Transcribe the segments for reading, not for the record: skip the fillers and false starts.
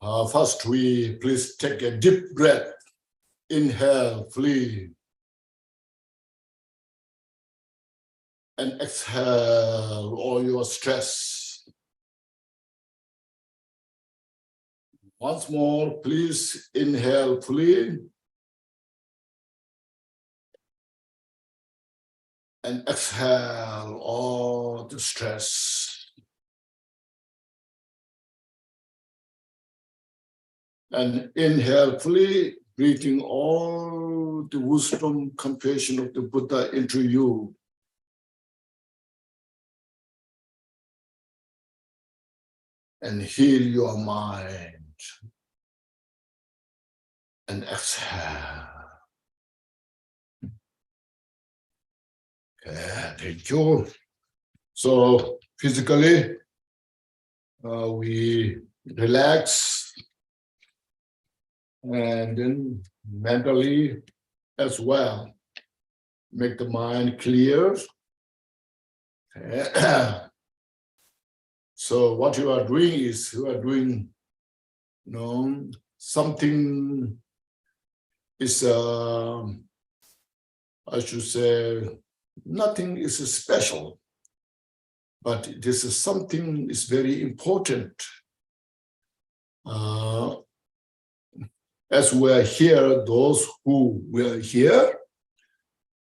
First, we please take a deep breath. Inhale, fully. And exhale all your stress. Once more, please inhale fully. And exhale all the stress. And inhale fully, breathing all the wisdom, compassion of the Buddha into you. And heal your mind. And exhale. Okay, thank you. So physically, we relax, and then mentally as well, make the mind clear. So what you are doing is something is I should say nothing is special, but this is something is very important. As we are here, those who were here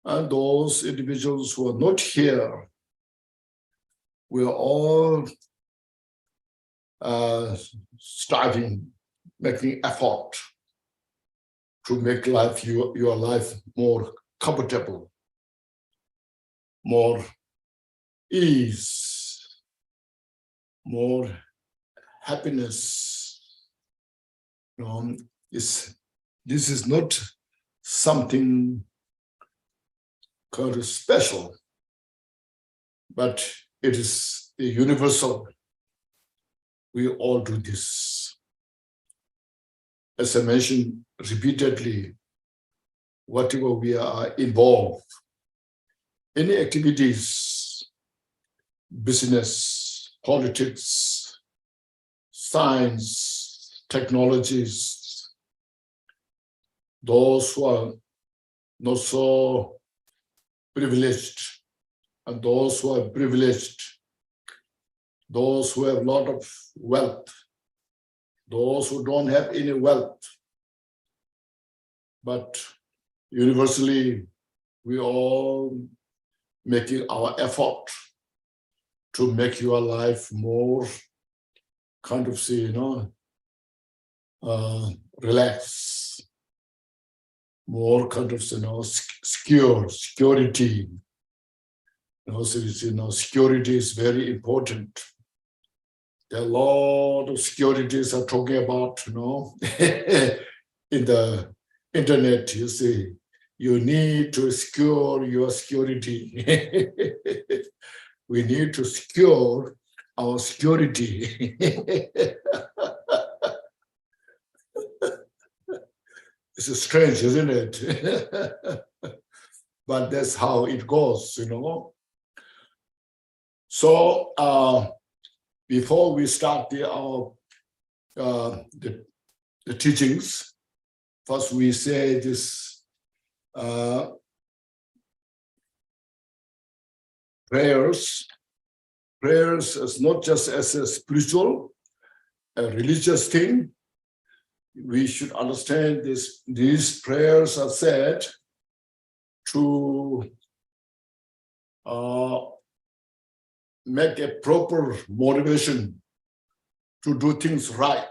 and those individuals who are not here, we are all striving, making effort to make your life more comfortable, more ease, more happiness. This is not something kind of special, but it is universal. We all do this. As I mentioned repeatedly, whatever we are involved, any activities, business, politics, science, technologies, those who are not so privileged and those who are privileged, those who have a lot of wealth, those who don't have any wealth. But universally, we all making our effort to make your life more kind of, relaxed, more kind of, security. Security is very important. There are a lot of securities are talking about, in the internet, you see, you need to secure your security. We need to secure our security. It's strange, isn't it? But that's how it goes, So before we start the teachings, first we say this prayers. Prayers is not just as a spiritual, a religious thing. We should understand this. These prayers are said to make a proper motivation to do things right.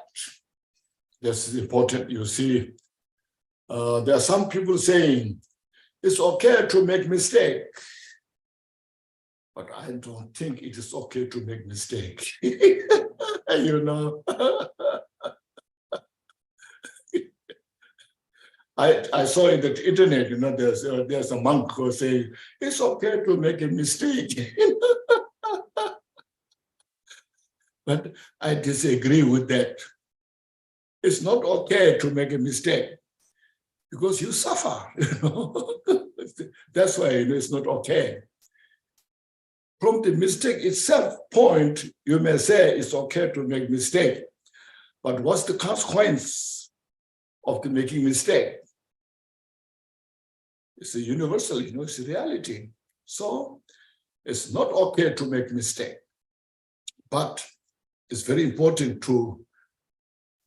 This is important. You see, there are some people saying it's okay to make mistake, but I don't think it is okay to make mistake. I saw in the internet, there's a monk who say it's okay to make a mistake. But I disagree with that. It's not okay to make a mistake because you suffer. That's why it's not okay. From the mistake itself point, you may say it's okay to make mistake. But what's the consequence of the making mistake? It's a universal, it's a reality. So it's not okay to make mistake, but it's very important to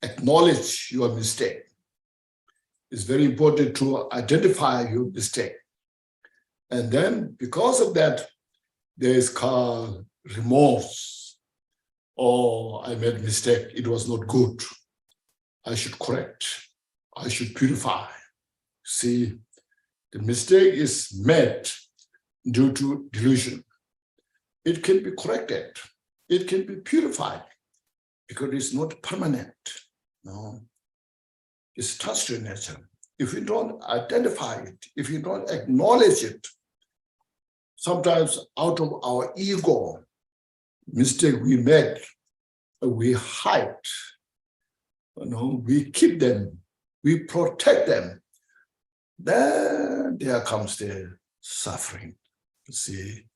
acknowledge your mistake. It's very important to identify your mistake. And then because of that, there is called remorse. Oh, I made mistake. It was not good. I should correct. I should purify. See, the mistake is made due to delusion. It can be corrected. It can be purified because it's not permanent. No, it's transitory nature. If we don't identify it, if we don't acknowledge it, sometimes out of our ego, mistake we make, we hide. We keep them, we protect them. Then there comes the suffering. You see,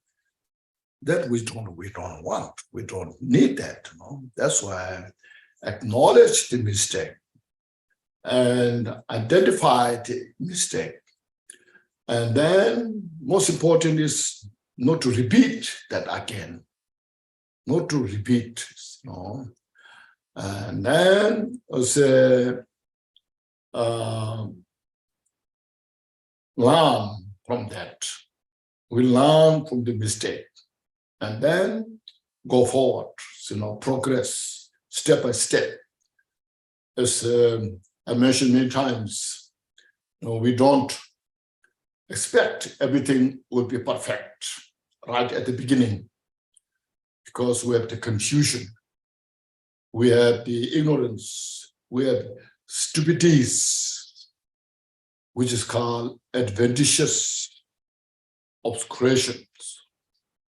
that we don't want, we don't need that. That's why acknowledge the mistake and identify the mistake. And then most important is not to repeat that again, not to repeat. And then also learn from that. We learn from the mistake and then go forward, progress step by step. As I mentioned many times, we don't expect everything will be perfect right at the beginning because we have the confusion, we have the ignorance, we have stupidities, which is called adventitious obscurations.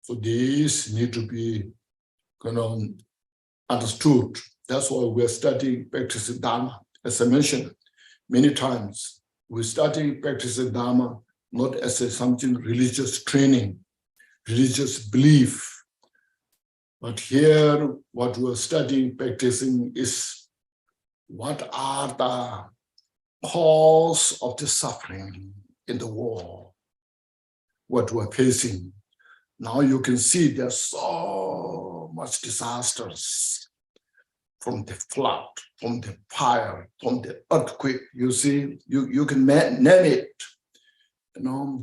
So these need to be understood. That's why we're studying practicing Dharma. As I mentioned many times, we're studying practicing Dharma not as something religious training, religious belief. But here, what we're studying, practicing is what are the cause of the suffering in the world, what we're facing. Now you can see there's so much disasters from the flood, from the fire, from the earthquake. You see, you can name it.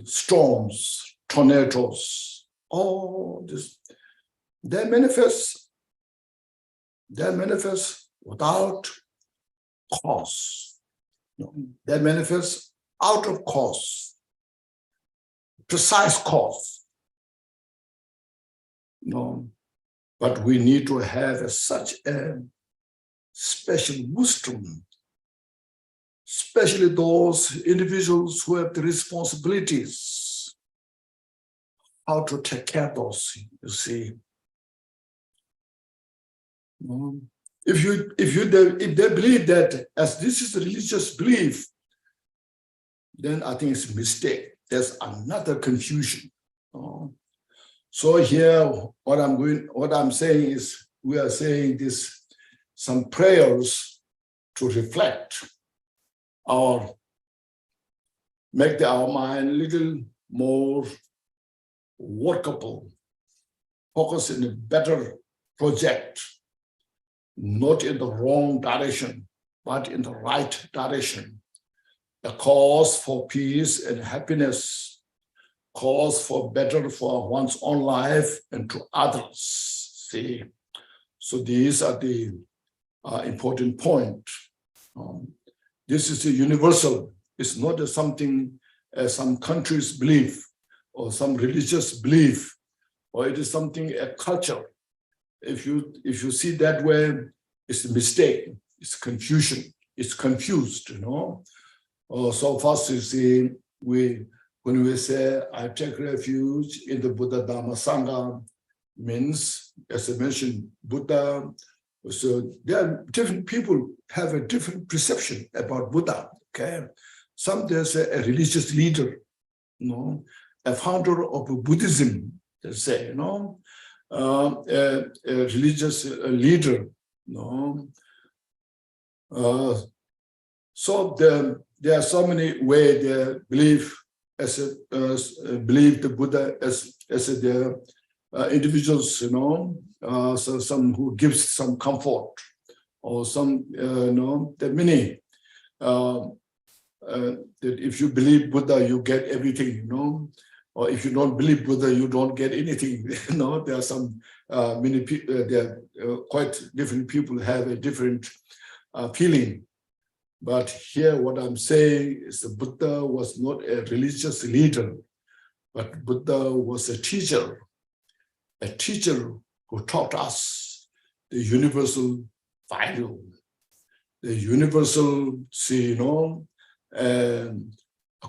Storms, tornadoes, all this. They manifest without cause. They manifest out of cause, precise cause. But we need to have such a special wisdom, especially those individuals who have the responsibilities, how to take care of those, you see. If they believe that as this is a religious belief, then I think it's a mistake. There's another confusion. So here, what I'm saying is, we are saying this, some prayers to reflect or make our mind a little more workable, focus in a better project, not in the wrong direction, but in the right direction. A cause for peace and happiness, cause for better for one's own life and to others. See, so these are the important point. This is a universal. It's not something some countries believe or some religious belief, or it is something a culture. If you see that way, it's a mistake. It's confusion. It's confused. So first you see, when we say I take refuge in the Buddha Dhamma Sangha, means, as I mentioned, Buddha. So there are different people have a different perception about Buddha. Okay, some there's a religious leader, a founder of Buddhism. They say, a religious leader, So there are so many ways they believe believe the Buddha as their individuals, so some who gives some comfort, or some, there are many. That if you believe Buddha, you get everything, or if you don't believe Buddha, you don't get anything. There are some many people. There are quite different people have a different feeling. But here, what I'm saying is, the Buddha was not a religious leader, but Buddha was a teacher who taught us the universal value, the universal,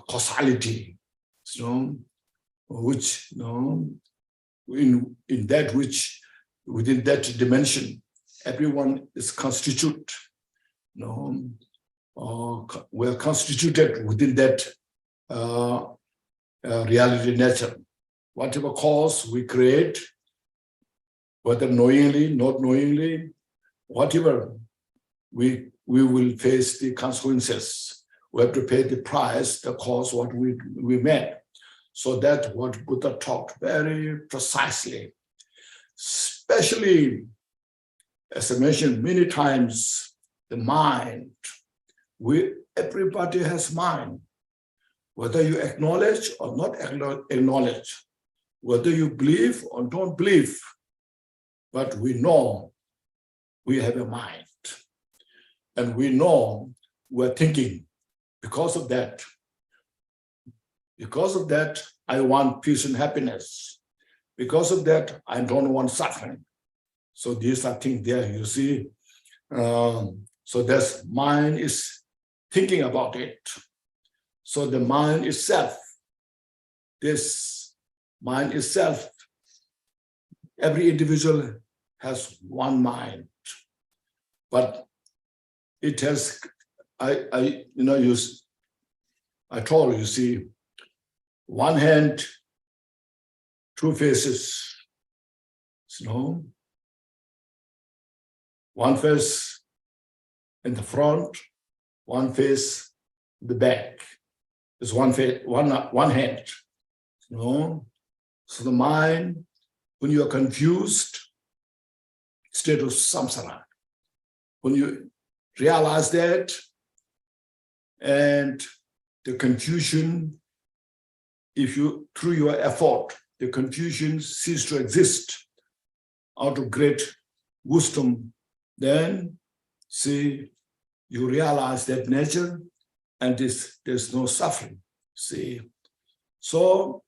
causality, which, in that which, within that dimension, everyone is constituted, we're constituted within that reality nature. Whatever cause we create, whether knowingly, not knowingly, whatever, we will face the consequences. We have to pay the price, the cost, what we made. So that's what Buddha taught very precisely. Especially, as I mentioned many times, the mind. Everybody has mind. Whether you acknowledge or not acknowledge, whether you believe or don't believe, but we know we have a mind. And we know we're thinking. Because of that, I want peace and happiness. Because of that, I don't want suffering. So these are things there, you see. So this mind is thinking about it. So the mind itself, every individual has one mind, but it has, I told you, see, one hand, two faces, one face in the front, one face in the back. There's one face, one hand. So the mind, when you are confused, state of samsara. When you realize that, and the confusion, if you, through your effort, the confusion cease to exist out of great wisdom, then see, you realize that nature, and there's no suffering. See, so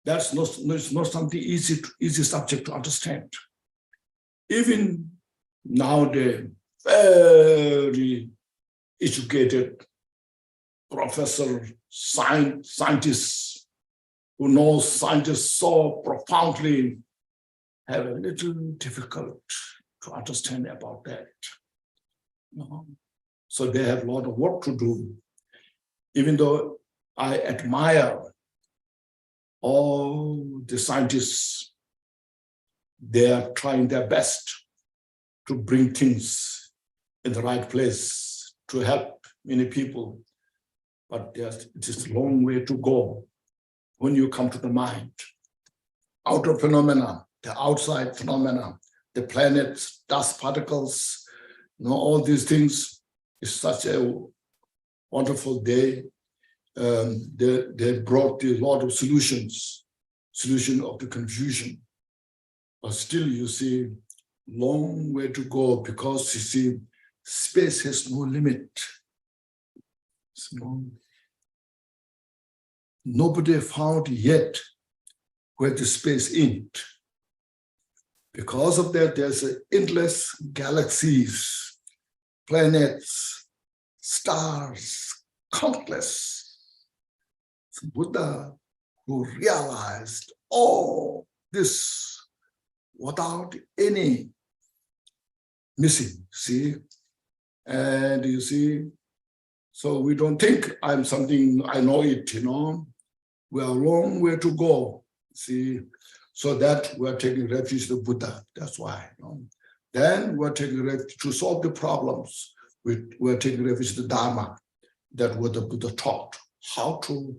that's not something easy subject to understand. Even nowadays, very educated professor, scientists who know scientists so profoundly have a little difficult to understand about that. So they have a lot of work to do. Even though I admire all the scientists, they are trying their best to bring things in the right place to help many people. But it is a long way to go when you come to the mind. Outer phenomena, the outside phenomena, the planets, dust particles, all these things is such a wonderful day. They brought a lot of solution of the confusion. But still, you see, long way to go, because you see, space has no limit. Nobody found yet where the space ends. Because of that, there's endless galaxies, planets, stars, countless. Buddha, who realized all this without any missing, see? And you see, so we don't think I'm something, I know it, We are a long way to go, see? So that we're taking refuge to Buddha, that's why. Then we're taking refuge to solve the problems. we're taking refuge in the Dharma, that what the Buddha taught, how to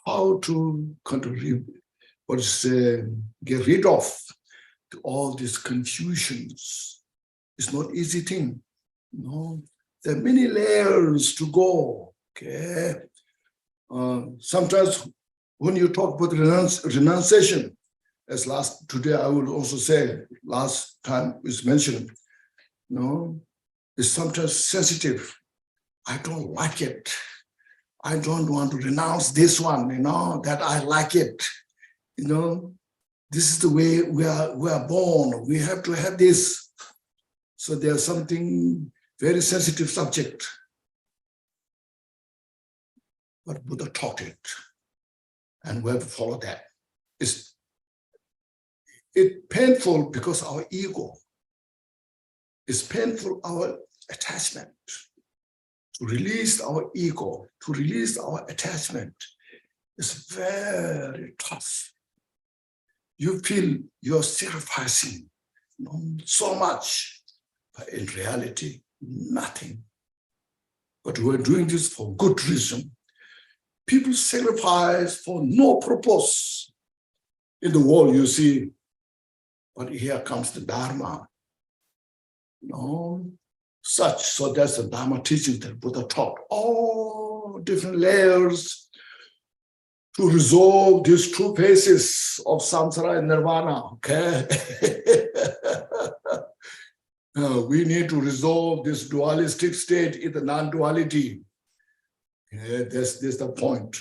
how to contribute, get rid of all these confusions. It's not easy thing. There are many layers to go. Okay. Sometimes when you talk about renunciation, as today I will also say, last time is mentioned, it's sometimes sensitive. I don't like it. I don't want to renounce this one, that I like it. This is the way we are born. We have to have this. So there's something very sensitive subject. But Buddha taught it. And we have to follow that. It's painful because our ego. It's painful our attachment. To release our ego, to release our attachment is very tough. You feel you're sacrificing so much, but in reality, nothing. But we're doing this for good reason. People sacrifice for no purpose. In the world, you see, but here comes the Dharma. So that's the Dharma teaching that Buddha taught. All different layers to resolve these two phases of samsara and nirvana. Okay. We need to resolve this dualistic state in the non-duality. That's the point,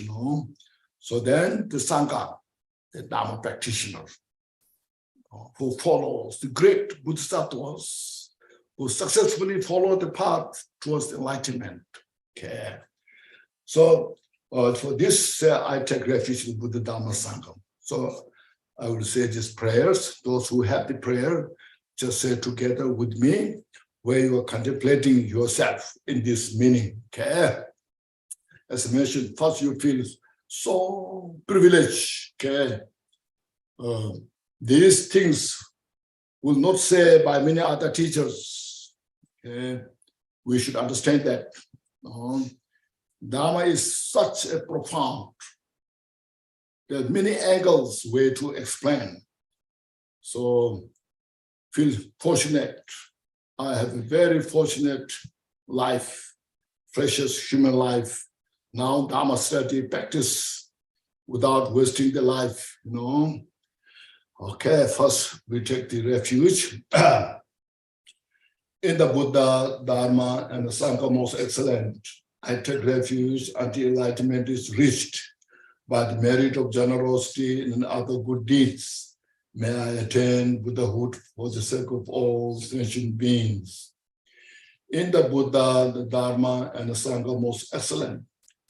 So then the Sangha, the Dharma practitioner, who follows the great Bodhisattvas, who successfully follow the path towards enlightenment. Okay. So for this, I take refuge in Buddha Dhamma Sangha. So I will say these prayers. Those who have the prayer, just say together with me, where you are contemplating yourself in this meaning. Okay. As I mentioned, first you feel so privileged. Okay. These things will not say by many other teachers. Okay. We should understand that. Dharma is such a profound. There are many angles way to explain. So feel fortunate. I have a very fortunate life, precious human life. Now Dharma study, practice without wasting the life, Okay, first we take the refuge in the Buddha, Dharma, and the Sangha most excellent. I take refuge until enlightenment is reached by the merit of generosity and other good deeds. May I attain Buddhahood for the sake of all sentient beings. In the Buddha, the Dharma, and the Sangha most excellent,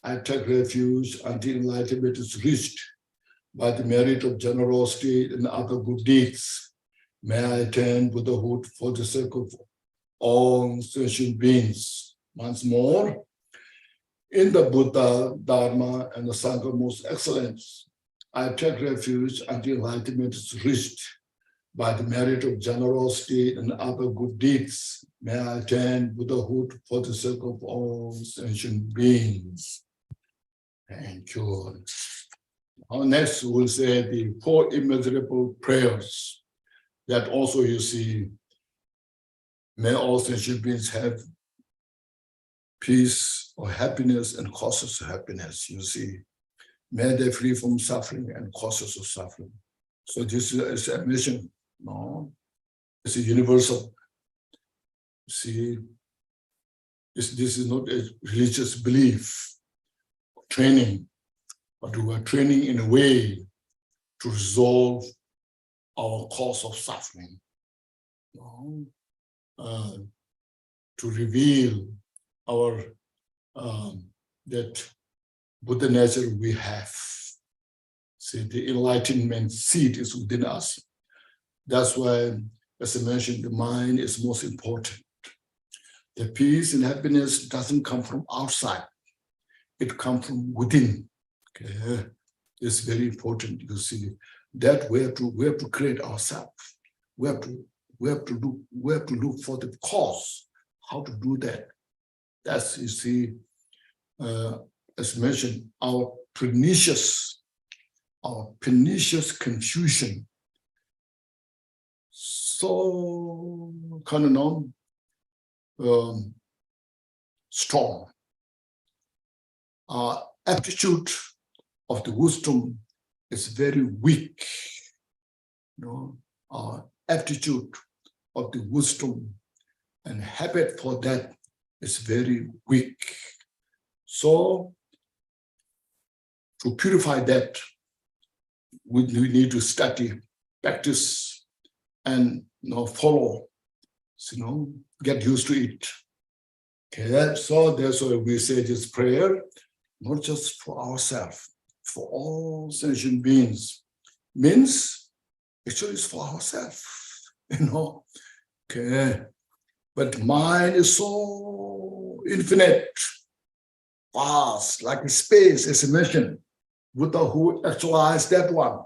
I take refuge until enlightenment is reached by the merit of generosity and other good deeds. May I attain Buddhahood for the sake of all sentient beings. Once more, in the Buddha, Dharma, and the Sangha most excellent, I take refuge until enlightenment is reached by the merit of generosity and other good deeds. May I attain Buddhahood for the sake of all sentient beings. Thank you. Now next we'll say the 4 immeasurable prayers that also you see, may all sentient beings have peace or happiness and causes of happiness, you see. May they free from suffering and causes of suffering. So this is a mission, It's a universal. See, this is not a religious belief, training, but we are training in a way to resolve our cause of suffering, to reveal our that Buddha nature we have. See, the enlightenment seed is within us. That's why, as I mentioned, the mind is most important. The peace and happiness doesn't come from outside. It comes from within. Okay? It's very important. You see, that we have to create ourselves. We have to we have to look for the cause, how to do that. That's, you see, as mentioned, our pernicious confusion. So kind of strong. Our aptitude of the wisdom is very weak. Our aptitude of the wisdom and habit for that is very weak. So to purify that, we need to study, practice, and follow. Get used to it. Okay, so that's why we say this prayer, not just for ourselves, for all sentient beings. Means actually it's for ourselves, Okay, but mind is so infinite, vast, like a space, as I mentioned. Buddha who actualized that one.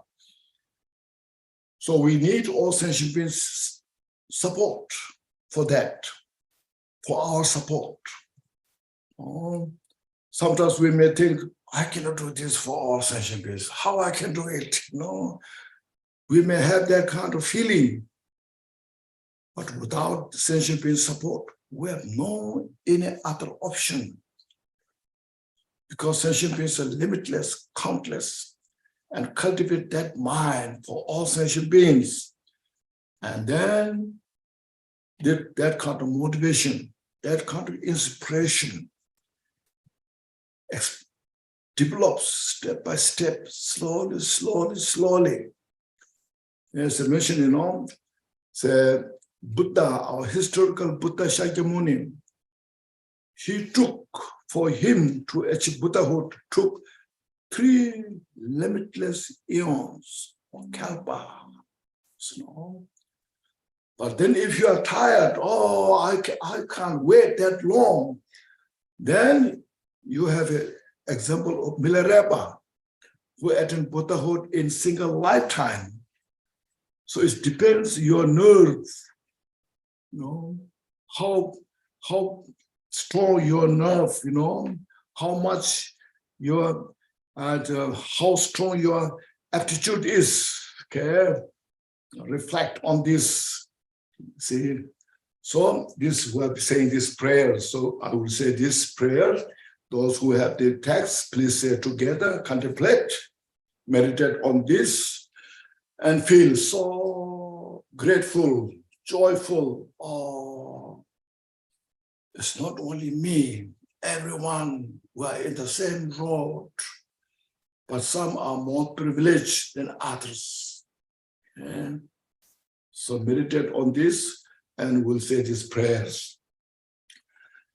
So we need all sentient beings' support for that, for our support. Sometimes we may think, I cannot do this for all sentient beings. How I can do it? We may have that kind of feeling. But without sentient beings' support, we have no any other option. Because sentient beings are limitless, countless, and cultivate that mind for all sentient beings. And then that kind of motivation, that kind of inspiration develops step by step, slowly, slowly, slowly. As I mentioned, the Buddha, our historical Buddha Shakyamuni, he took, for him to achieve Buddhahood, took 3 limitless eons or kalpa. But then if you are tired, I can't wait that long, then you have an example of Milarepa, who attained Buddhahood in single lifetime. So it depends your nerve, how strong your nerve, how much your how strong your aptitude is. Okay, reflect on this. See, so this we're saying this prayer. So I will say this prayer. Those who have the text, please say together, contemplate, meditate on this, and feel so grateful, joyful. Oh, it's not only me, everyone, we are in the same road, but some are more privileged than others. Yeah. So meditate on this, and we'll say these prayers.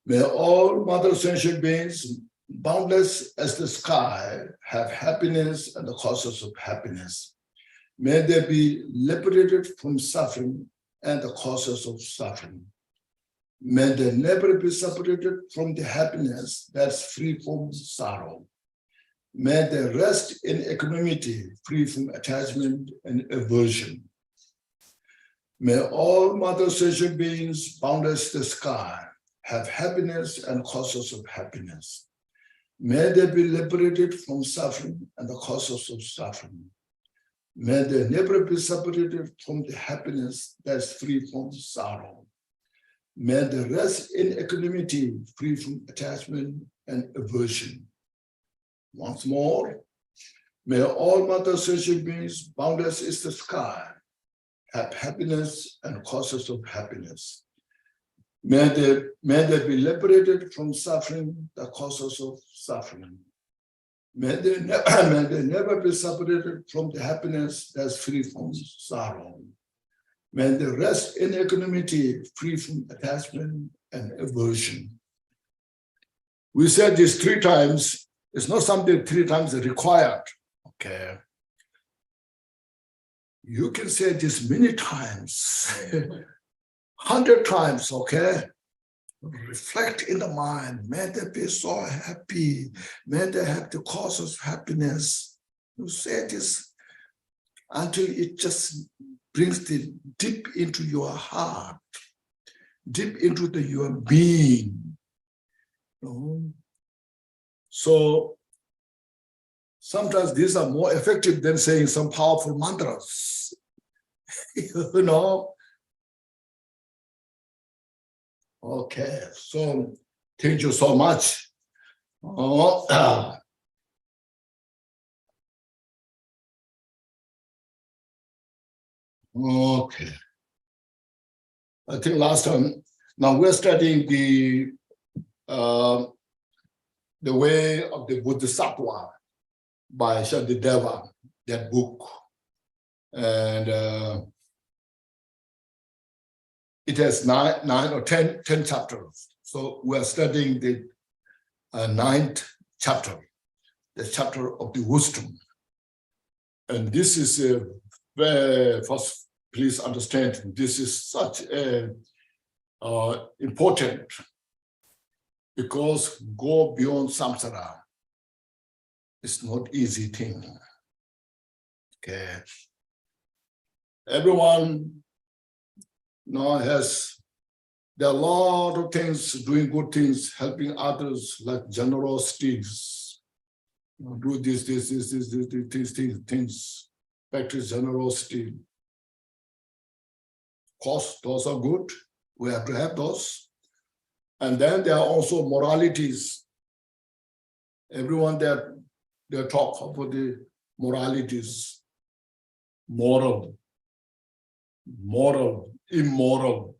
May all mother sentient beings, boundless as the sky, have happiness and the causes of happiness. May they be liberated from suffering and the causes of suffering. May they never be separated from the happiness that's free from sorrow. May they rest in equanimity, free from attachment and aversion. May all mother sentient beings, boundless the sky, have happiness and causes of happiness. May they be liberated from suffering and the causes of suffering. May they never be separated from the happiness that's free from sorrow. May they rest in equanimity, free from attachment and aversion. Once more, may all mother sentient beings, boundless is the sky, have happiness and causes of happiness. May they be liberated from suffering, the causes of suffering. May they never be separated from the happiness that's free from sorrow. May they rest in equanimity, free from attachment and aversion. We said this 3 times. It's not something 3 times required. Okay. You can say this many times, 100 times, okay? Reflect in the mind. May they be so happy. May they have the causes of happiness. You say this until it just brings it deep into your heart, deep into your being. So sometimes these are more effective than saying some powerful mantras. Okay, so thank you so much. Okay. I think last time, now we're studying the way of the Bodhisattva by Shantideva, that book. And it has nine or 10 chapters. So we're studying the 9th chapter, the chapter of the wisdom. And this is first, please understand, this is such a important, because go beyond samsara is not easy thing. Okay, everyone has, there are a lot of things, doing good things, helping others, like generosities. Do these things, practice generosity. Of course, those are good. We have to have those. And then there are also moralities. Everyone that they talk about the moralities, moral, immoral,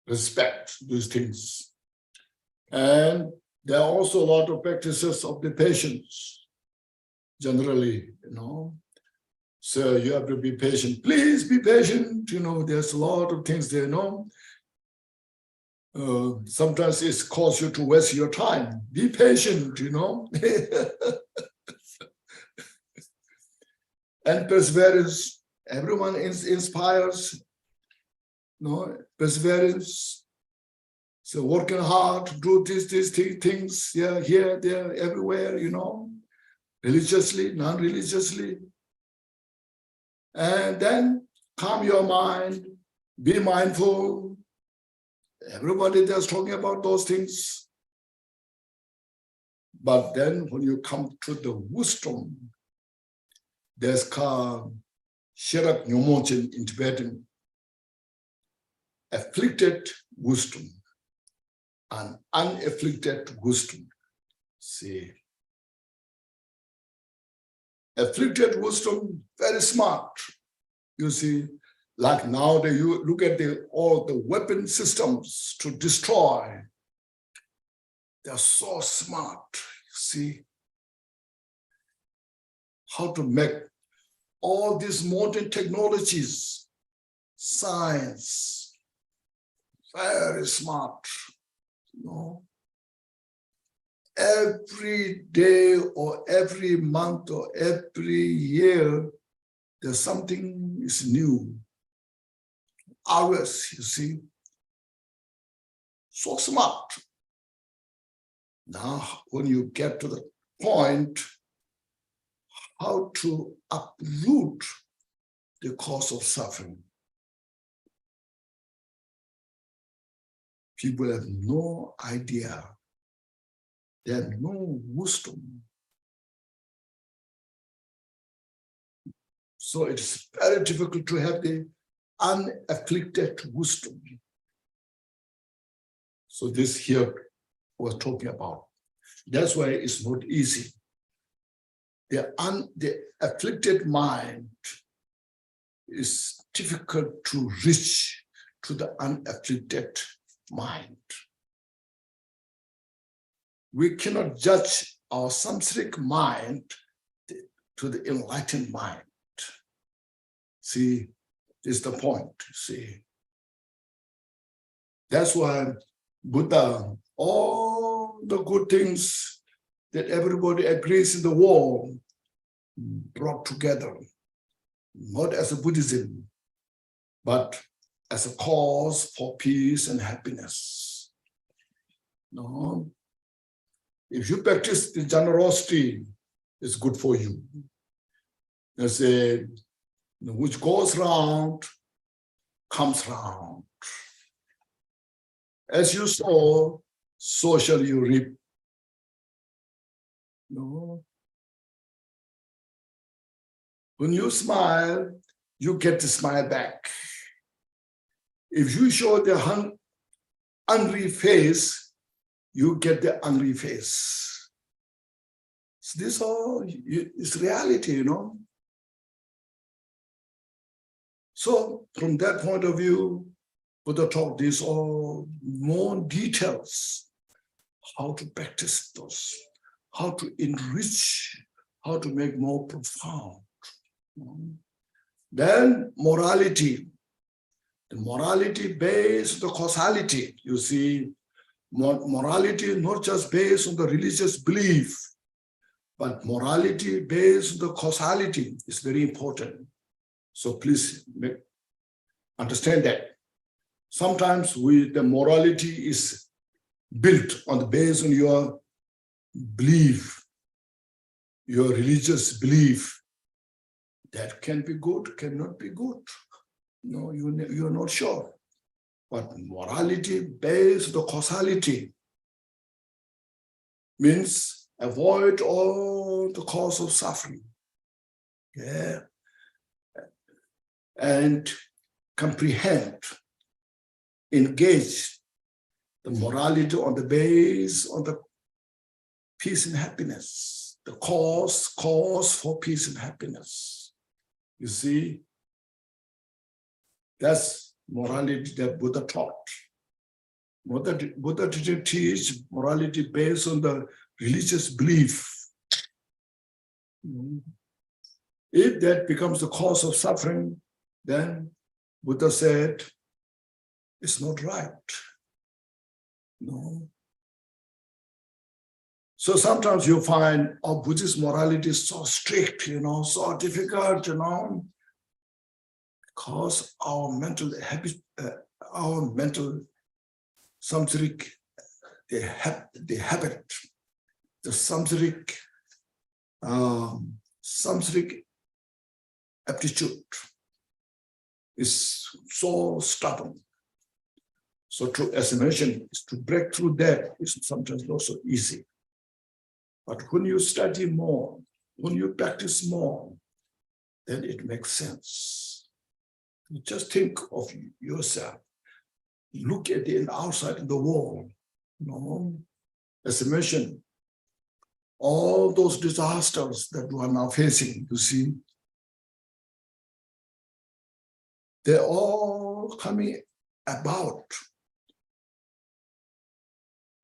respect these things. And there are also a lot of practices of the patience, generally, So you have to be patient. Please be patient. There's a lot of things there. Sometimes it causes you to waste your time. Be patient. And perseverance. Everyone inspires. Perseverance. So working hard, do these things. Here, there, everywhere. Religiously, non-religiously. And then calm your mind, be mindful. Everybody there's talking about those things. But then when you come to the wisdom, there's called Shirak Nyumochin in Tibetan, afflicted wisdom and unafflicted wisdom. See, afflicted wisdom, very smart. You see, like now you look at all the weapon systems to destroy. They're so smart. You see how to make all these modern technologies, science, very smart. Every day or every month or every year, there's something is new. Always, you see, so smart. Now, when you get to the point, how to uproot the cause of suffering, people have no idea. They have no wisdom. So it's very difficult to have the unafflicted wisdom. So this here we're talking about. That's why it's not easy. The afflicted mind is difficult to reach to the unafflicted mind. We cannot judge our samsaric mind to the enlightened mind. See, this is the point, see. That's why Buddha, all the good things that everybody agrees in the world, brought together, not as a Buddhism, but as a cause for peace and happiness. No. If you practice the generosity, it's good for you. They say, which goes round, comes round. As you sow, so shall you reap. No. When you smile, you get the smile back. If you show the angry face, you get the angry face. So this all is reality, you know. So from that point of view, Buddha taught these all more details, how to practice those, how to enrich, how to make more profound. Then morality. The morality based on the causality. You see, morality not just based on the religious belief, but morality based on the causality is very important. So please understand that. Sometimes the morality is built based on your belief, your religious belief. That can be good, cannot be good. No, you're not sure. But morality based on the causality means avoid all the cause of suffering. Yeah. And comprehend, engage the morality on the base on the peace and happiness, the cause for peace and happiness. You see, that's morality that Buddha taught. Buddha didn't teach morality based on the religious belief. If that becomes the cause of suffering, then Buddha said, it's not right. No. So sometimes you find, Buddhist morality is so strict, so difficult, because our mental habit, our mental samsaric, the samsaric aptitude is so stubborn. So as I mentioned, to break through that is sometimes not so easy. But when you study more, when you practice more, then it makes sense. You just think of yourself. Look at the outside in the world. As I mentioned, all those disasters that we are now facing, you see, they're all coming about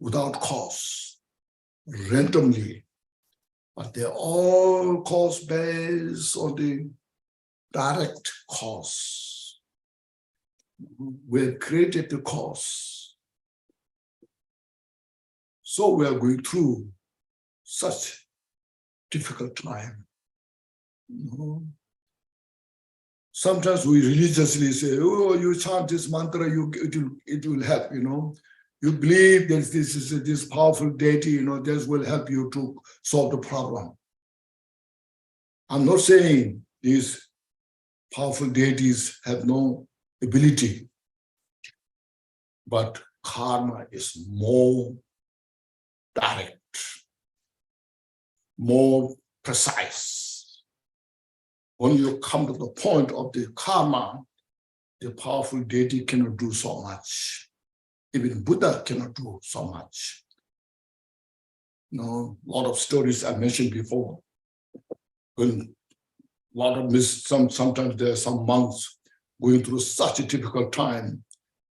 without cause, randomly, but they're all cause based on the direct cause. We've created the cause. So we are going through such difficult time. Sometimes we religiously say, oh, you chant this mantra, it will help, You believe that this is this powerful deity, this will help you to solve the problem. I'm not saying these powerful deities have no ability, but karma is more direct, more precise. When you come to the point of the karma, the powerful deity cannot do so much. Even Buddha cannot do so much. A lot of stories I mentioned before. When sometimes there are some monks going through such a difficult time,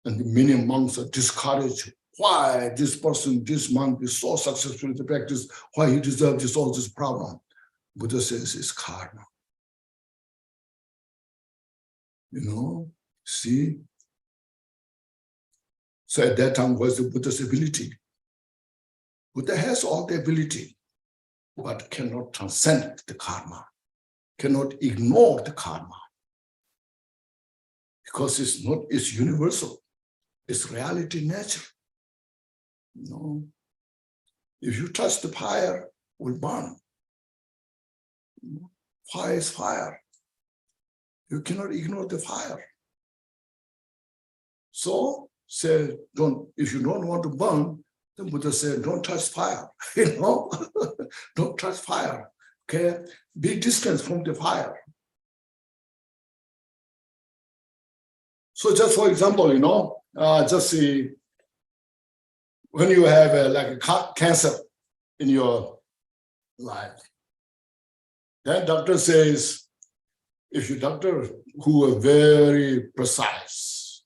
and many monks are discouraged. Why this person, this monk is so successful in the practice, why he deserves all this problem? Buddha says it's karma. See? So at that time was the Buddha's ability. Buddha has all the ability, but cannot transcend the karma, cannot ignore the karma. Because it's universal, it's reality nature. If you touch the fire, it will burn. Fire is fire. You cannot ignore the fire. So, say, if you don't want to burn, the Buddha said, don't touch fire. Don't touch fire. Okay? Be distant from the fire. So just for example, just see, when you have like a cancer in your life, then doctor says, if your doctor who are very precise,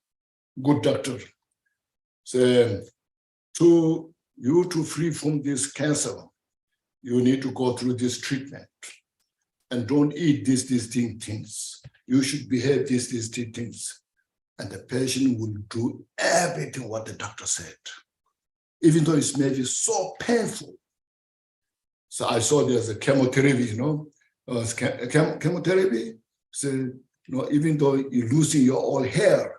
good doctor, say, to free from this cancer, you need to go through this treatment and don't eat these things. You should behave these things. And the patient will do everything what the doctor said, even though it may be so painful. So I saw there's a chemotherapy, chemotherapy. So, even though you're losing your all hair,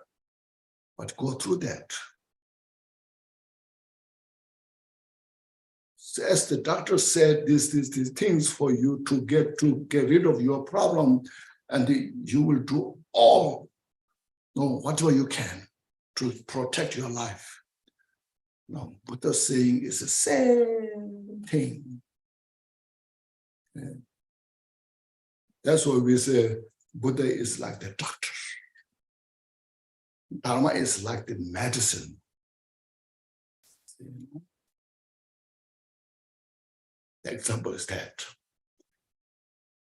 but go through that. So as the doctor said, these things for you to get rid of your problem, and you will do all, whatever you can to protect your life. No, Buddha saying is the same thing. Yeah. That's why we say Buddha is like the doctor. Dharma is like the medicine. The example is that.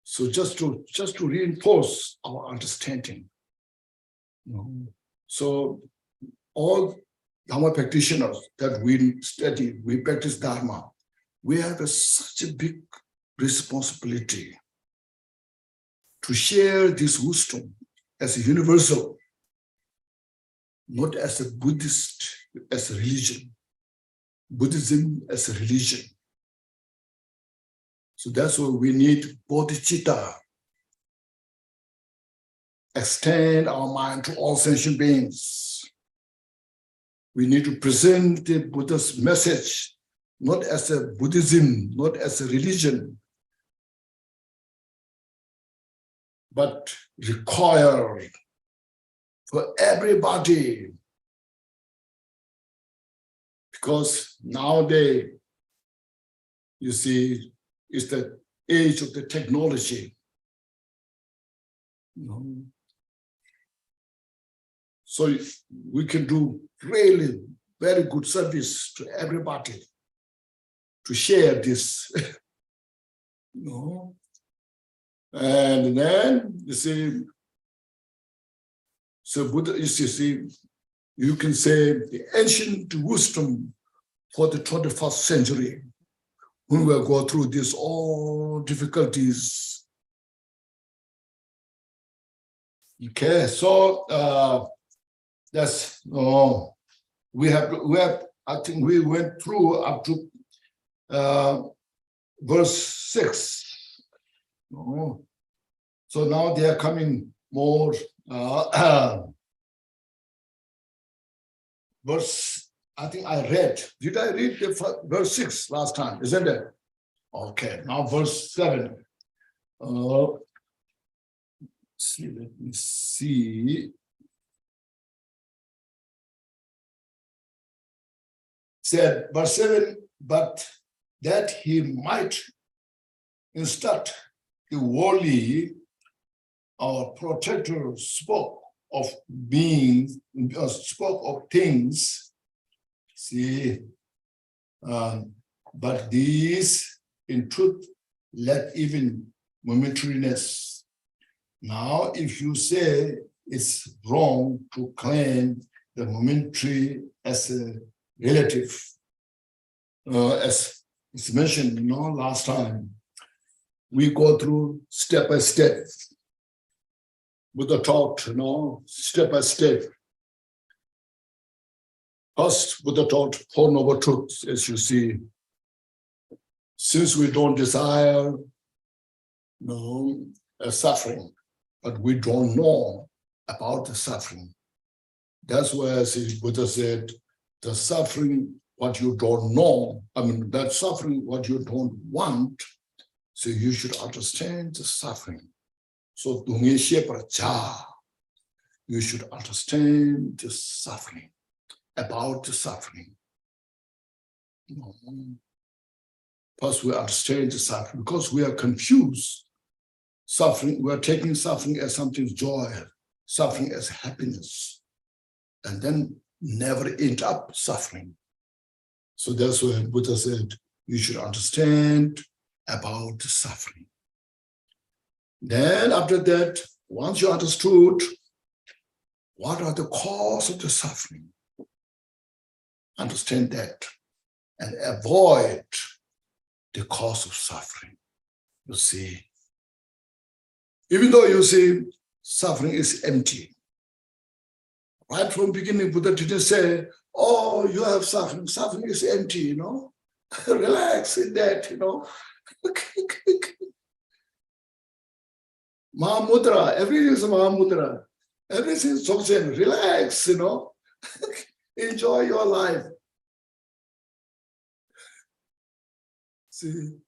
So just to reinforce our understanding. So all Dharma practitioners that we study, we practice Dharma, we have such a big responsibility to share this wisdom as a universal, not as a Buddhist, as a religion. Buddhism as a religion. So that's why we need bodhicitta. Extend our mind to all sentient beings. We need to present the Buddha's message, not as a Buddhism, not as a religion, but require for everybody. Because nowadays, you see, it's the age of the technology. So we can do really very good service to everybody to share this. And then you see, so Buddha, you see, you can say the ancient wisdom for the 21st century, when we go through these all difficulties. Okay, so that's we have. I think we went through up to verse 6. So now they are coming more. Verse, I think I read. Did I read the verse 6 last time? Isn't it? Okay, now verse 7. Let me see. Said, verse 7, but that he might instruct the worldly, our protector spoke of beings, spoke of things, see, but these in truth lack even momentariness. Now, if you say it's wrong to claim the momentary as a relative, as it's mentioned, last time, we go through step by step. Buddha taught, step by step. First, Buddha taught 4 noble truths, as you see. Since we don't desire suffering, but we don't know about the suffering. That's why Buddha said, the suffering, what you don't know, that suffering, what you don't want, so you should understand the suffering. So, you should understand the suffering, about the suffering. First, we understand the suffering because we are confused. Suffering, we are taking suffering as something joy, suffering as happiness, and then never end up suffering. So that's why Buddha said, you should understand about the suffering. Then after that, once you understood what are the cause of the suffering, understand that and avoid the cause of suffering. You see, even though you see suffering is empty, right from the beginning, Buddha didn't say, oh, you have suffering, suffering is empty, relax in that, Mahamudra, everything is Mahamudra, everything is Dzogchen, relax, enjoy your life. See,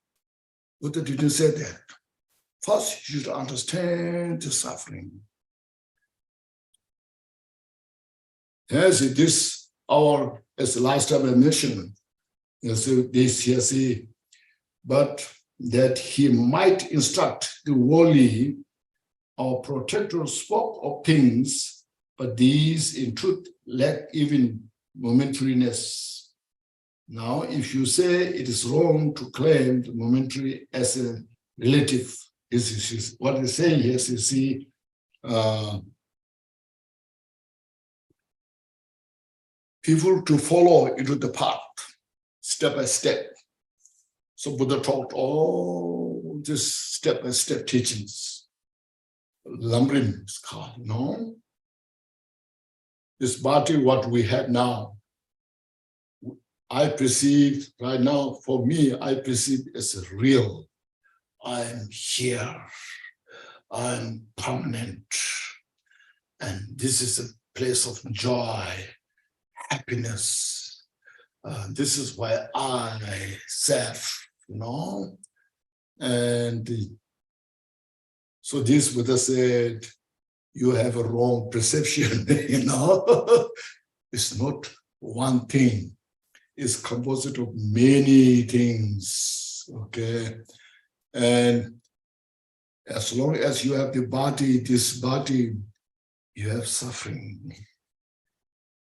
Buddha didn't say that. First, you should understand the suffering. Yes, this our, as the last time I mentioned, this here, see, but that he might instruct the worldly, our protector spoke of things, but these in truth lack even momentariness. Now, if you say it is wrong to claim the momentary as a relative, this is what he's saying here, you see, people to follow into the path, step by step. So Buddha taught all this step-by-step teachings. Lumbering is called, This body, what we have now, I perceive right now, for me, I perceive as real. I'm here, I'm permanent. And this is a place of joy, happiness. This is why I serve, And so this Buddha said, you have a wrong perception, It's not one thing. It's composed of many things, okay? And as long as you have the body, this body, you have suffering.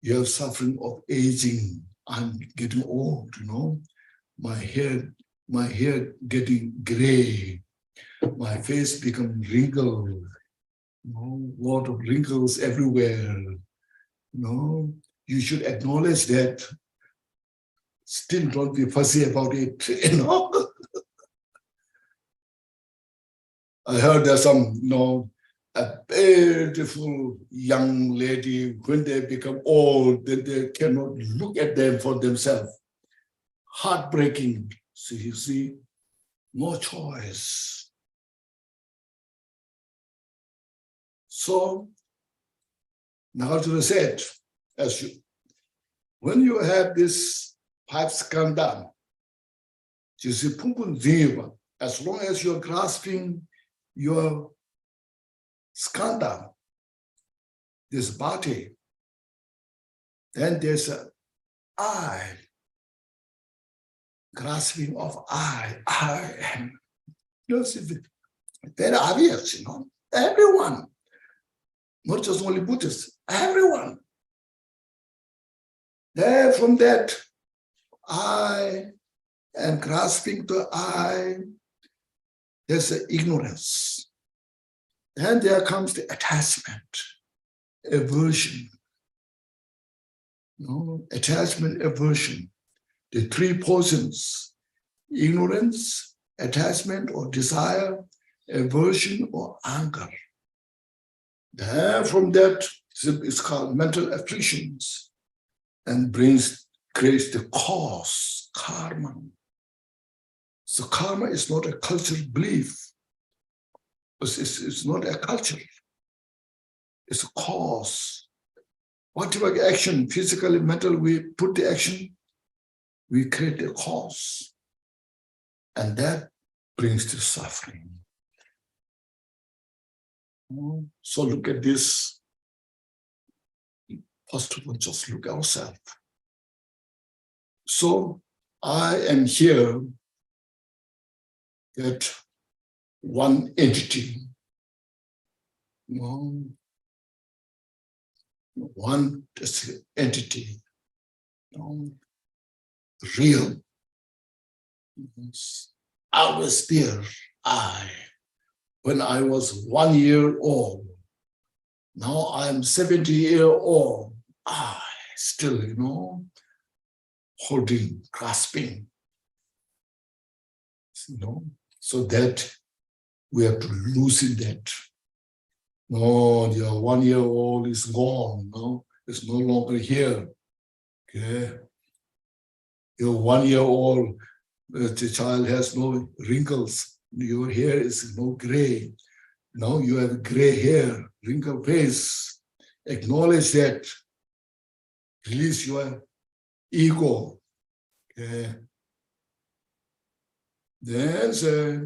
You have suffering of aging. I'm getting old, My hair getting gray. My face become wrinkled. Lot of wrinkles everywhere. You should acknowledge that. Still don't be fussy about it, I heard there's some, a beautiful young lady, when they become old, then they cannot look at them for themselves. Heartbreaking. So you see, no choice. So, Nagarjuna said, when you have this 5 skandha, as long as you're grasping your skandha, this body, then there's an I, grasping of I am. Very obvious, Everyone, not just only Buddhists, everyone. There, from that I and grasping the I, there's an ignorance. Then there comes the attachment, aversion. Attachment, aversion. The 3 poisons: ignorance, attachment or desire, aversion or anger. Then from that, it's called mental afflictions and creates the cause, karma. So karma is not a cultural belief. It's not a culture. It's a cause. Whatever action, physically, mentally, we put the action, we create a cause. And that brings to suffering. So look at this. First of all, just look at ourselves. So I am here at one entity, one entity, real. I was there, when I was 1 year old. Now I'm 70 years old. I still, holding, grasping. So that we have to loosen that. No, your 1 year old is gone. No, it's no longer here. Okay. Your 1 year old, the child has no wrinkles. Your hair is no gray. Now you have gray hair, wrinkled face. Acknowledge that. Release your ego. Okay. Then say,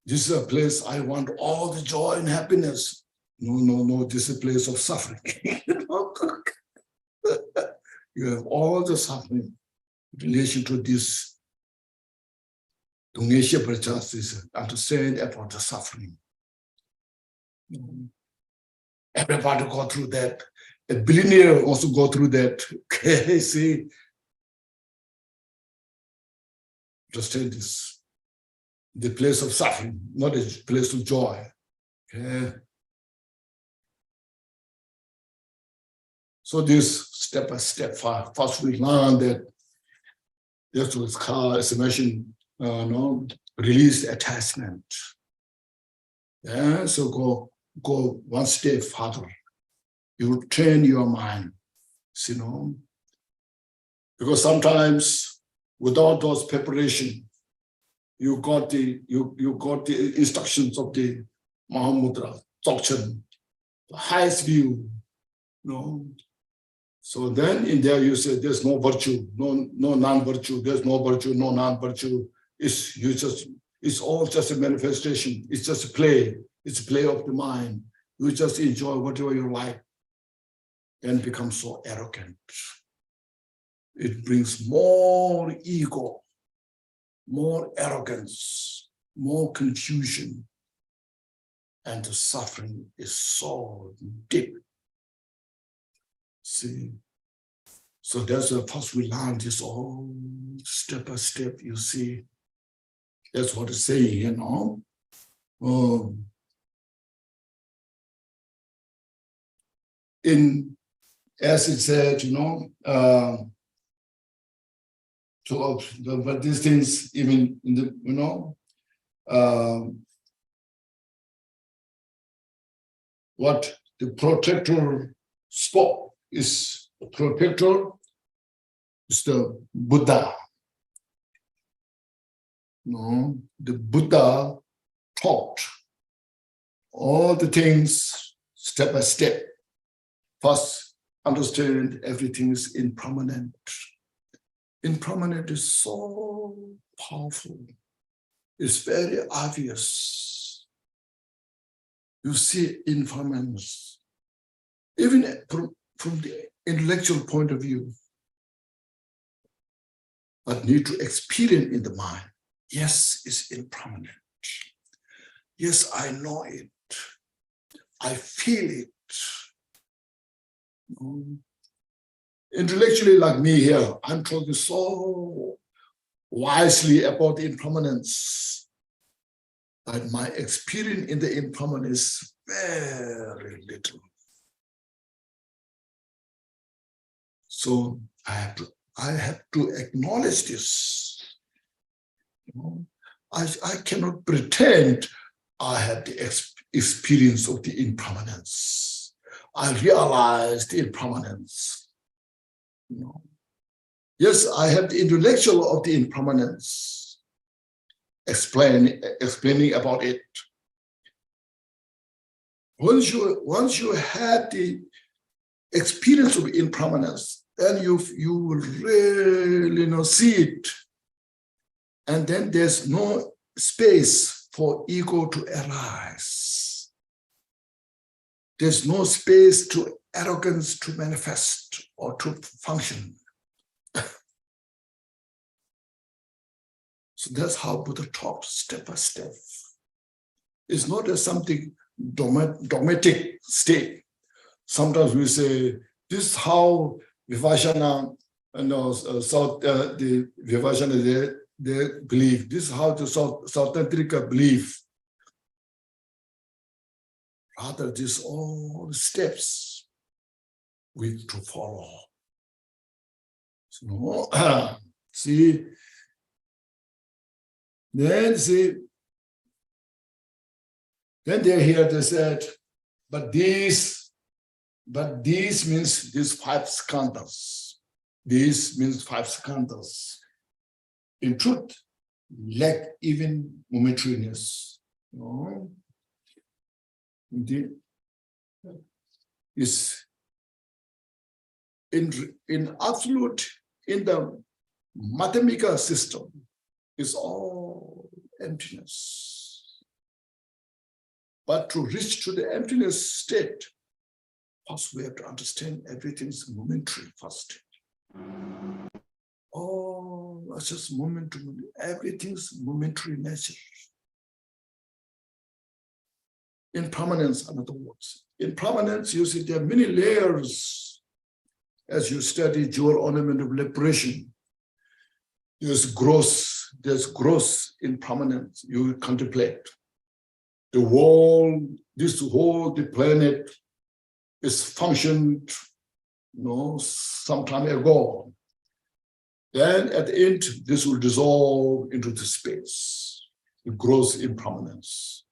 this is a place I want all the joy and happiness. No, this is a place of suffering. You have all the suffering in relation to this. Understand about the suffering. Everybody go through that. A billionaire also go through that. Okay, see? Understand this. The place of suffering, not a place of joy. Okay. So this step by step, first we learn that that's what's called, as I mentioned, release attachment. Yeah, so go one step further. You train your mind, because sometimes without those preparation, you got the instructions of the Mahamudra, Dzogchen, the highest view, So then in there you say there's no virtue, no non-virtue, there's no virtue, no non-virtue. It's all just a manifestation. It's just a play. It's a play of the mind. You just enjoy whatever you like and become so arrogant. It brings more ego, more arrogance, more confusion, and the suffering is so deep. See, so that's the first we learn this all step by step. You see, that's what it's saying, as it said, but these things, even in the, what the protector spoke is the protector is the Buddha. The Buddha taught all the things step by step. First, understand everything is impermanent. Impermanent is so powerful. It's very obvious. You see impermanence. Even from the intellectual point of view, but need to experience in the mind. Yes, it's impermanent. Yes, I know it. I feel it. Intellectually, like me here, I'm talking so wisely about the impermanence, but my experience in the impermanence is very little. So I have to acknowledge this. I cannot pretend I have the experience of the impermanence. I realize the impermanence. Yes, I have the intellectual of the impermanence, explaining about it. Once you have the experience of impermanence, then you will really see it. And then there's no space for ego to arise. There's no space to arrogance to manifest or to function. So that's how Buddha taught, step by step. It's not as something dogmatic state. Sometimes we say, this is how Vivajana, the Vivajana, they believe. This is how the Sautantrika believe. Rather, these all steps we to follow. So, see, then they hear they said, but these means these 5 skandhas. These means 5 skandhas. In truth, lack even momentariness. Is in absolute, in the Madhyamika system, is all emptiness. But to reach to the emptiness state, first we have to understand everything's momentary first. Oh, that's just moment to moment. Everything's momentary nature. Impermanence, in other words. Impermanence, you see, there are many layers as you study jewel ornament of liberation. There's gross impermanence you contemplate. The world, the planet is functioned, some time ago. Then at the end, this will dissolve into the space, the gross impermanence.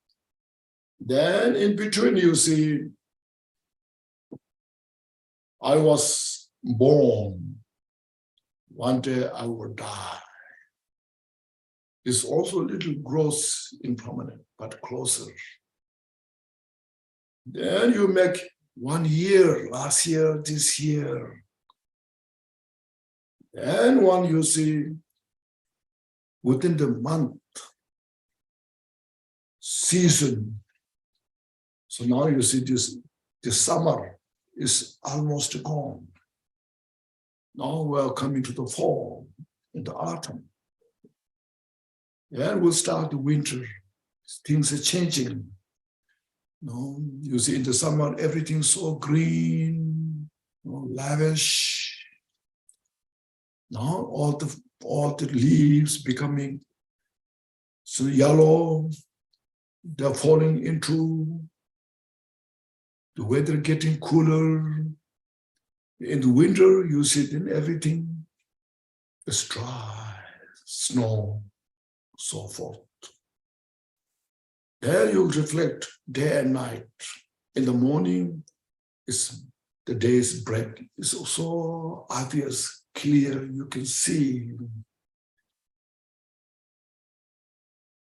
Then in between, you see, I was born. One day I will die. It's also a little gross impermanent, but closer. Then you make 1 year, last year, this year. And one you see within the month, season. So now you see this summer is almost gone. Now we're coming to the fall and the autumn. And we'll start the winter. Things are changing. You see in the summer, everything's so green, lavish. Now all the leaves becoming so yellow. They're falling into the weather getting cooler. In the winter, you see then everything is dry, snow, so forth. There you reflect day and night. In the morning, the day's bright. It's so obvious, clear, you can see.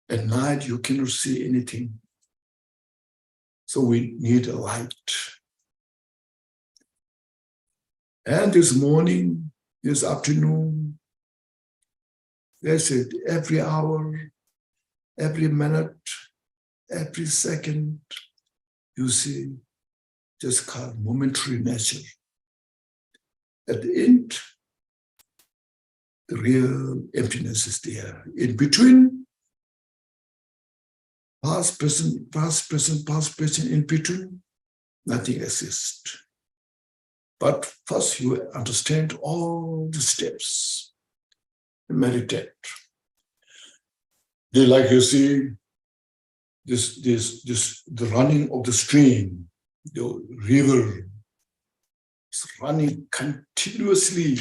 At night, you cannot see anything. So we need a light. And this morning, this afternoon, that's it, every hour, every minute, every second, you see, just called momentary nature. At the end, the real emptiness is there. In between, past, present, in between, nothing exists. But first you understand all the steps, meditate. They like you see the running of the stream, the river is running continuously.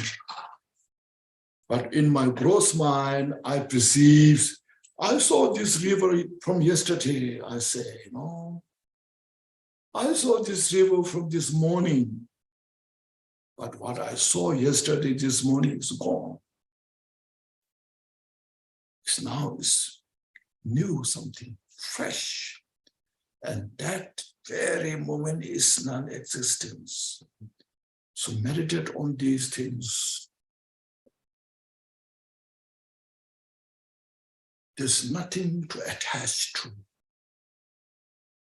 But in my gross mind, I perceive, I saw this river from yesterday, I say, I saw this river from this morning. But what I saw yesterday, this morning is gone. It's new, something fresh. And that very moment is non-existence. So meditate on these things. There's nothing to attach to.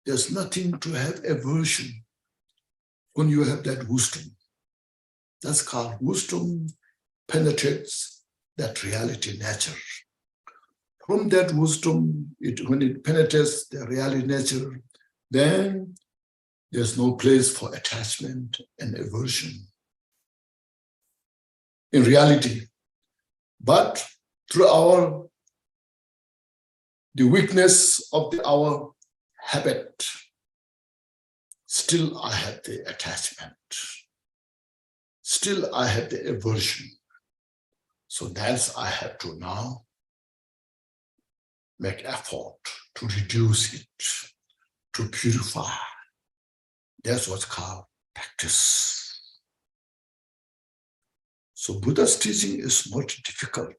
There's nothing to have aversion. when you have that wisdom, that's called wisdom penetrates that reality nature. From that wisdom, when it penetrates the reality nature, then there's no place for attachment and aversion in reality. But through the weakness of our habit, still I have the attachment. Still I have the aversion. So that's I have to now make effort to reduce it, to purify. That's what's called practice. So Buddha's teaching is much difficult.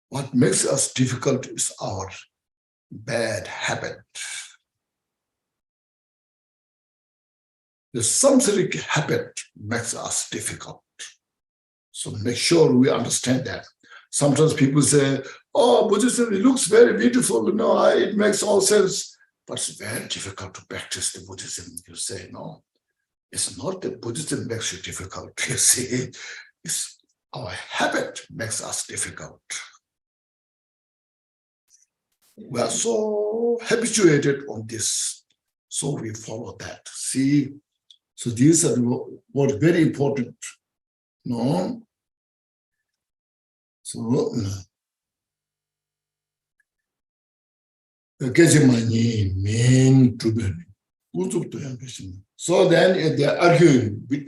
What makes us difficult is our bad habit. The samsaric habit makes us difficult. So make sure we understand that. Sometimes people say, oh, Buddhism, it looks very beautiful. No, it makes all sense. But it's very difficult to practice the Buddhism. You say, no, it's not that Buddhism makes you difficult. You see, it's our habit makes us difficult. We are so habituated on this, so we follow that. See, so these are what very important. No. So so then if they are arguing with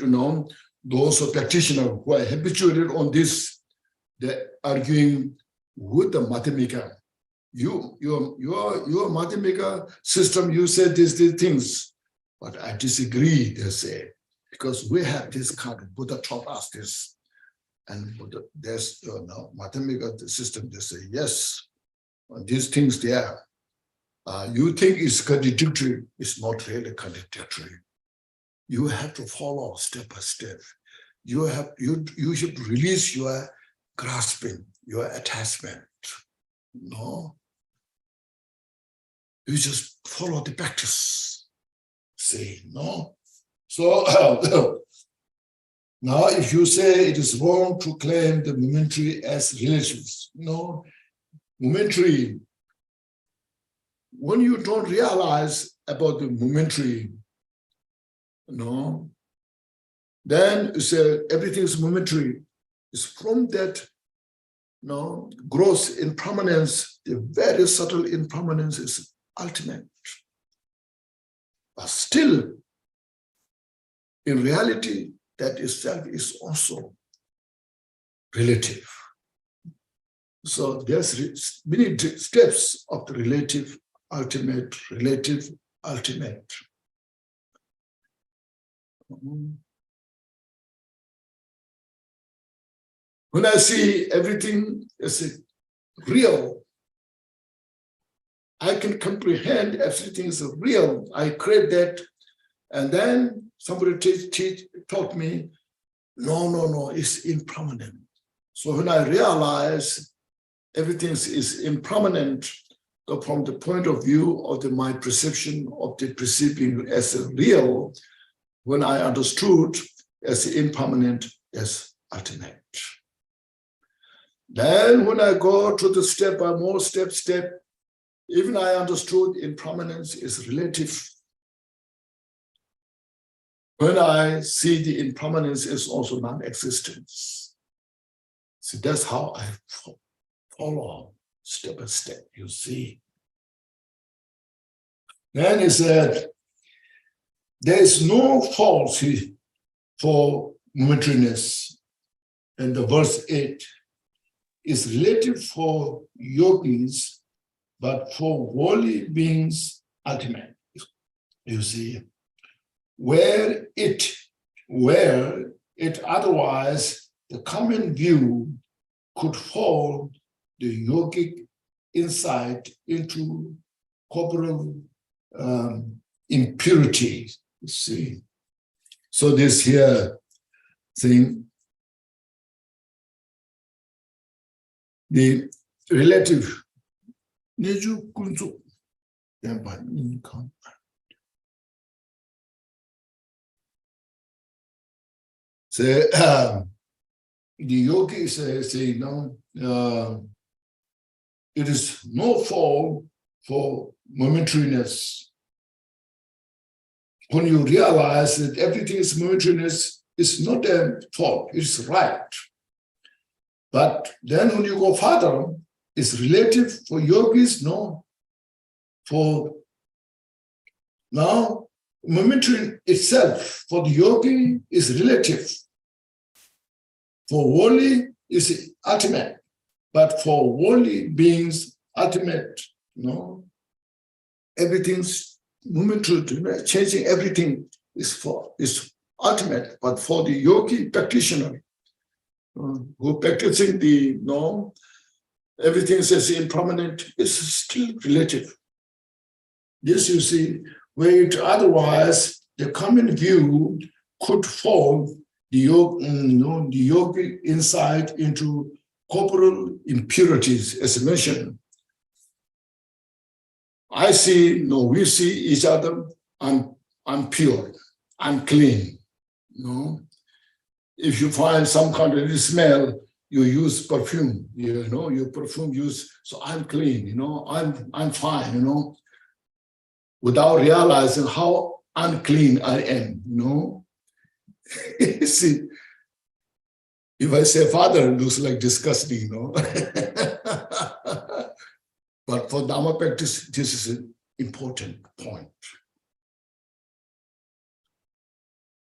those practitioners who are habituated on this, they're arguing with the Madhyamika. Your Madhyamika system, you said these things, but I disagree, they say, because we have this kind of Buddha taught us this, and Buddha, there's Madhyamika system, they say, yes, these things there. You think it's contradictory, it's not really contradictory. You have to follow step by step. You should release your grasping, your attachment. No. You just follow the practice. Say, no. So now if you say it is wrong to claim the momentary as relatives, no, momentary, when you don't realize about the momentary, no, then you say everything is momentary. It's from that gross impermanence, the very subtle impermanence is ultimate. But still, in reality, that itself is also relative. So there's many steps of the relative, ultimate. When I see everything as real, I can comprehend everything is real. I create that, and then somebody taught me, no, it's impermanent. So when I realize everything is impermanent, so from the point of view of my perception of the perceiving as real, when I understood as impermanent, as ultimate. Then when I go to the step by more step, even I understood impermanence is relative. When I see the impermanence is also non-existence. See, that's how I follow step by step, you see. Then he said, there is no fault for momentariness. And the verse 8 is relative for yogis, but for worldly beings, ultimate. You see, where it otherwise the common view could fall the yogic insight into corporal impurity. You see, so this here thing, the relative Say, the yogi says, it is no fault for momentariness. When you realize that everything is momentariness, it's not a fault, it's right. But then when you go further, it's relative for yogis, no. For now, momentary itself, for the yogi, is relative. For worldly, is ultimate. But for worldly beings, ultimate, no. Everything's momentary, changing everything is ultimate. But for the yogi practitioner, who practicing the everything says impermanent, is still relative. This you see, where it otherwise the common view could fall the yogic insight into corporal impurities, as mentioned. I see, we see each other. I'm pure, I'm clean. If you find some kind of smell, you use perfume. Your perfume use. So I'm clean. I'm fine. Without realizing how unclean I am. See, if I say father, it looks like disgusting. But for Dharma practice, this is an important point.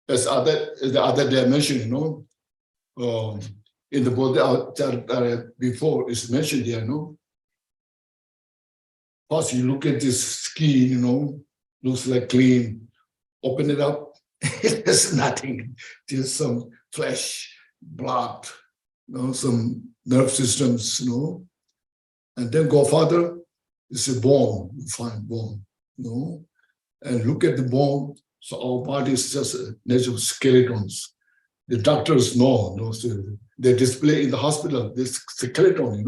As the other dimension, in the Bodhicharyavatara before is mentioned here, First you look at this skin, looks like clean. Open it up, there's nothing. There's some flesh, blood, some nerve systems, And then go further, it's a bone, you find bone, And look at the bone. So our body is just a natural skeletons. The doctors know, so they display in the hospital this skeleton,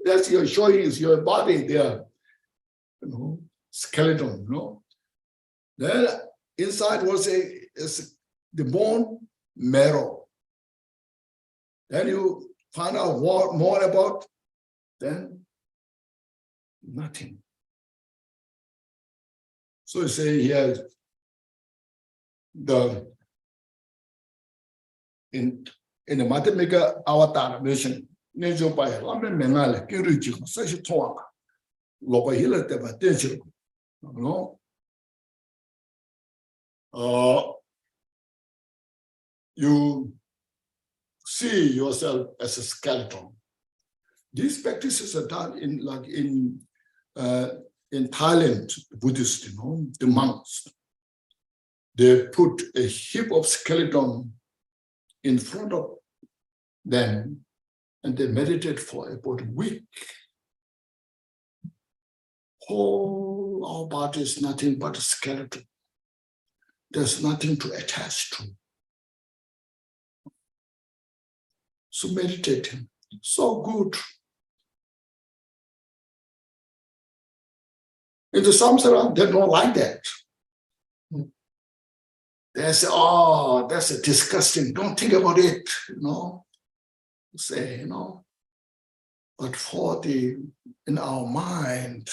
That's your showing is your body there, skeleton, Then inside was the bone marrow. Then you find out more about, then nothing. So you say here, in the Madhyamika avatar mission, you see yourself as a skeleton. These practices are done in Thailand, Buddhist, the monks. They put a heap of skeleton in front of them, and they meditate for about a week. Whole our body is nothing but a skeleton. There's nothing to attach to. So meditating, so good. In the samsara, they don't like that. They say, oh, that's a disgusting, don't think about it, Say, but in our mind,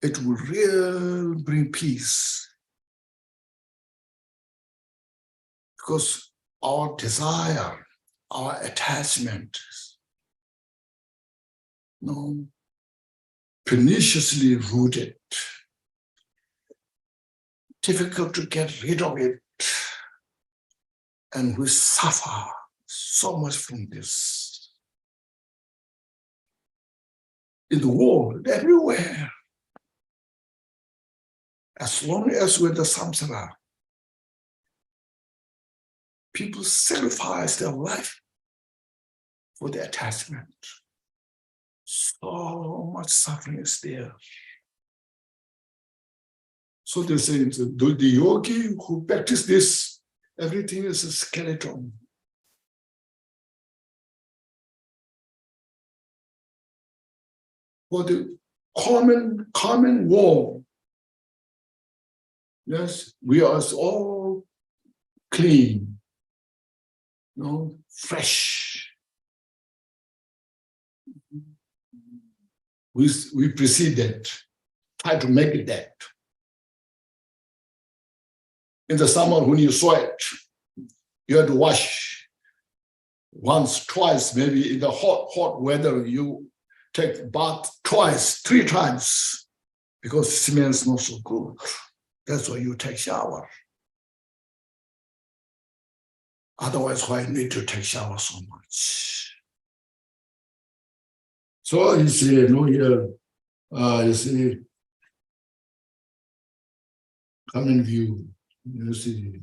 it will really bring peace. Because our desire, our attachment, perniciously rooted, difficult to get rid of it, and we suffer so much from this. In the world, everywhere, as long as we're the samsara, people sacrifice their life for the attachment. So much suffering is there. So they say, the yogi who practice this, everything is a skeleton. For the common world, yes, we are all clean. fresh. We precede that, try to make it that. In the summer, when you sweat, you have to wash once, twice, maybe in the hot weather, you take bath twice, 3 times, because it smells not so good. That's why you take shower. Otherwise, why you need to take shower so much? So you see, here, you see, common view, you see,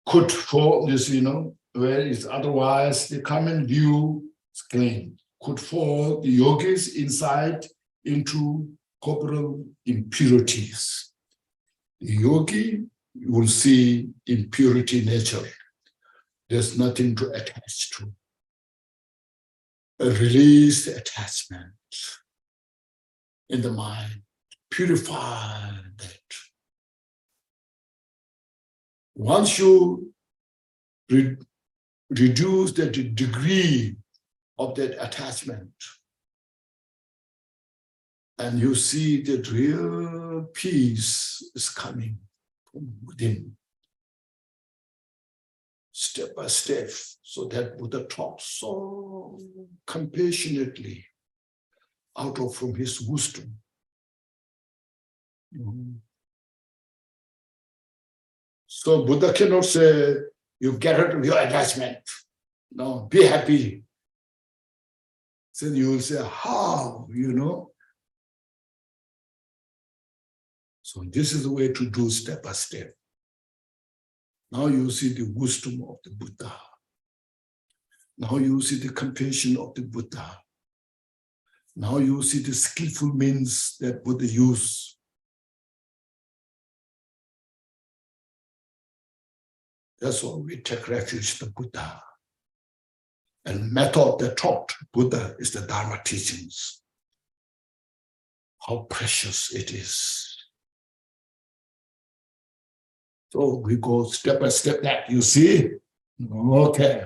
could for this, where is otherwise the common view is clean. Could fall the yogis insight into corporal impurities. The yogi will see impurity nature. There's nothing to attach to. Release the attachment in the mind. Purify that. Once you reduce the degree of that attachment, and you see that real peace is coming from within, step by step, so that Buddha taught so compassionately out of from his wisdom. So Buddha cannot say, you get rid of your attachment. No, be happy. Then you will say, how, So this is the way to do step by step. Now you see the wisdom of the Buddha. Now you see the compassion of the Buddha. Now you see the skillful means that Buddha used. That's why we take refuge in the Buddha. And method that taught Buddha is the Dharma teachings. How precious it is. So we go step by step that you see. Okay.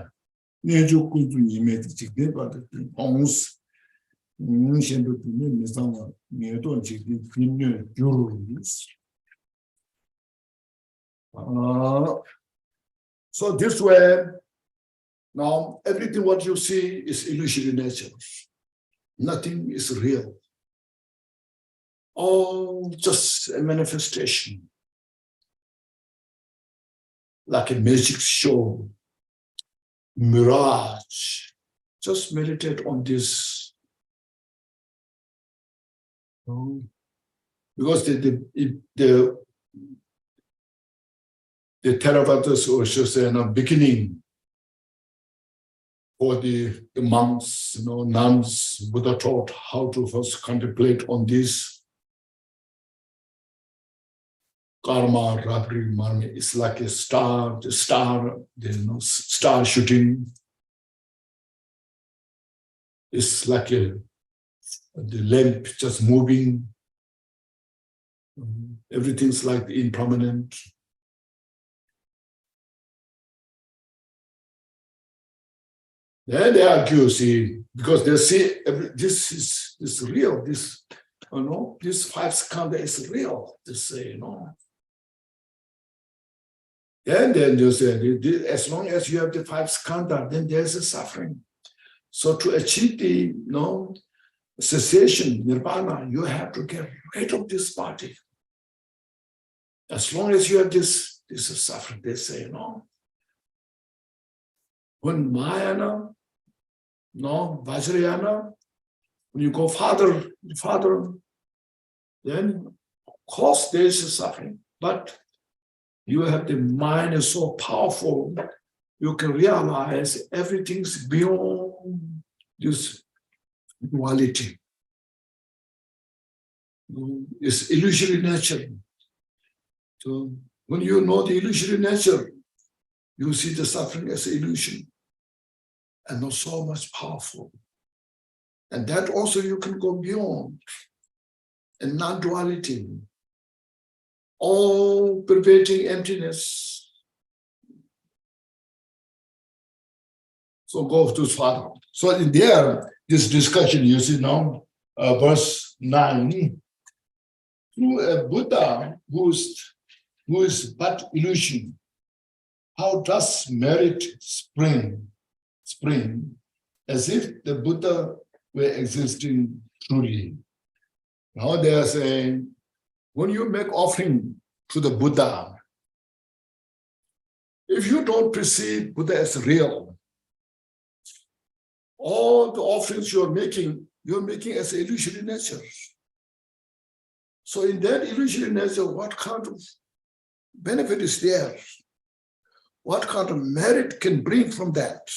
So this way, now everything what you see is illusory nature. Nothing is real. All just a manifestation. Like a magic show, mirage. Just meditate on this. Because the Theravadas also say, beginning for the monks, nuns, Buddha taught how to first contemplate on this. Karma, Rabri, Marmi, it's like a star, star shooting. It's like the lamp just moving. Everything's like impermanent. Then they argue, see, because they see this is real. This, this 5 skandha is real. They say, And then you say, as long as you have the 5 skandha, then there's a suffering. So to achieve the cessation, nirvana, you have to get rid of this body. As long as you have this is suffering, they say, When Mahayana, Vajrayana, when you go farther, then of course there is a suffering. But you have the mind is so powerful, you can realize everything's beyond this duality. It's illusory nature. So when you know the illusory nature, you see the suffering as an illusion and not so much powerful. And that also you can go beyond. And non-duality, all pervading emptiness, So go to Swada. So in there, this discussion, you see now, verse 9, through a Buddha who is but illusion, how does merit spring, as if the Buddha were existing truly? Now they are saying, when you make offering to the Buddha, if you don't perceive Buddha as real, all the offerings you're making as illusory nature. So in that illusory nature, what kind of benefit is there? What kind of merit can bring from that?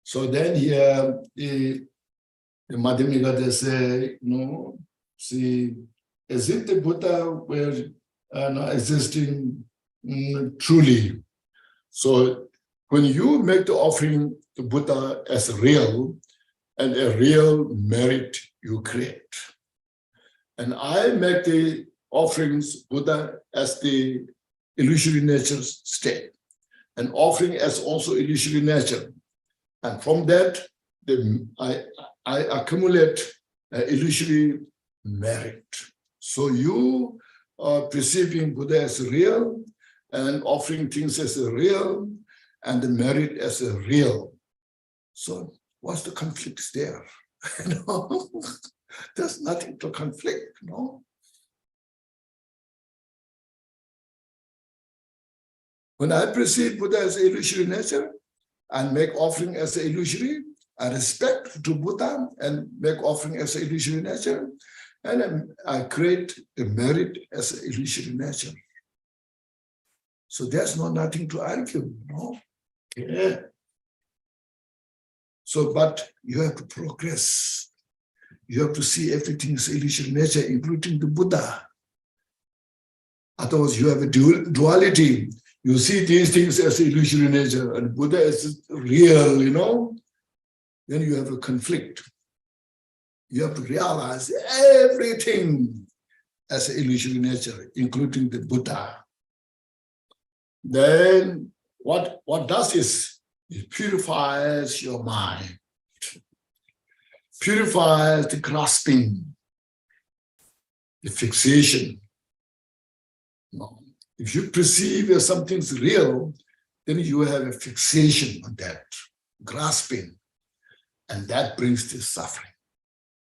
So then here, the Madhyamika, they say, see, as if the Buddha were existing truly. So when you make the offering to Buddha as real, and a real merit you create. And I make the offerings Buddha as the illusory nature state, and offering as also illusory nature. And from that, I accumulate illusory merit. So you are perceiving Buddha as real and offering things as a real and the merit as a real. So what's the conflict there? There's nothing to conflict, When I perceive Buddha as illusory nature and make offering as an illusory, I respect to Buddha and make offering as an illusory nature, and I create a merit as an illusory nature. So there's nothing to argue, Yeah. So, but you have to progress. You have to see everything as illusory nature, including the Buddha. Otherwise, you have a duality. You see these things as illusory nature, and Buddha is real, Then you have a conflict. You have to realize everything as illusory nature, including the Buddha. Then what does is it purifies your mind, purifies the grasping, the fixation. If you perceive as something's real, then you have a fixation on that, grasping, and that brings the suffering.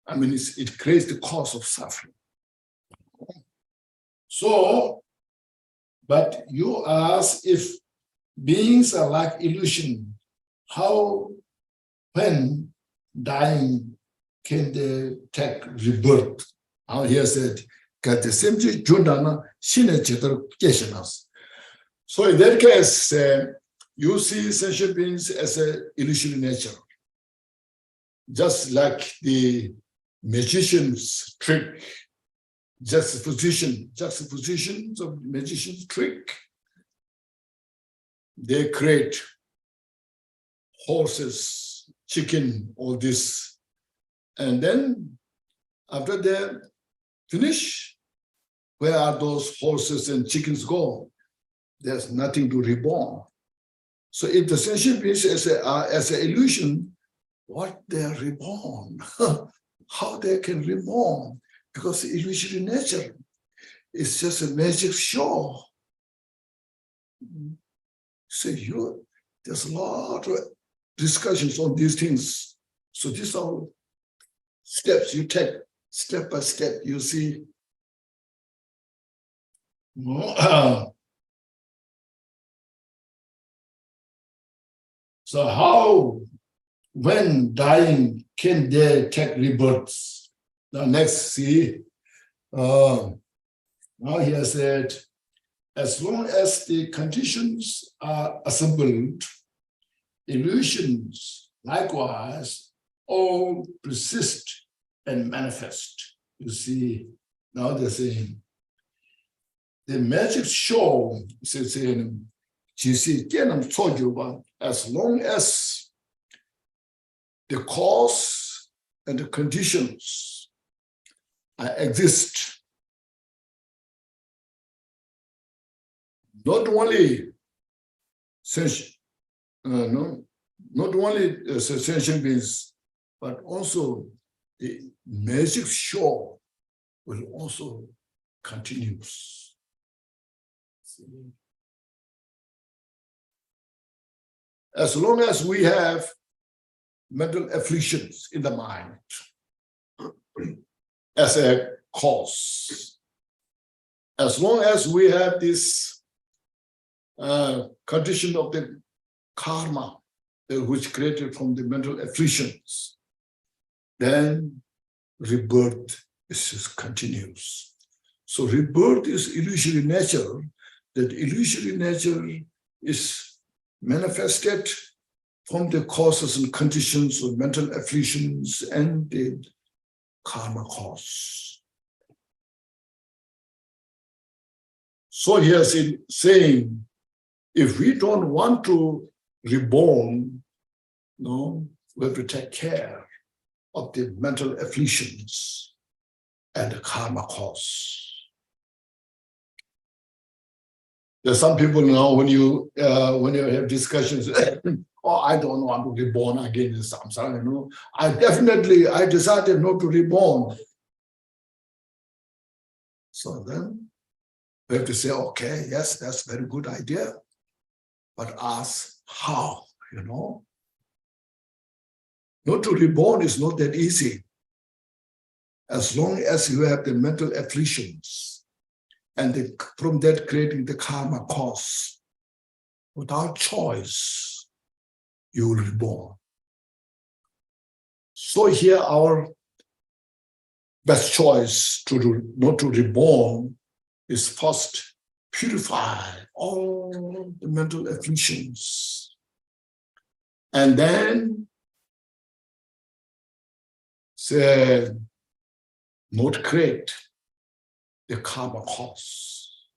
It creates the cause of suffering. So, but you ask, if beings are like illusion, how, when dying, can they take rebirth? Now here said, so in that case, you see sentient beings as an illusory nature, just like the magician's trick, juxtapositions of magician's trick. They create horses, chicken, all this. And then after they finish, where are those horses and chickens go? There's nothing to reborn. So if the sentient beings as an illusion, what they are reborn? How they can reborn? Because the illusory nature is just a magic show. So there's a lot of discussions on these things. So these are steps you take, step by step, you see. So how, when dying, can they take rebirths? Now next, see, now he has said, as long as the conditions are assembled, illusions likewise all persist and manifest. You see, now they're saying, the magic show, as long as the cause and the conditions exist, not only not only sentient beings, but also the magic show will also continue. As long as we have mental afflictions in the mind as a cause, as long as we have this condition of the karma which created from the mental afflictions, then rebirth just continues. So rebirth is illusory nature. That illusory nature is manifested from the causes and conditions of mental afflictions and the karma cause. So here's saying, if we don't want to reborn, no, we have to take care of the mental afflictions and the karma cause. There's some people now when you have discussions, oh, I don't want to reborn again in samsara. No, I decided not to reborn. So then we have to say, okay, yes, that's a very good idea, but ask how, Not to reborn is not that easy. As long as you have the mental afflictions, and from that creating the karma cause, without choice, you will reborn. So here our best choice not to reborn is first purify all the mental afflictions, and then say, not create the karma cause.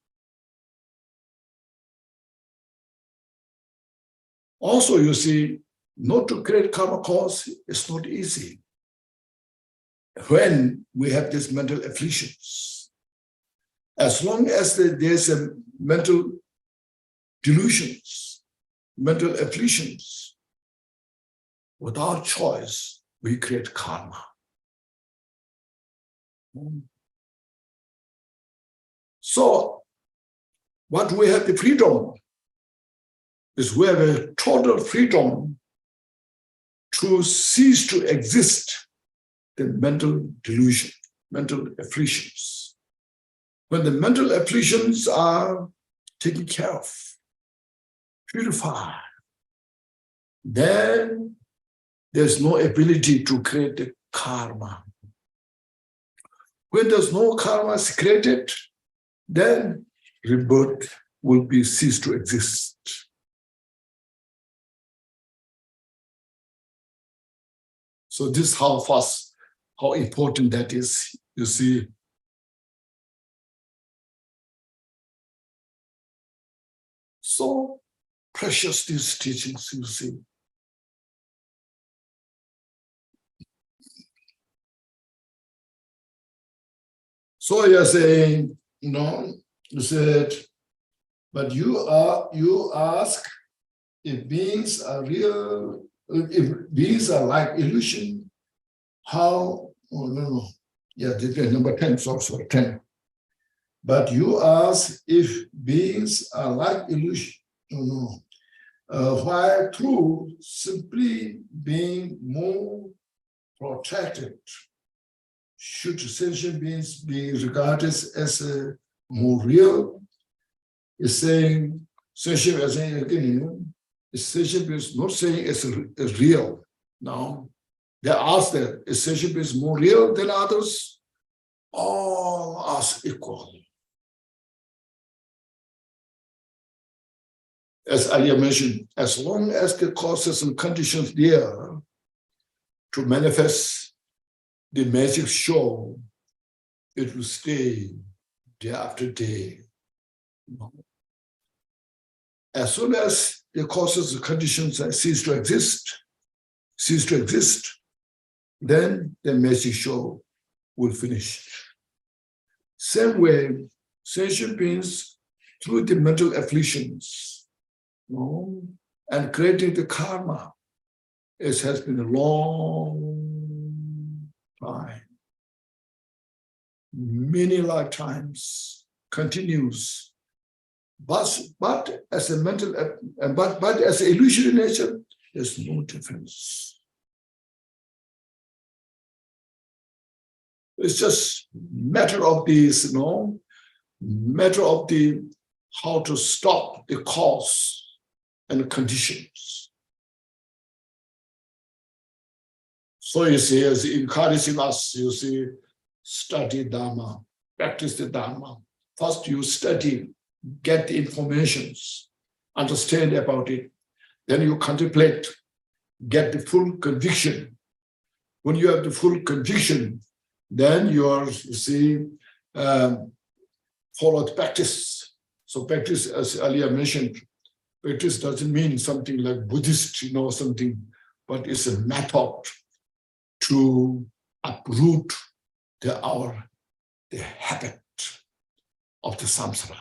Also, you see, not to create karma cause is not easy. When we have these mental afflictions, as long as there's a mental delusions, mental afflictions, without choice, we create karma. So, what we have the freedom is we have a total freedom to cease to exist the mental delusion, mental afflictions. When the mental afflictions are taken care of, purified, then there's no ability to create the karma. When there's no karma created, then rebirth will be ceased to exist. So this is how important that is, you see. So precious these teachings, you see. So you're saying, you said, but you ask if beings are real, if beings are like illusion, how, number 10, sorry, 10. But you ask if beings are like illusion, why through simply being more protected, should sentient beings be regarded as more real? Is saying sentient as again, sentient beings not saying it's real. No, they ask that is sentient beings more real than others? All are equal. As I mentioned, as long as the causes and conditions there to manifest the magic show, it will stay day after day. As soon as the causes and conditions cease to exist, then the magic show will finish. Same way, sentient beings, through the mental afflictions, and creating the karma, It has been a long time, many lifetimes, continues. But as a mental, but as an illusory nature, there's no difference. It's just matter of this, matter of the how to stop the cause and conditions. So you see, as encouraging us, you see, study Dharma, practice the Dharma. First you study, get the informations, understand about it. Then you contemplate, get the full conviction. When you have the full conviction, then you are, you see, follow the practice. So practice, as earlier mentioned, practice doesn't mean something like Buddhist, something, but it's a method to uproot the habit of the samsara.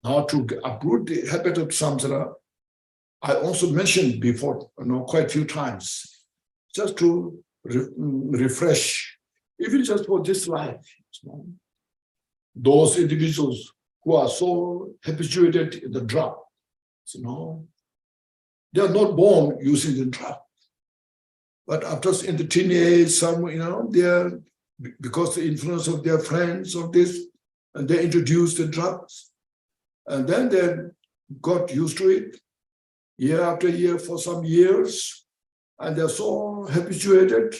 Now to uproot the habit of samsara, I also mentioned before, quite a few times, just to refresh, even just for this life. Those individuals who are so habituated in the drug, they are not born using the drug. But after in the teenage, some, they are, because the influence of their friends of this, and they introduced the drugs. And then they got used to it, year after year for some years, and they're so habituated,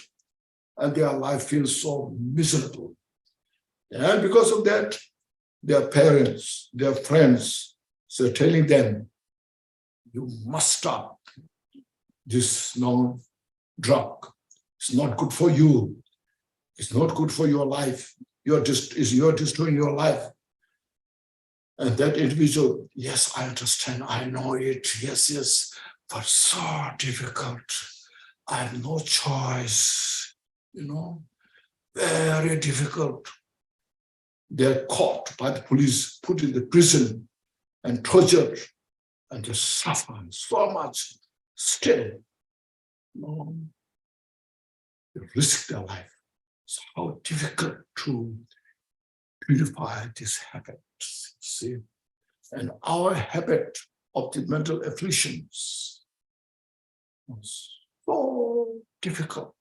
and their life feels so miserable. And because of that, their parents, their friends, so telling them, you must stop this drug. It's not good for you. It's not good for your life. You're destroying your life. And that individual, yes, I understand, I know it, yes, but so difficult. I have no choice, very difficult. They're caught by the police, put in the prison and tortured, and they suffer so much still. They risk their life. So how difficult to purify this habit, see? And our habit of the mental afflictions is so difficult.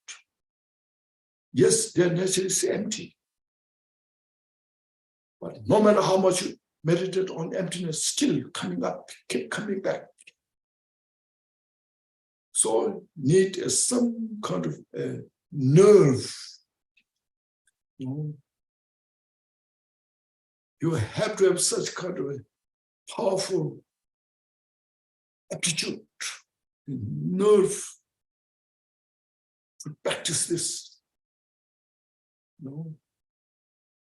Yes, their nature is empty. But no matter how much you meditate on emptiness, still coming up, keep coming back. So need some kind of nerve. You have to have such kind of a powerful aptitude, nerve to practice this.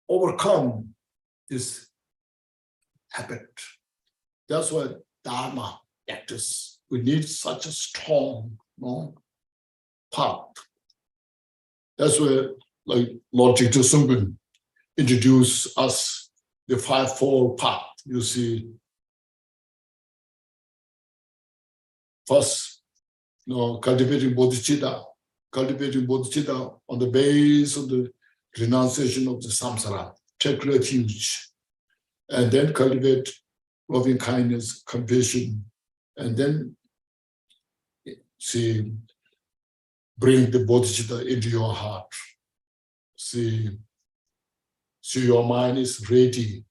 Overcome this habit. That's why Dharma practice. We need such a strong path. That's where, like Lord Jigta Sungpen introduced us the fivefold path. You see, first, cultivating bodhicitta on the base of the renunciation of the samsara, take refuge, and then cultivate loving kindness, compassion, and then bring the bodhicitta into your heart. See, your mind is ready,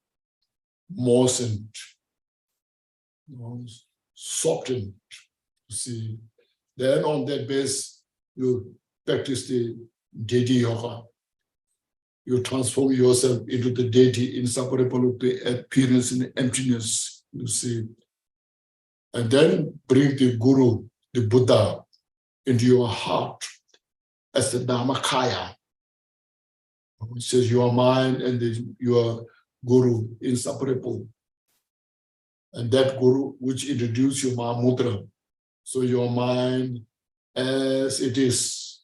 moistened, softened. See, then on that base, you practice the deity yoga. You transform yourself into the deity, inseparable of the appearance and emptiness, you see. And then bring the Guru, the Buddha, into your heart as the Dharmakaya. It says your mind and your Guru, inseparable. And that Guru which introduced your Mahamudra. So your mind, as it is,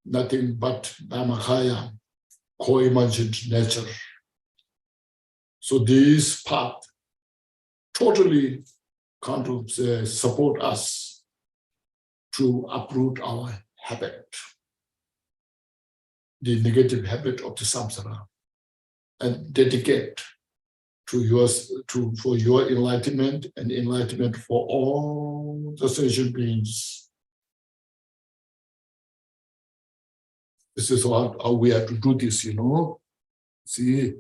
nothing but Dharmakaya, co-emergent nature. So this path totally can't support us to uproot our habit, the negative habit of the samsara, and dedicate to for your enlightenment and enlightenment for all the sentient beings. This is how we have to do this, See,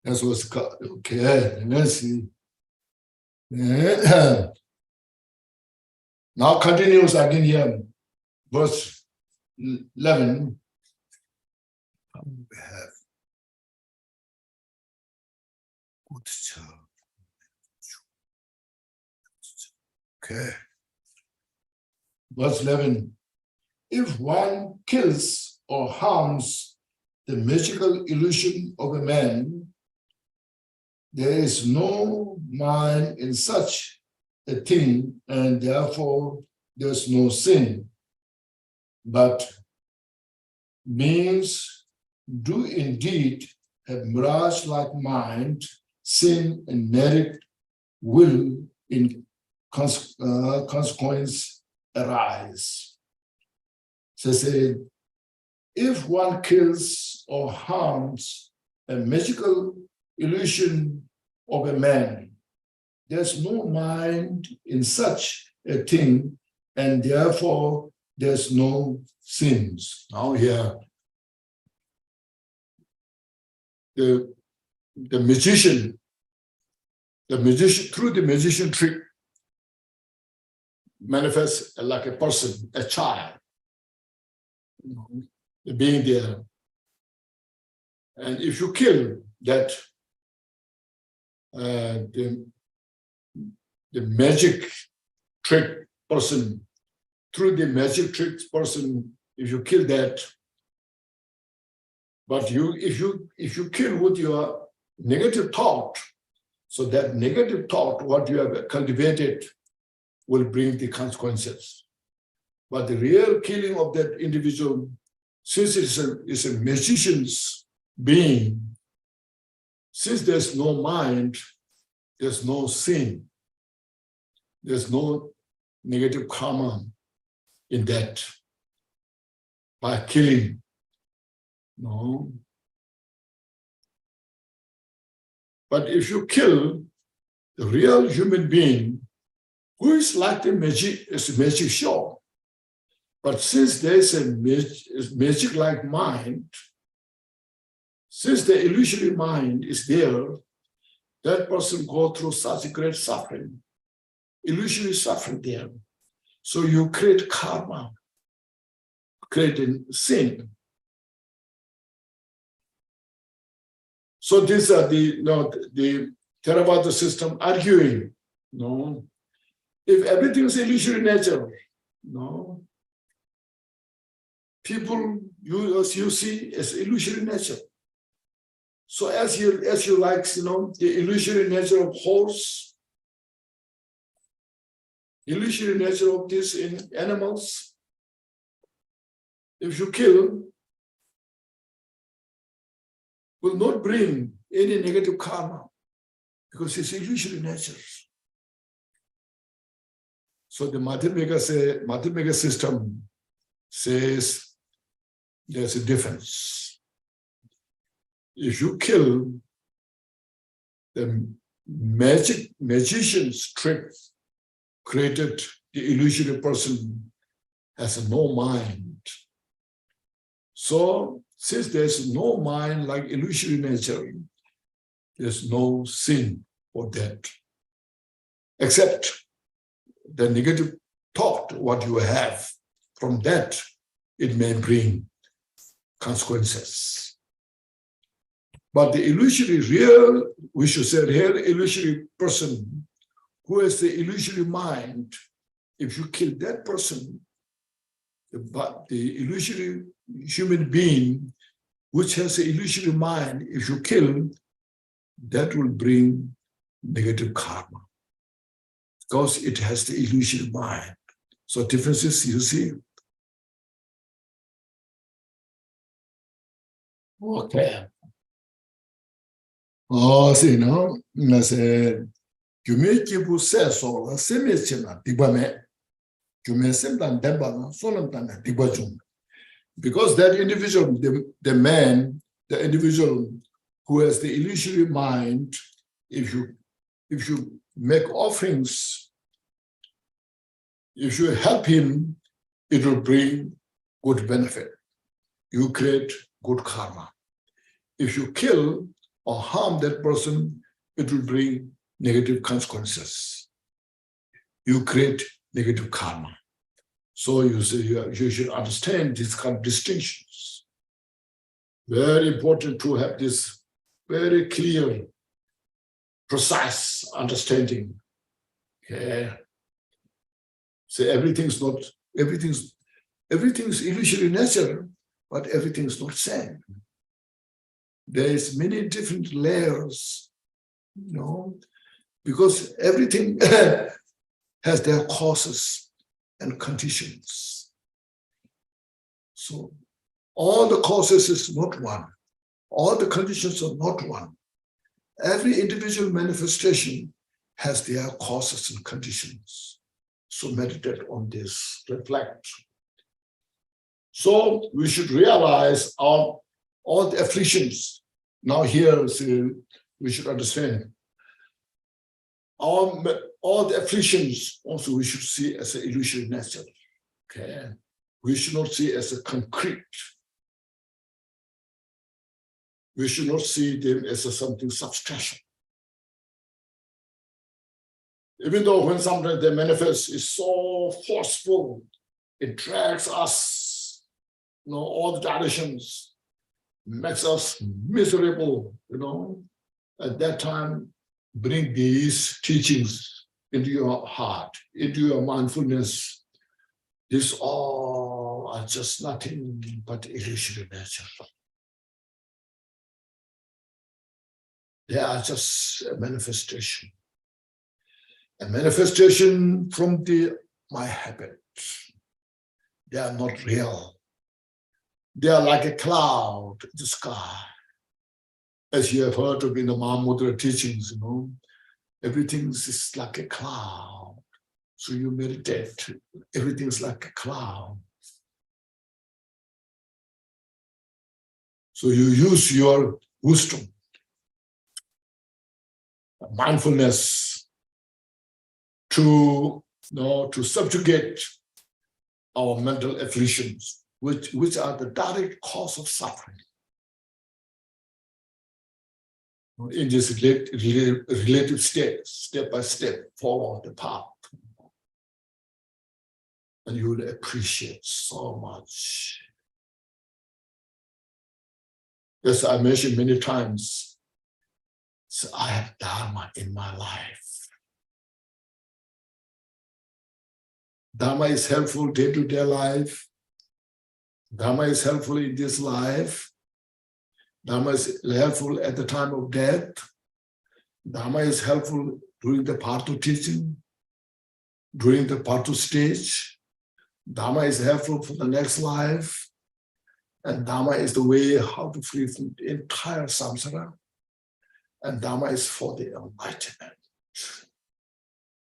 that's what's called. Okay, let's see. Now continues again here, verse 11. We have okay. Verse 11. If one kills or harms the magical illusion of a man, there is no mind in such a thing, and therefore there's no sin. But beings do indeed have mirage-like mind, sin and merit will in consequence arise. So say, if one kills or harms a magical illusion of a man, there's no mind in such a thing, and therefore there's no sins. Now here, the magician, through the magician trick, manifests like a person, a child, being there. And if you kill that, the magic trick person, through the magic trick person, if you kill that, but if you kill with your negative thought, so that negative thought, what you have cultivated, will bring the consequences. But the real killing of that individual, since it's a magician's being, since there's no mind, there's no sin, there's no negative karma in that by killing. No. But if you kill the real human being, who is like the magic, it's a magic show. But since there's a magic-like mind, since the illusory mind is there, that person go through such a great suffering, illusory suffering there. So you create karma, creating sin. So these are the Theravada system arguing, if everything is illusory nature, people as you see as illusory nature. So as you like, the illusory nature of horse, illusory nature of this in animals, if you kill, will not bring any negative karma because it's illusory nature. So the Madhyamika system says there's a difference. If you kill the magician's trick, created the illusory person has no mind. So since there's no mind like illusory nature, there's no sin for that, except the negative thought, what you have. From that, it may bring consequences. But the illusory real, we should say real illusory person who has the illusory mind, if you kill that person, the illusory human being which has the illusory mind, if you kill, that will bring negative karma because it has the illusory mind. So differences you see. Okay. Oh, see, I said, Gyumekibu se sola semechina dibame. Gyumesim debana solam tana dibajum. Because that individual, the man, the individual who has the illusory mind, if you make offerings, if you help him, it will bring good benefit. You create good karma. If you kill or harm that person, it will bring negative consequences. You create negative karma. So you should understand these kind of distinctions. Very important to have this very clear, precise understanding. Okay. So everything's illusory nature, but everything's not same. There's many different layers, because everything has their causes and conditions. So all the causes is not one. All the conditions are not one. Every individual manifestation has their causes and conditions. So meditate on this, reflect. So we should realize all the afflictions. Now here, we should understand. All the afflictions also we should see as an illusory nature. Okay, we should not see as a concrete. We should not see them as something substantial. Even though when sometimes they manifest is so forceful, it drags us, all the directions, makes us miserable, At that time, bring these teachings into your heart, into your mindfulness. These all are just nothing but illusory nature. They are just a manifestation from my habit. They are not real. They are like a cloud in the sky. As you have heard of in the Mahamudra teachings, everything is like a cloud. So you meditate, everything is like a cloud. So you use your wisdom, mindfulness to subjugate our mental afflictions, which are the direct cause of suffering. In this relative state, step by step, follow the path. And you will appreciate so much. As I mentioned many times, so I have Dharma in my life. Dharma is helpful day-to-day life. Dharma is helpful in this life. Dharma is helpful at the time of death. Dharma is helpful during the Partha teaching, during the Partha stage. Dharma is helpful for the next life. And Dharma is the way how to free from the entire samsara. And Dharma is for the enlightenment.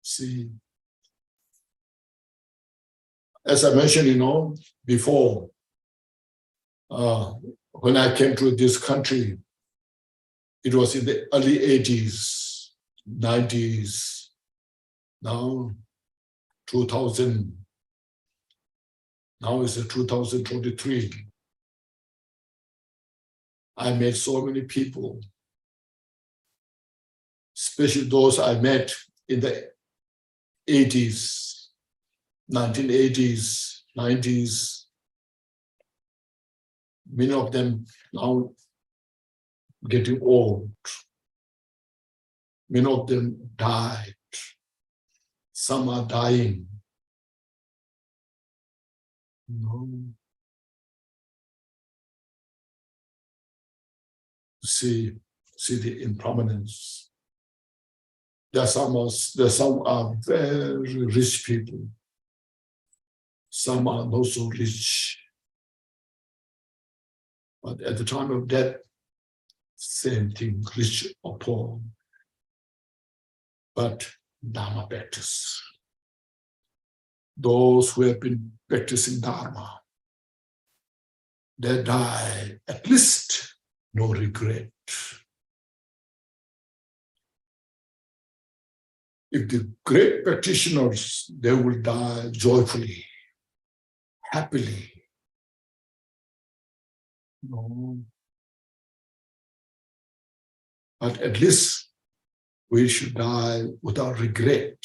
See, as I mentioned, before, when I came to this country, it was in the early 80s, 90s, now 2000, now it's 2023. I met so many people, especially those I met in the 80s, 1980s, 90s. Many of them now getting old. Many of them died. Some are dying. See the impermanence. There are some are very rich people. Some are not so rich. But at the time of death, same thing, rich or poor. but Dharma practice. Those who have been practicing Dharma, they die at least no regret. If the great practitioners, they will die joyfully, happily. No. But at least we should die without regret.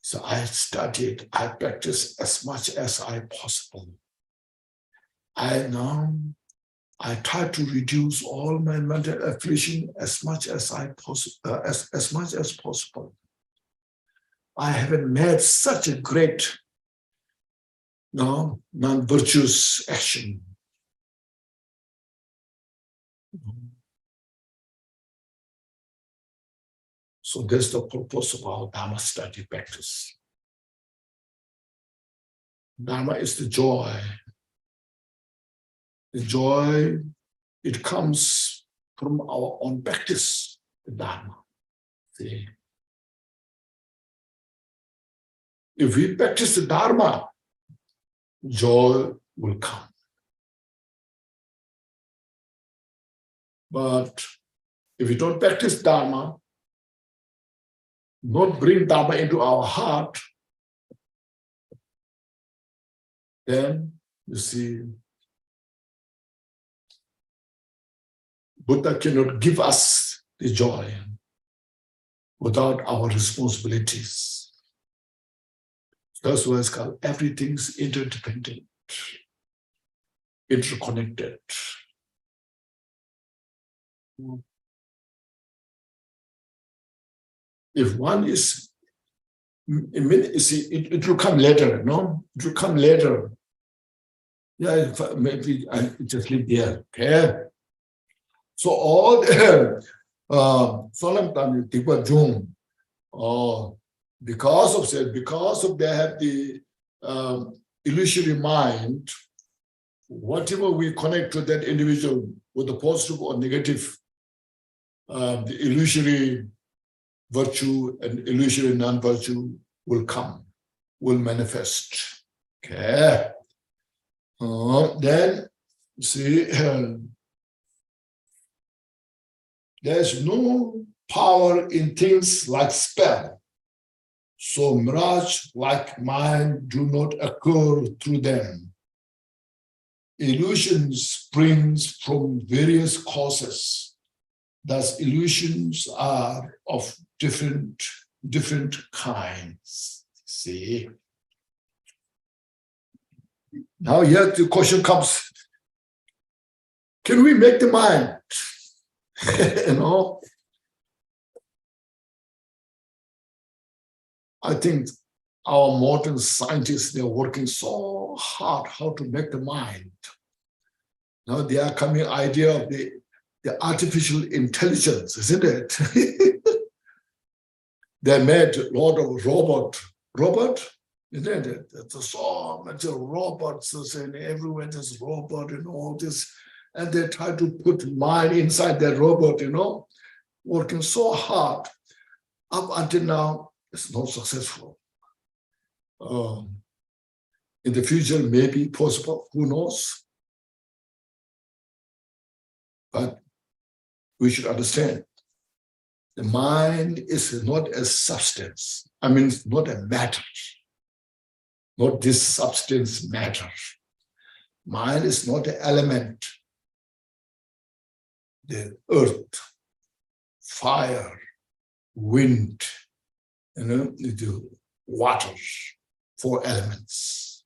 So I studied, I practiced as much as I possible. I try to reduce all my mental affliction as much as possible. I haven't made such a great non-virtuous action. So that's the purpose of our Dharma study practice. Dharma is the joy. The joy, it comes from our own practice, the Dharma. See? If we practice the Dharma, joy will come. But if we don't practice Dharma, not bring Dharma into our heart, then you see, Buddha cannot give us the joy without our responsibilities. That's why it's called everything's interdependent, interconnected. If one is, it will come later, no? It will come later. Yeah, maybe I just leave there, okay? So all the because of they have the illusory mind, whatever we connect to that individual with the positive or negative, the illusory virtue and illusory non-virtue will come, will manifest. Okay. Then, see, there's no power in things like spell. So mirage like mind do not occur through them. Illusion springs from various causes. Thus, illusions are of different kinds. See? Now here the question comes, can we make the mind? I think our modern scientists, they're working so hard how to make the mind. Now they are coming idea of the artificial intelligence, isn't it? They made a lot of robot, isn't it? There's so much robots, and everywhere there's robot and all this. And they try to put mind inside that robot, working so hard. Up until now, it's not successful. In the future, maybe possible, who knows? But we should understand, the mind is not a substance. I mean, it's not a matter. Not this substance matter. Mind is not an element. The earth, fire, wind, the water, 4 elements.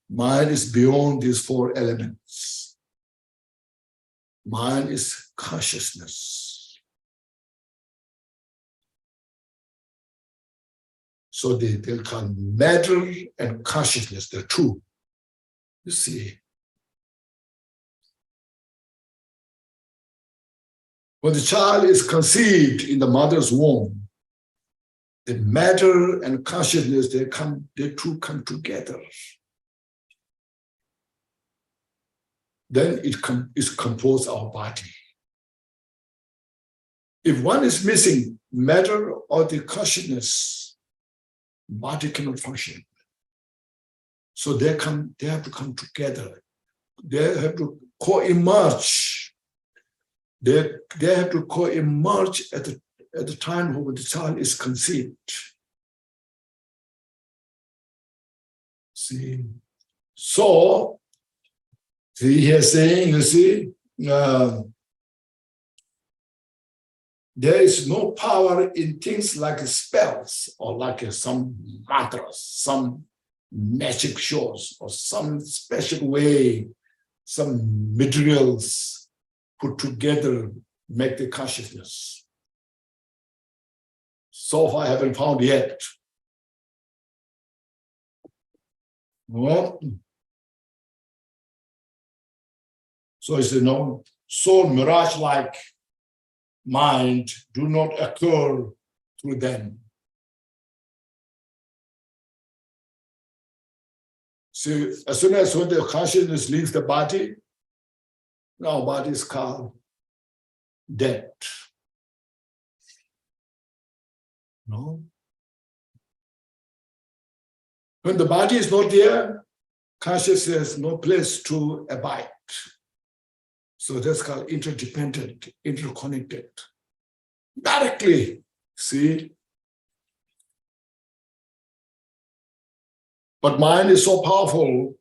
Mind is beyond these 4 elements. Mind is consciousness. So they'll call matter and consciousness, the two. You see. When the child is conceived in the mother's womb, the matter and consciousness, they two come together. Then it is composed our body. If one is missing, matter or the consciousness, body cannot function. So they have to come together. They have to co-emerge. They have to co-emerge at the time when the child is conceived. See, so he is saying, you see, there is no power in things like spells or like some mantras, some magic shows, or some special way, some materials put together make the consciousness. So far I haven't found yet. Well, so it's soul mirage-like mind do not occur through them. So as soon as when the consciousness leaves the body, our body is called dead. No? When the body is not there, consciousness has no place to abide. So that's called interdependent, interconnected. Directly, see? But mind is so powerful,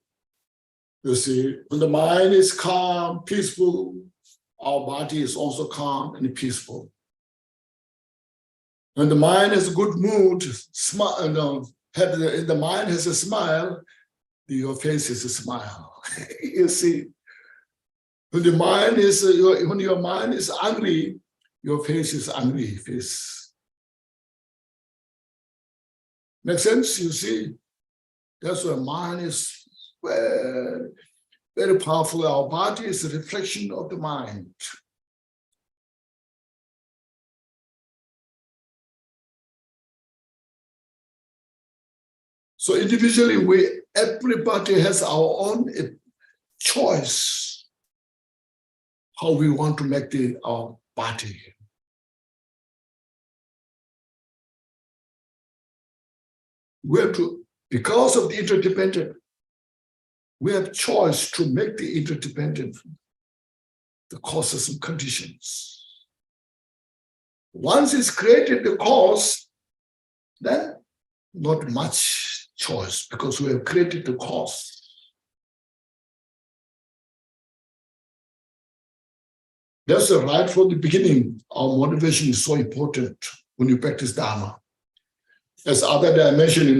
you see. When the mind is calm, peaceful, our body is also calm and peaceful. When the mind has a good mood, the mind has a smile, your face is a smile. You see. When your mind is angry, your face is angry face. Make sense? You see, that's why mind is very, very powerful. Our body is a reflection of the mind. So individually, everybody has our own choice how we want to make our body. We have to, because of the interdependent, we have choice to make the interdependent the causes and conditions. Once it's created the cause, then not much choice because we have created the cause. That's right from the beginning. Our motivation is so important when you practice Dharma. As other dimension,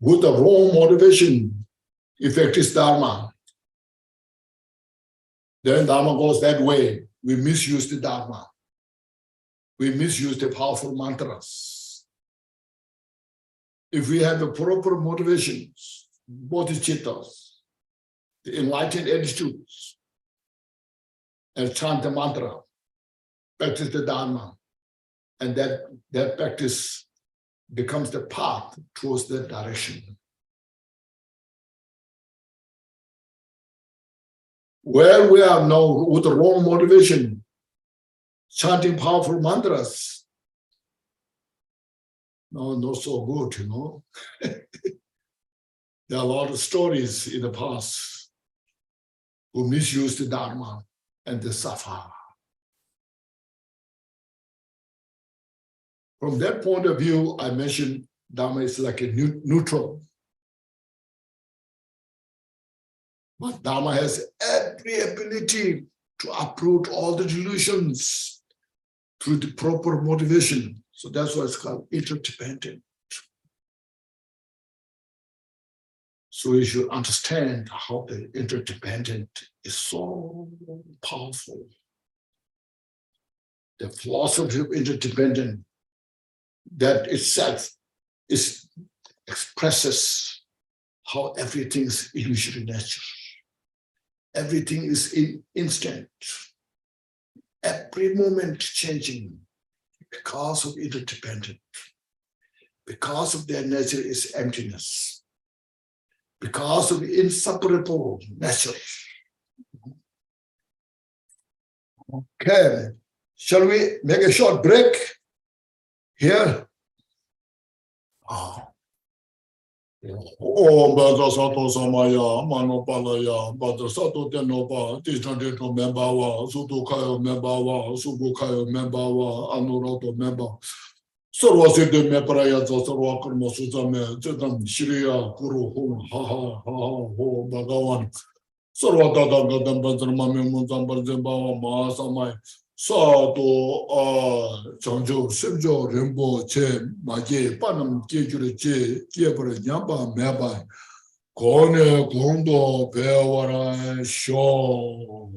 with the wrong motivation, you practice Dharma, then Dharma goes that way. We misuse the Dharma. We misuse the powerful mantras. If we have the proper motivations, bodhicittas, the enlightened attitudes, and chant the mantra, practice the Dharma, and that practice becomes the path towards that direction. Where we are now with the wrong motivation, chanting powerful mantras, no, not so good, There are a lot of stories in the past who misused the Dharma and they suffer. From that point of view, I mentioned Dharma is like a neutral. But Dharma has every ability to uproot all the delusions through the proper motivation. So that's why it's called interdependent. So you should understand how the interdependent is so powerful. The philosophy of interdependent, that itself expresses how everything is illusory nature. Everything is instant. Every moment changing because of interdependent. Because of their nature is emptiness. Because of the inseparable nature. Okay. Shall we make a short break here? Oh, Badra Sato Samaya, Manopalaya, Badra Sato Tenova, Tishanto Membawa, Sutukayo Membawa, Subukayo Membawa, Anurato Memba. Sorwasi de Mepraya, Sorwakar Suzame, Chetan, Shriya, Kuru, Ha Ha Ha Ho, Bhagavan. Sorwata Gadam Badramami Muzambar Zembawa, Mahasamai. Sato Changjo, Simjo, Rimbo, Che, Maje, Panam, Jejure, Che, Kiebra, Nyamba, Meba, Kone, Kundo, Pewara, Shaw.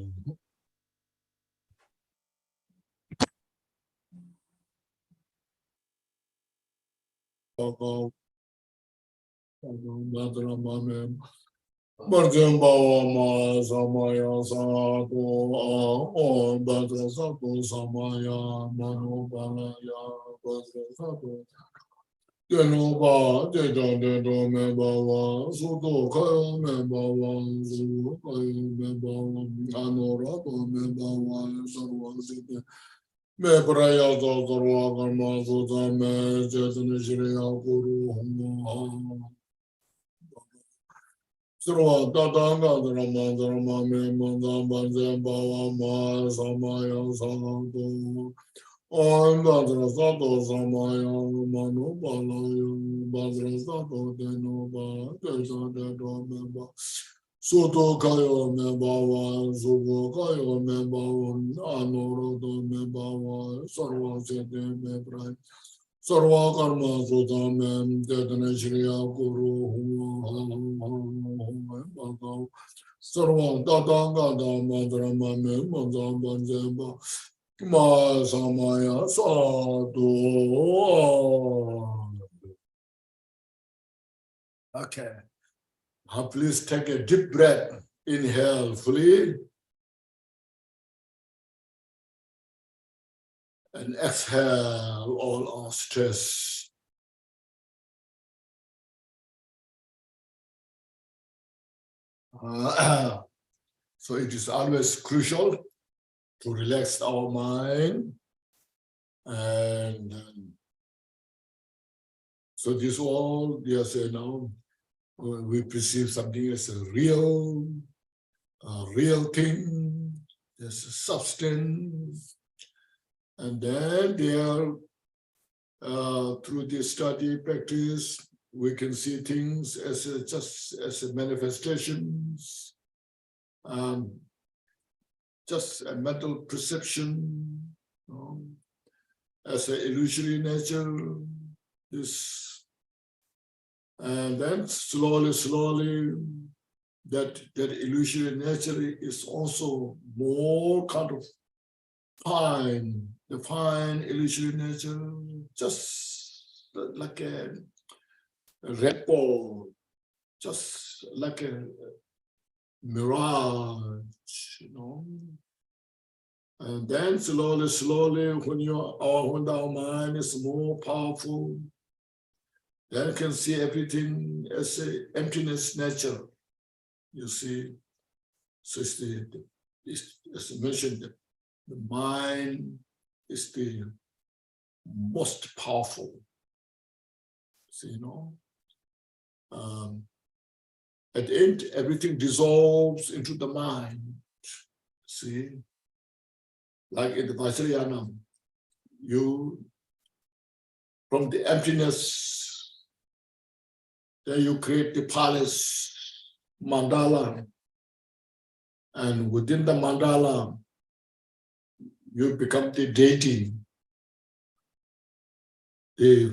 Badramami. Barjambawa ma samaya sato badra sato samaya manobalaya badra sato denoba deno mebawa suto kayo mebawa suto kayo mebawa anorado mebawa sarvasite me praya sarva karma sutta me chetana shriya guru hum Sarva Tatanga Dharma Dharma Me Manda Bhaja Bhava Ma Samaya Sato Om Bhadra Sato Samaya Manu Balaya Bhadra Sato Denoba Desa Dedo Meba Suto Kayo Mebawa Sugo Kayo Mebawa Anurodo Mebawa Sarva Sete Mebrai Sarva Karma Sudhamem Tetana Shriya Guru Hum Sarva Tatanga Dhamma Dhamma Me Madham Banjeba Ma Samaya Sadhu. Okay. Now please take a deep breath. Inhale fully. And exhale all our stress. So it is always crucial to relax our mind. And so this all, yes, now we perceive something as a real thing, there's a substance. And then there, through this study practice, we can see things as just as manifestations, just a mental perception, as an illusory nature. And then slowly, that illusory nature is also more kind of fine, the fine illusory nature, just like a ripple, just like a mirage, And then slowly, when our mind is more powerful, then you can see everything as an emptiness nature. You see, so as I mentioned, the mind is the most powerful. See, at the end, everything dissolves into the mind. See, like in the Vajrayana, from the emptiness, then you create the palace, mandala, and within the mandala, you become the deity, the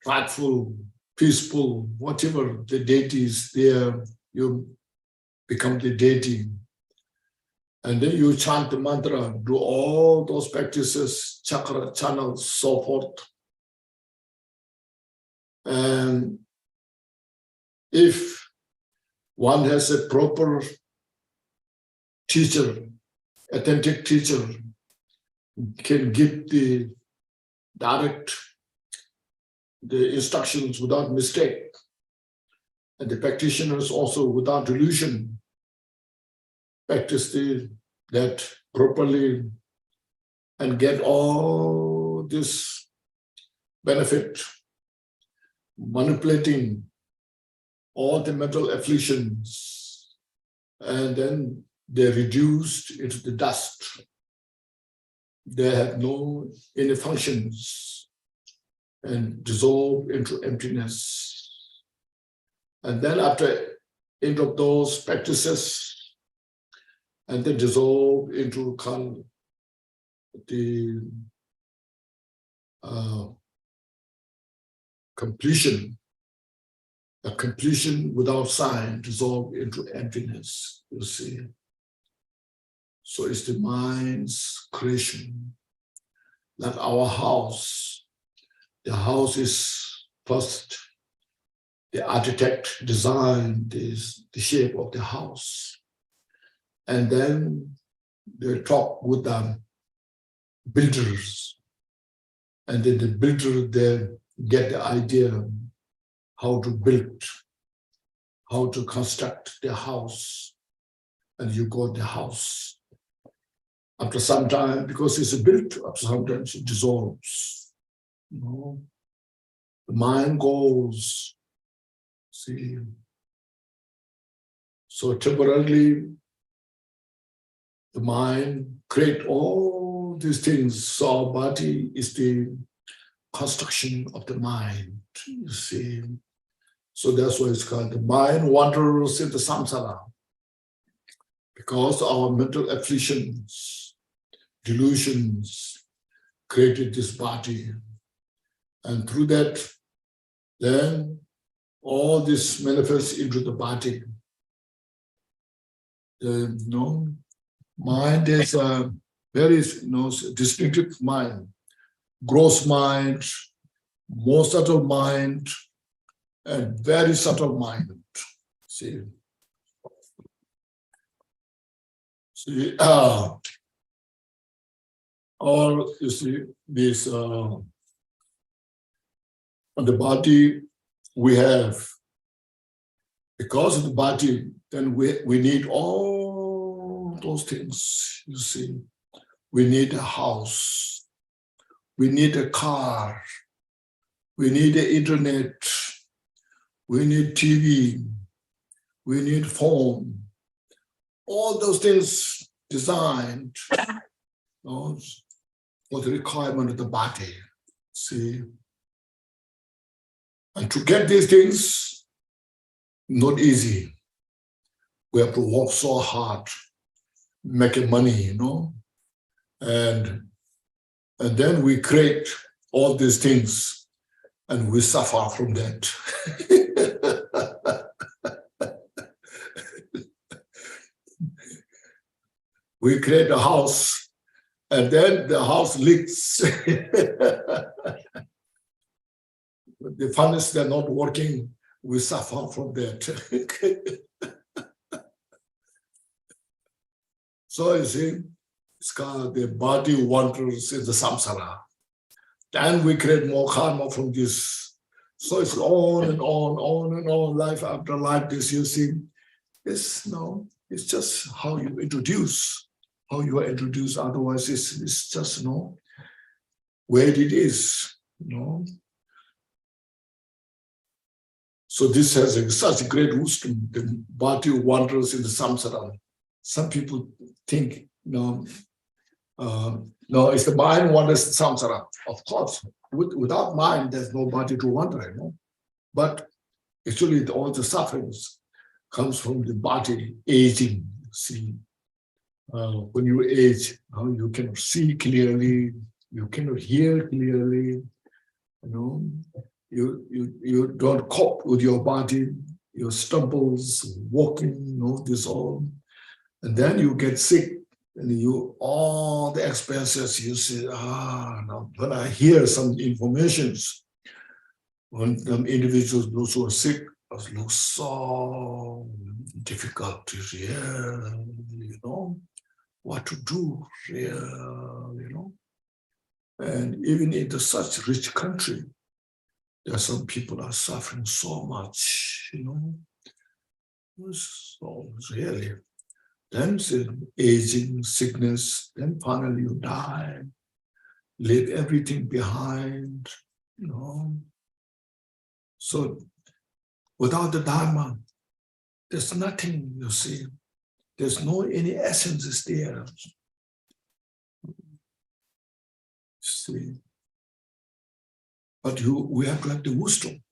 thoughtful, peaceful, whatever the deity is there, you become the deity. And then you chant the mantra, do all those practices, chakra, channels, so forth. And if one has a proper teacher, authentic teacher, can give the instructions without mistake, and the practitioners also without delusion practice that properly, and get all this benefit, manipulating all the mental afflictions, and then they're reduced into the dust. They have no any functions and dissolve into emptiness. And then after end of those practices, and then dissolve into the completion, a completion without sign, dissolve into emptiness, you see. So it's the mind's creation, like our house. The house is first, the architect designed the shape of the house. And then they talk with the builders. And then the builder, they get the idea how to build, how to construct the house. And you got the house. After some time, because it's built, after sometimes it dissolves. You know? The mind goes, see. So temporarily, the mind create all these things. So our body is the construction of the mind, you see. So that's why it's called the mind wanders in the samsara. Because our mental afflictions, delusions created this body. And through that, then all this manifests into the body. The mind is a very distinctive mind, gross mind, more subtle mind, and very subtle mind. See, all you see this on the body we have. Because of the body, then we need all those things, you see. We need a house, we need a car, we need the internet, we need TV, we need phone. All those things designed for the requirement of the body, see. And to get these things, not easy. We have to work so hard, making money, and then we create all these things, and we suffer from that. We create a house, and then the house leaks. The furnace, they're not working. We suffer from that. So you see, it's called the body wanders in the samsara. Then we create more karma from this. So it's on and on, life after life, this you see. It's just how you introduce, how you are introduced. Otherwise, it's just where it is, So this has such a great wisdom. The body wanders in the samsara. Some people think, no, it's the mind wanders in samsara. Of course, without mind, there's no body to wander, But actually, all the sufferings comes from the body aging. See, when you age, you cannot see clearly, you cannot hear clearly, You don't cope with your body, your stumbles, walking, this all. And then you get sick, and all the expenses, you say, now when I hear some informations, when some individuals, those who are sick, it looks so difficult to hear, what to do, And even in such rich country, there are some people are suffering so much, So really. Then aging, sickness, then finally you die. leave everything behind, So without the Dharma, there's nothing, you see. There's no any essence is there. See. But we have to have the wisdom.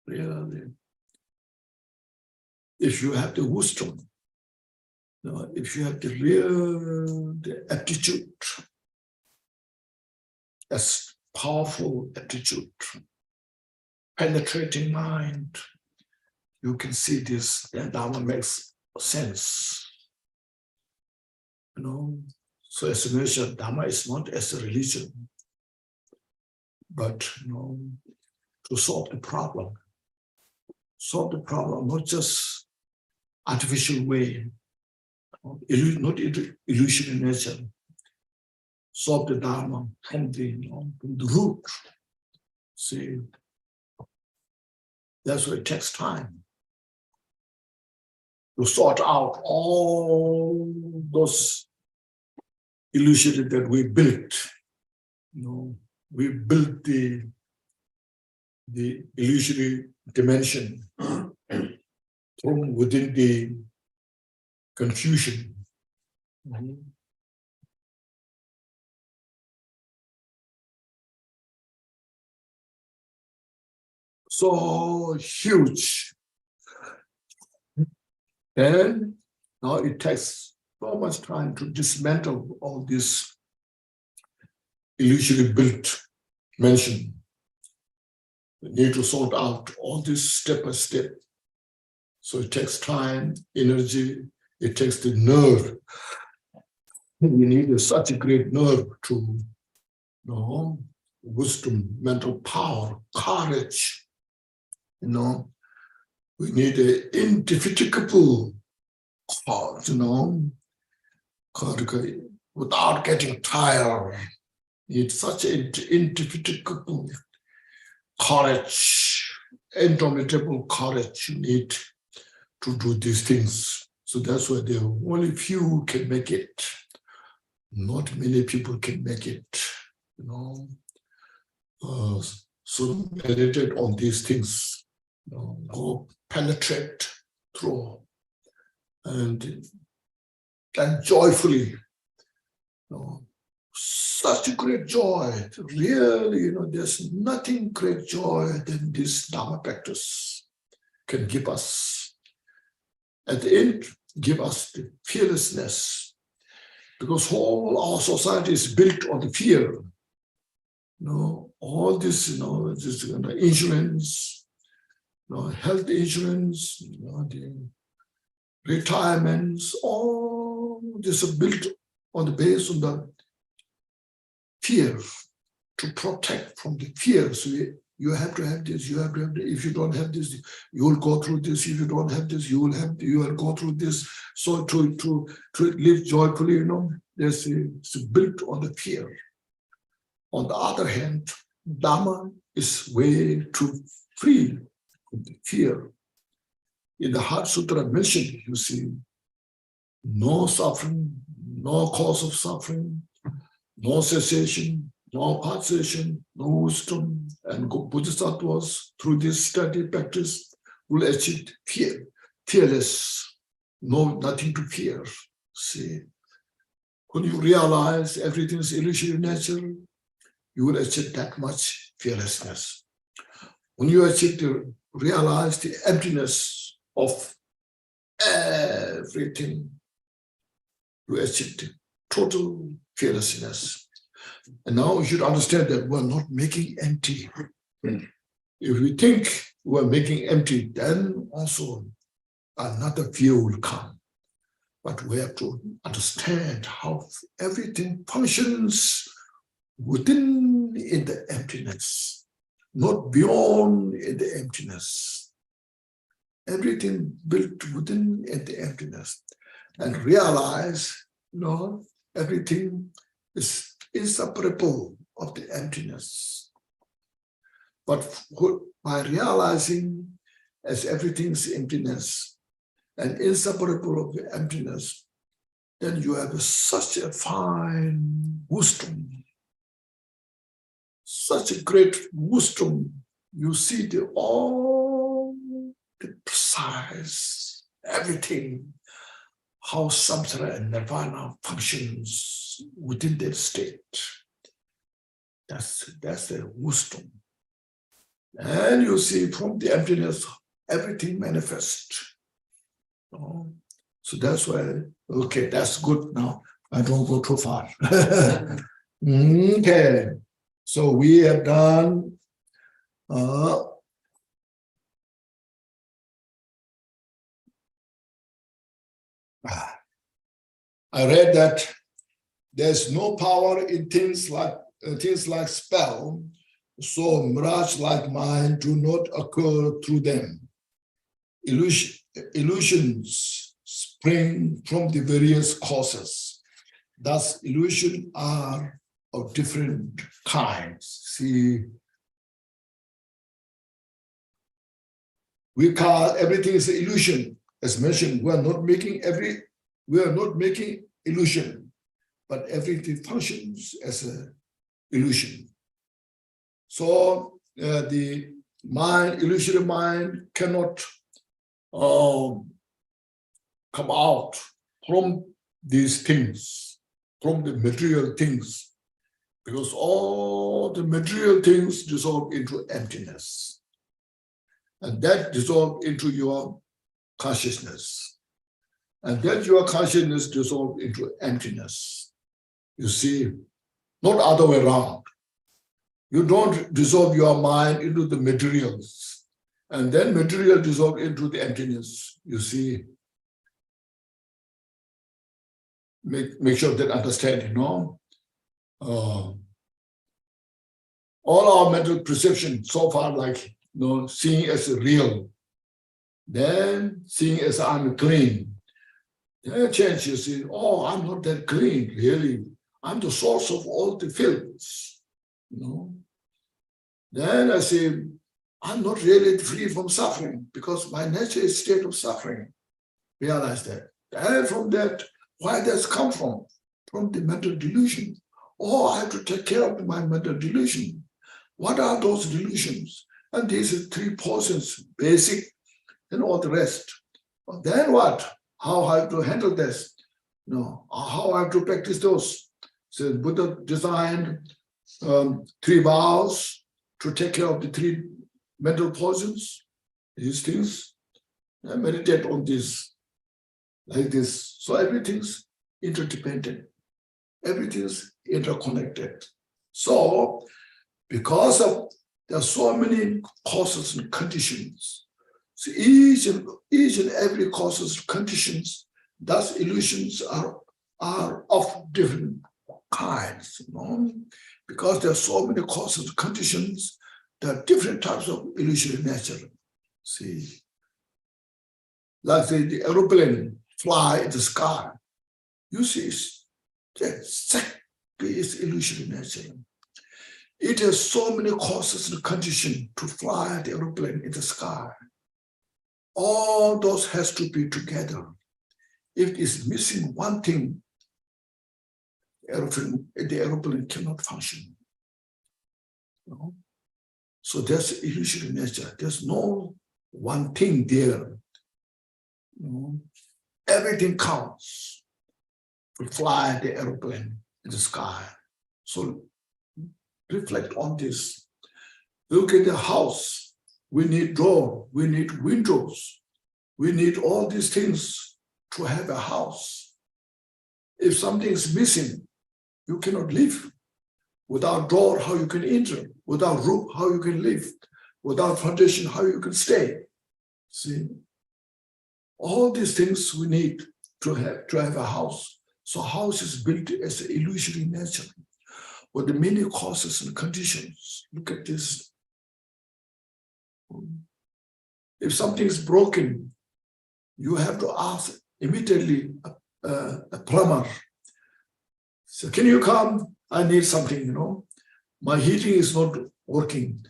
Really. If you have the wisdom, if you have the attitude, as powerful attitude, penetrating mind, you can see this, and Dharma makes sense. So as a mentioned, Dharma is not as a religion, but to solve the problem. Solve the problem, not just artificial way, not illusion in nature. Solve the Dharma from the root. See, that's why it takes time to sort out all those illusions that we built. We built the illusory dimension from within the confusion. So huge. And now it takes so much time to dismantle all this illusory built dimension. We need to sort out all this step by step. So it takes time, energy, it takes the nerve. We need such a great nerve to wisdom, mental power, courage. We need an indefatigable cause, without getting tired. Need such an indefatigable courage, indomitable courage you need to do these things. So that's why there are only few can make it. Not many people can make it, So meditate on these things, go penetrate through and joyfully, such a great joy. Really, there's nothing great joy than this Dharma practice can give us. At the end, give us the fearlessness, because all our society is built on the fear. All this, this insurance, health insurance, the retirements, all this is built on the base of the fear, to protect from the fear. So you have to have this, you have to have this. If you don't have this, you will go through this. If you don't have this, you will go through this. So to live joyfully, it's built on the fear. On the other hand, Dharma is way to free from the fear. In the Heart Sutra mentioned, you see, no suffering, no cause of suffering, no cessation, no causation, no wisdom, and Bodhisattvas through this study practice will achieve fearless, nothing to fear. See, when you realize everything is illusory nature, you will achieve that much fearlessness. When you realize the emptiness of everything, you achieve the total fearlessness. And now you should understand that we're not making empty. If we think we're making empty, then also another fear will come. But we have to understand how everything functions within in the emptiness, not beyond in the emptiness. Everything built within in the emptiness. And realize, everything is inseparable of the emptiness. But by realizing as everything's emptiness and inseparable of the emptiness, then you have such a fine wisdom such a great wisdom. You see all the precise, everything, how samsara and nirvana functions within that state. That's the wisdom. And you see from the emptiness, everything manifests. So that's why, okay, that's good now. I don't go too far. Okay, so we have done I read that there's no power in things like spell, so mirage-like mind do not occur through them. Illusions spring from the various causes. Thus, illusions are of different kinds. See, we call everything is an illusion. As mentioned, we are not making illusion, but everything functions as an illusion. So the mind, illusory mind, cannot come out from these things, from the material things, because all the material things dissolve into emptiness, and that dissolve into your consciousness, and then your consciousness dissolve into emptiness. You see, not other way around. You don't dissolve your mind into the materials, and then material dissolve into the emptiness. You see, make sure that understand, all our mental perception so far, like seeing as real, then seeing as I'm clean. Then change, you see, oh, I'm not that clean, really. I'm the source of all the films. Then I say, I'm not really free from suffering because my nature is state of suffering. Realize that. And from that, where does it come from? From the mental delusion. Oh, I have to take care of my mental delusion. What are those delusions? And these are three portions, basic and all the rest. But then what? How I have to handle this? How I have to practice those? So Buddha designed 3 vows to take care of the 3 mental portions, these things. And meditate on this, like this. So everything's interdependent. Everything's interconnected. So because of there are so many causes and conditions, so each and every causes and conditions, thus illusions are of different kinds, because there are so many causes and conditions, there are different types of illusory nature. See, like the aeroplane fly in the sky, you see, that exactly is illusory nature. It has so many causes and conditions to fly the aeroplane in the sky. All those has to be together. If it is missing one thing, the aeroplane cannot function. So that's illusory nature. There's no one thing there. Everything counts to fly the aeroplane in the sky. So reflect on this. Look at the house. We need door, we need windows, we need all these things to have a house. If something is missing, you cannot live. Without door, how you can enter? Without roof, how you can live? Without foundation, how you can stay? See, all these things we need to have a house. So house is built as an illusory nature with the many causes and conditions. Look at this. If something is broken, you have to ask immediately a plumber. So can you come? I need something, My heating is not working,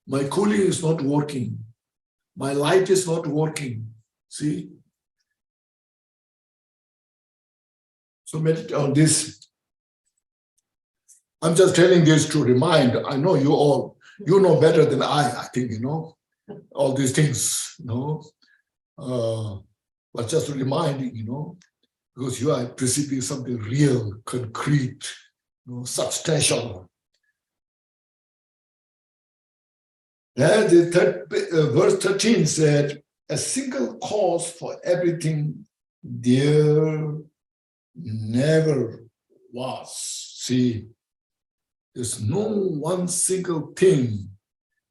My cooling is not working. My light is not working. See? So meditate on this. I'm just telling this to remind, I know you all, you know better than I think, all these things, but just reminding, because you are perceiving something real, concrete, substantial. Yeah, verse 13 said, a single cause for everything there never was. See, there's no one single thing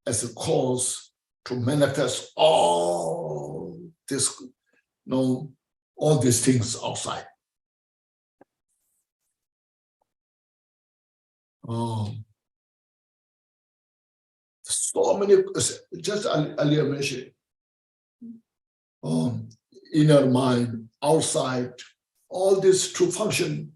as a cause to manifest all this, all these things outside. So many, just earlier mentioned, inner mind, outside, all this to function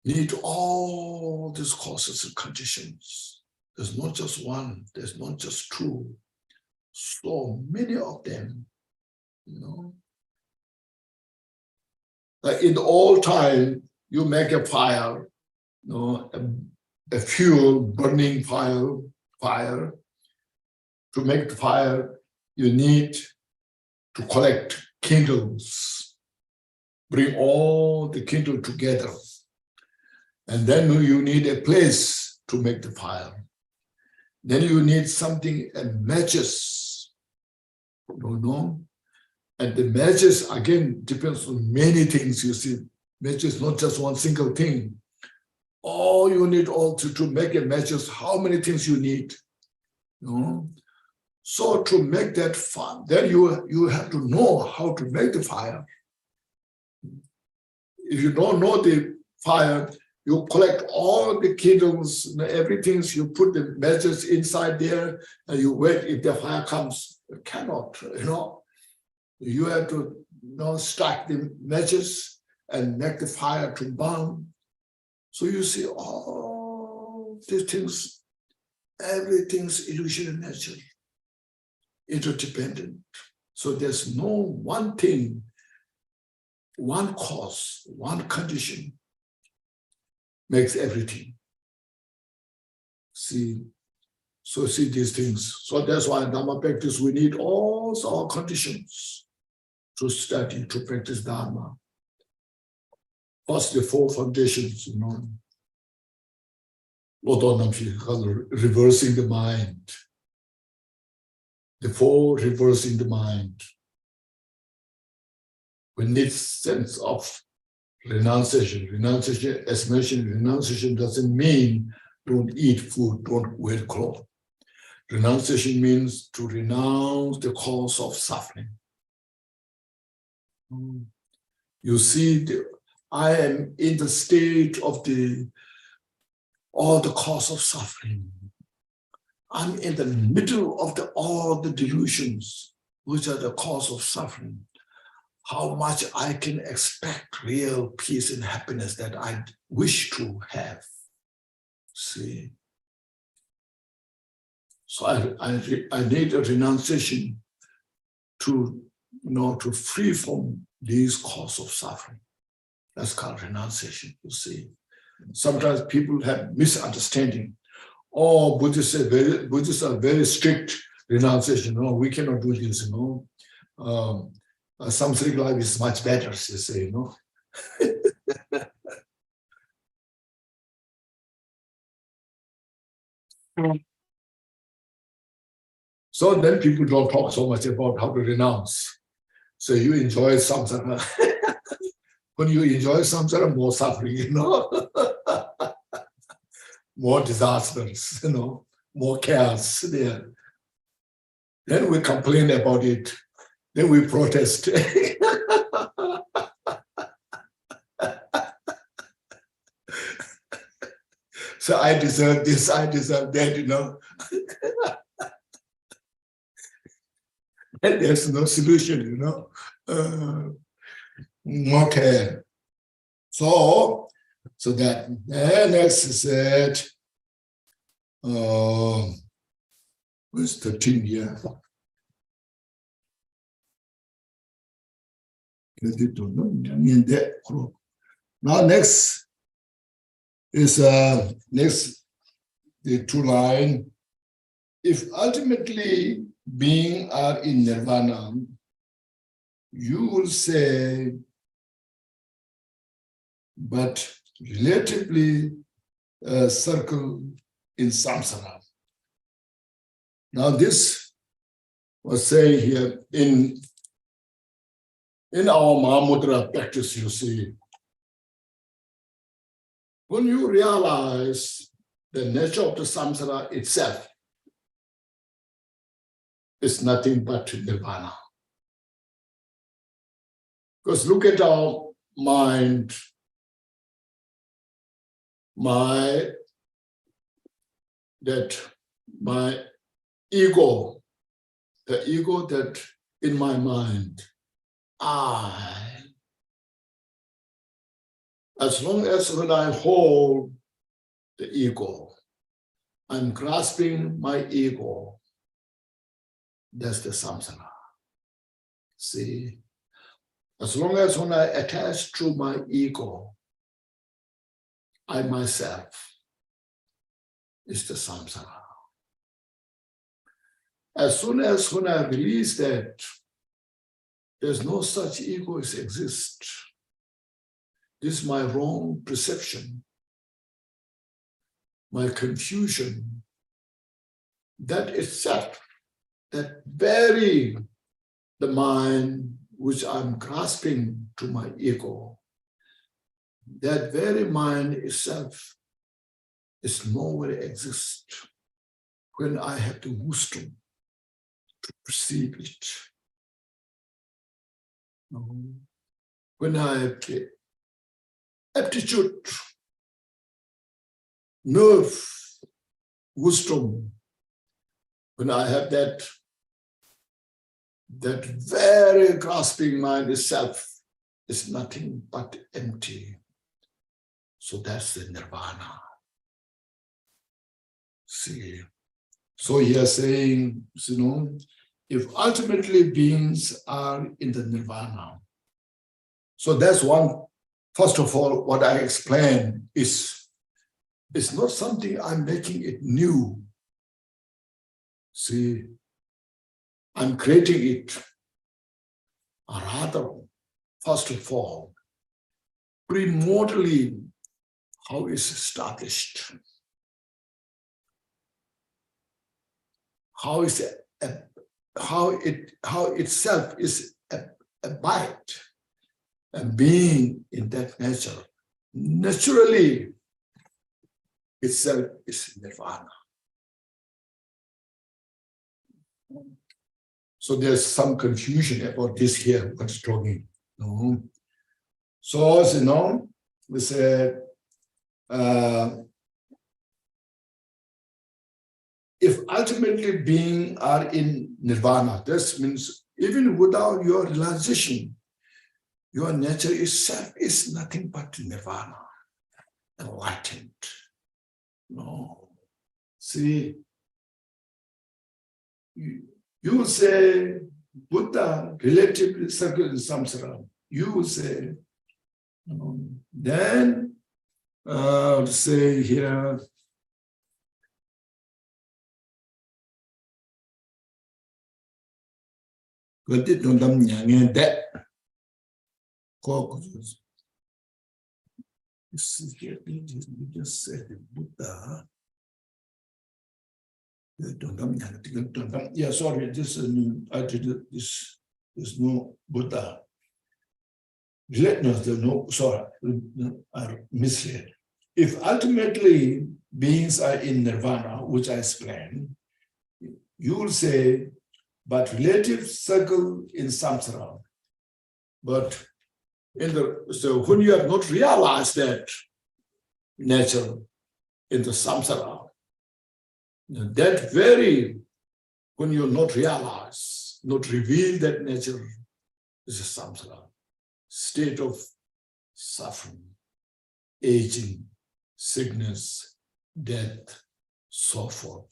need all these causes and conditions. There's not just one, there's not just two, so many of them, Like in the old time, you make a fire, a fuel, burning fire. To make the fire, you need to collect kindles, bring all the kindle together. And then you need a place to make the fire. Then you need something, matches, And the matches, again, depends on many things, you see. Matches, not just one single thing. All you need to make a matches, how many things you need, So to make that fire, then you have to know how to make the fire. If you don't know the fire, you collect all the kindles, everything, you put the matches inside there, and you wait if the fire comes. You cannot, You have to strike the matches and make the fire to burn. So you see all these things, everything's illusion and nature, interdependent. So there's no one thing, one cause, one condition makes everything. See these things. So that's why in Dharma practice, we need all our conditions to study, to practice Dharma. First, the four foundations, reversing the mind. The four reversing the mind. We need sense of renunciation. Renunciation, as mentioned, renunciation doesn't mean don't eat food, don't wear clothes. Renunciation means to renounce the cause of suffering. You see, I am in the state of all the cause of suffering. I'm in the middle of all the delusions, which are the cause of suffering. How much I can expect real peace and happiness that I wish to have. See? So I need a renunciation to free from these causes of suffering. That's called renunciation, you see. Sometimes people have misunderstanding. Oh, Buddhists are very strict renunciation. No, we cannot do this, Samsaric life is much better, you say, So then people don't talk so much about how to renounce. So you enjoy samsara. When you enjoy samsara, more suffering, more disasters, more chaos there. Then we complain about it. Then we protest. So I deserve this, I deserve that, And there's no solution, Okay. So that next said, verse 13 here. Now next, is next, the 2 line. If ultimately being are in nirvana, you will say, but relatively circle in samsara. Now this was saying here in our Mahamudra practice, you see, when you realize the nature of the samsara itself is nothing but nirvana. Because look at our mind, my ego, the ego that in my mind, as long as when I hold the ego, I'm grasping my ego, that's the samsara. See, as long as when I attach to my ego, I myself is the samsara. As soon as when I release that, there's no such ego as exists. This is my wrong perception, my confusion. That itself, that very the mind which I'm grasping to my ego, that very mind itself is nowhere exists when I have the wisdom to perceive it. When I have the aptitude, nerve, wisdom, when I have that very grasping mind itself is nothing but empty. So that's the nirvana. See, so here saying, if ultimately beings are in the nirvana, so that's one, first of all, what I explained is, it's not something I'm making it new. See, I'm creating it. Or rather, first of all, primordially, how it's established, how itself is abide and being in that nature. Naturally, itself is nirvana. So there's some confusion about this here, what's talking. No. So, we said, if ultimately being are in nirvana, this means even without your realization, your nature itself is nothing but nirvana, enlightened. No. See, you will say Buddha relatively circle in samsara. You will say, then say here, you just said Buddha. Yeah, sorry, this is new. I did this. There's no Buddha. No, sorry, I misread. If ultimately beings are in nirvana, which I explained, you will say, but relative circle in samsara. But so when you have not realized that nature in the samsara, that very, when you not realize, not reveal that nature is a samsara, state of suffering, aging, sickness, death, so forth.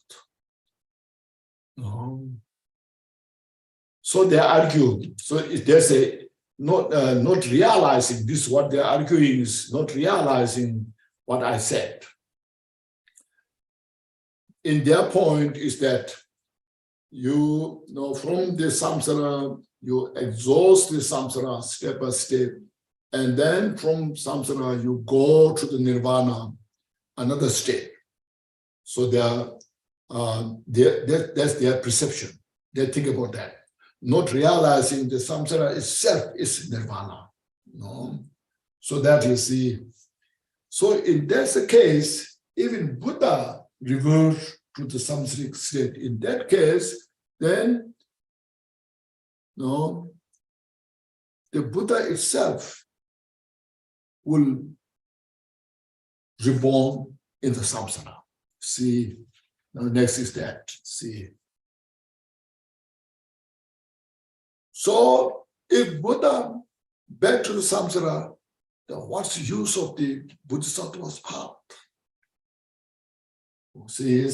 So they argue. So they say not realizing this. What they're arguing is not realizing what I said. In their point is that you know from the samsara, you exhaust the samsara step by step, and then from samsara you go to the nirvana, another state. So that's their perception. They think about that, not realizing the samsara itself is nirvana. No? So that you see. So if that's the case, even Buddha reverts to the samsaric state. In that case, then no, the Buddha itself will reborn in the samsara. See, now next is that. See. So if Buddha back to the samsara, then what's the use of the Bodhisattva's path? See,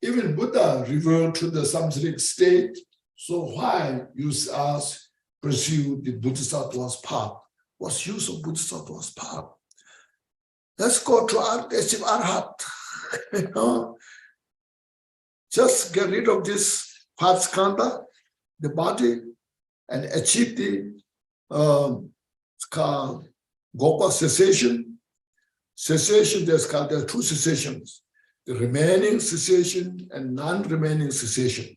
even Buddha referred to the samsaric state, so why you us pursue the Bodhisattva's path? What's use of Bodhisattva's path? Let's go to achieve Arhat. Just get rid of this five skandha, the body, and achieve the Gopa cessation. Cessation, there are two cessations, the remaining cessation and non-remaining cessation.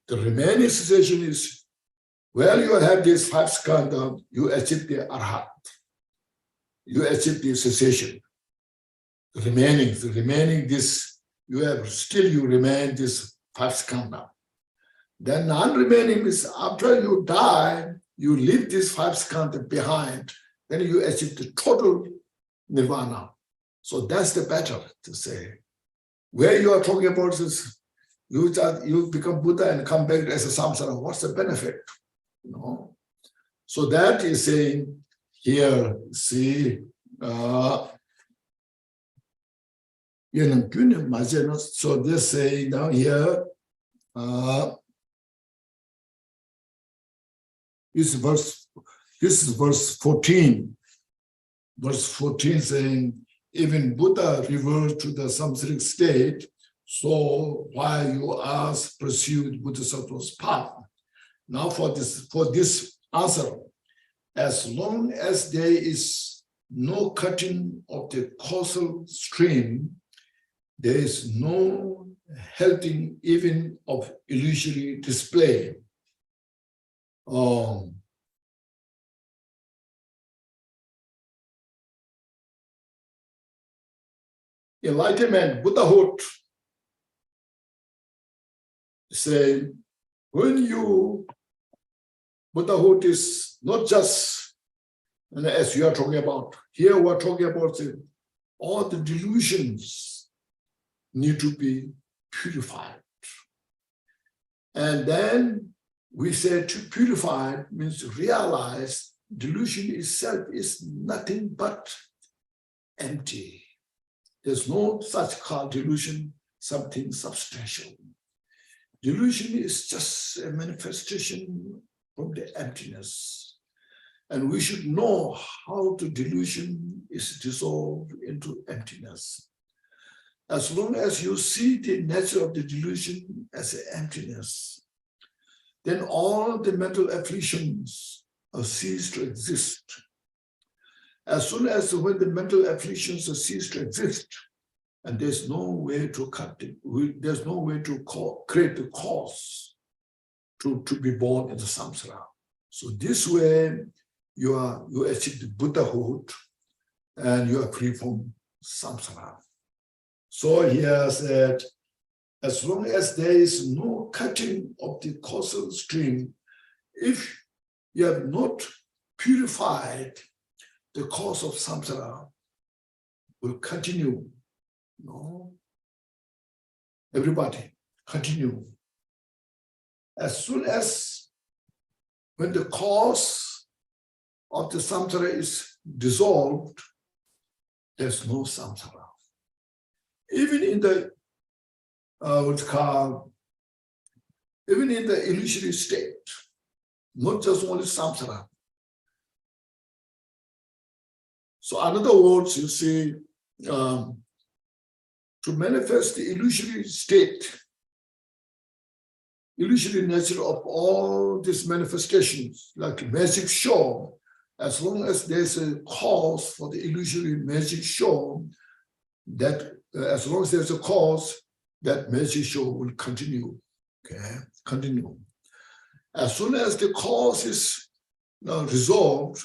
The remaining cessation is where you have this five skandha, you achieve the arhat. You achieve the cessation. The remaining this, you remain this five skandha. Then non-remaining is after you die, you leave this five skandha behind, then you achieve the total nirvana. So that's the better to say. Where you are talking about is you become Buddha and come back as a samsara. What's the benefit? No. So that is saying here, see, so they say down here, this is verse 14. Verse 14 saying, even Buddha reverts to the samsaric state, so why you ask pursued Bodhisattva's path? Now for this answer, as long as there is no cutting of the causal stream, there is no halting even of illusory display. Enlightenment, Buddhahood, say, Buddhahood is not just, as you are talking about, here we are talking about all the delusions need to be purified. And then we say to purify means to realize delusion itself is nothing but empty. There's no such called delusion, something substantial. Delusion is just a manifestation from the emptiness. And we should know how the delusion is dissolved into emptiness. As long as you see the nature of the delusion as an emptiness, then all the mental afflictions cease to exist. As soon as when the mental afflictions cease to exist, and there's no way to cut it, there's no way to create the cause to be born in the samsara. So this way, you achieve the Buddhahood, and you are free from samsara. So here said, as long as there is no cutting of the causal stream, if you have not purified, the cause of samsara will continue. No, everybody continue. As soon as when the cause of the samsara is dissolved, there's no samsara. Even in the even in the illusory state, not just only samsara. So in other words, you see, to manifest the illusory state, illusory nature of all these manifestations, like magic show, as long as there's a cause for the illusory magic show, that as long as there's a cause, that magic show will continue. Okay, continue. As soon as the cause is resolved,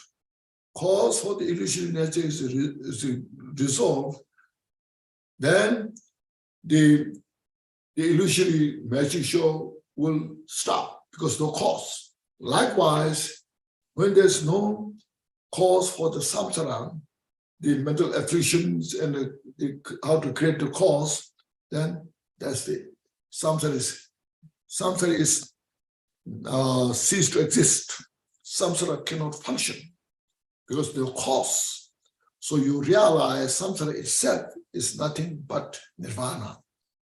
cause for the illusory nature is resolved, then the illusory magic show will stop because no cause. Likewise, when there's no cause for the samsara, the mental afflictions and how to create the cause, then that's the samsara is cease to exist. Samsara cannot function because no cause. So you realize samsara itself is nothing but nirvana.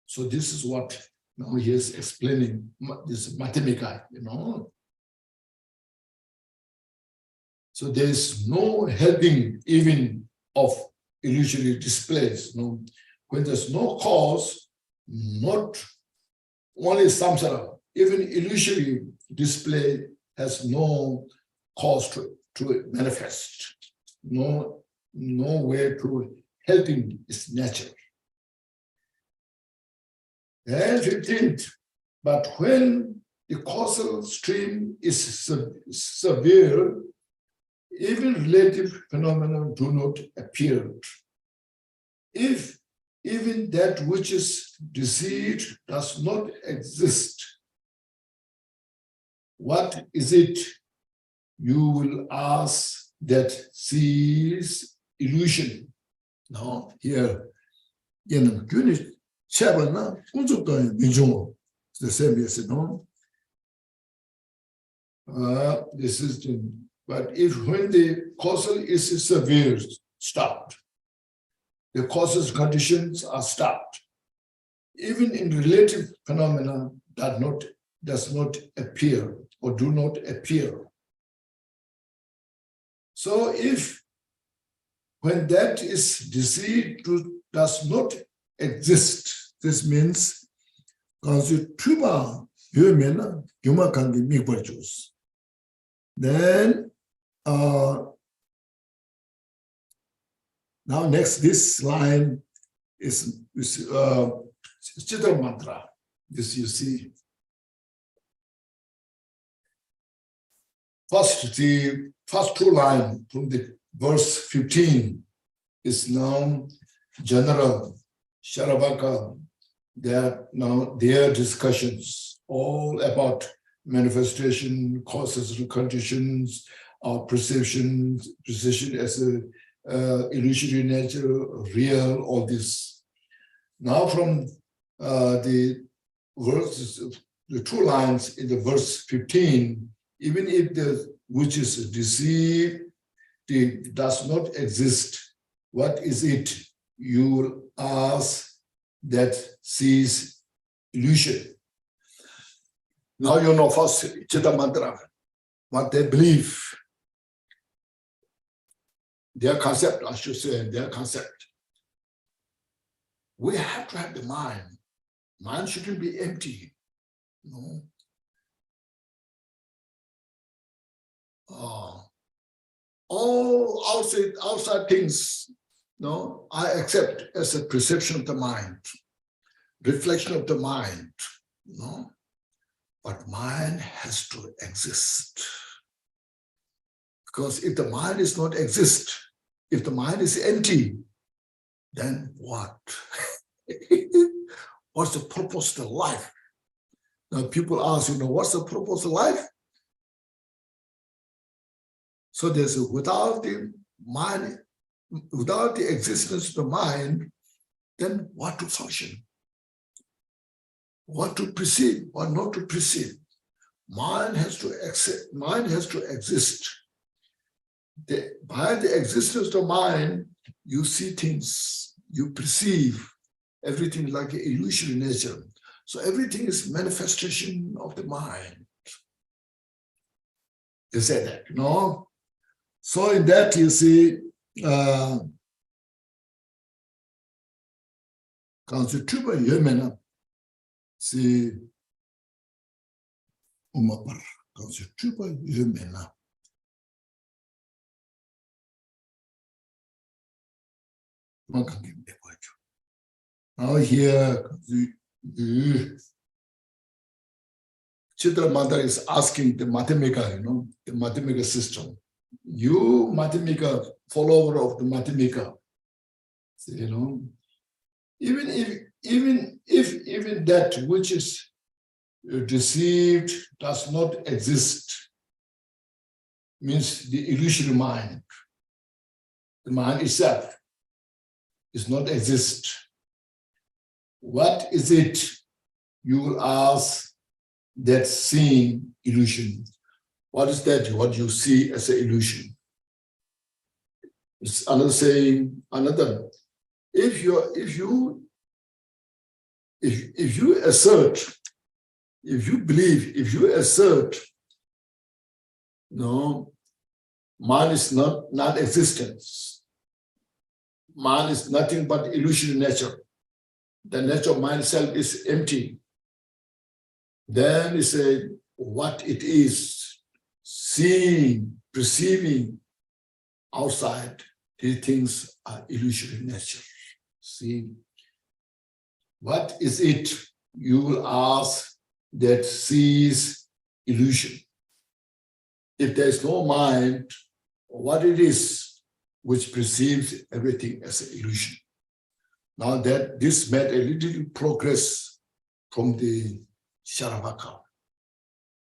So this is what now he is explaining, this Madhyamika, So there is no helping even of illusory displays. When there's no cause, not only samsara, even illusory display has no cause to manifest, no way to helping its nature. And 15th, but when the causal stream is severe, even relative phenomena do not appear. If even that which is deceived does not exist, what is it, you will ask, that sees illusion? Now, here, the same as this is the, but if when the causal is severe, stopped, the causal conditions are stopped, even in relative phenomena does not appear or do not appear. So if when that is deceived does not exist, this means then now next, this line is Chitra mantra. This you see. The first two lines from the verse 15 is now general, Sharavaka. Their discussions all about manifestation, causes and conditions, perception as a illusory nature, real, all this. Now from the verses, the two lines in the verse 15, even if the which is deceived does not exist, what is it, you will ask, that sees illusion? Now you know first Chitta Mantra, what they believe, their concept, I should say, their concept. We have to have the mind. Mind shouldn't be empty. All outside things, I accept as a perception of the mind, reflection of the mind. But mind has to exist. Because if the mind is not exist, if the mind is empty, then what? What's the purpose of life? Now people ask, what's the purpose of life? So there's without the mind, without the existence of the mind, then what to function? What to perceive, what not to perceive? Mind has to exist. Mind has to exist. By the existence of mind, you see things, you perceive everything like an illusory nature. So everything is manifestation of the mind. They say that, So in that you see, Constituba Yemena, si Umapar, Constituba Yemena. Now here, the Chitra Mother is asking the Mathemika, the Mathemika system. You, Mathemika, follower of the Mathemika, even if that which is deceived does not exist, means the illusory mind, the mind itself does not exist. What is it, you will ask, that seeing illusion? What is that, what you see as an illusion? It's another saying, if you assert, if you believe, if you assert, no, mind is not non-existence. Mind is nothing but illusory nature. The nature of mind itself is empty. Then you say what it is, seeing, perceiving outside, these things are illusory nature. See, what is it, you will ask, that sees illusion? If there is no mind, what it is which perceives everything as an illusion? Now that this made a little progress from the Sharavaka.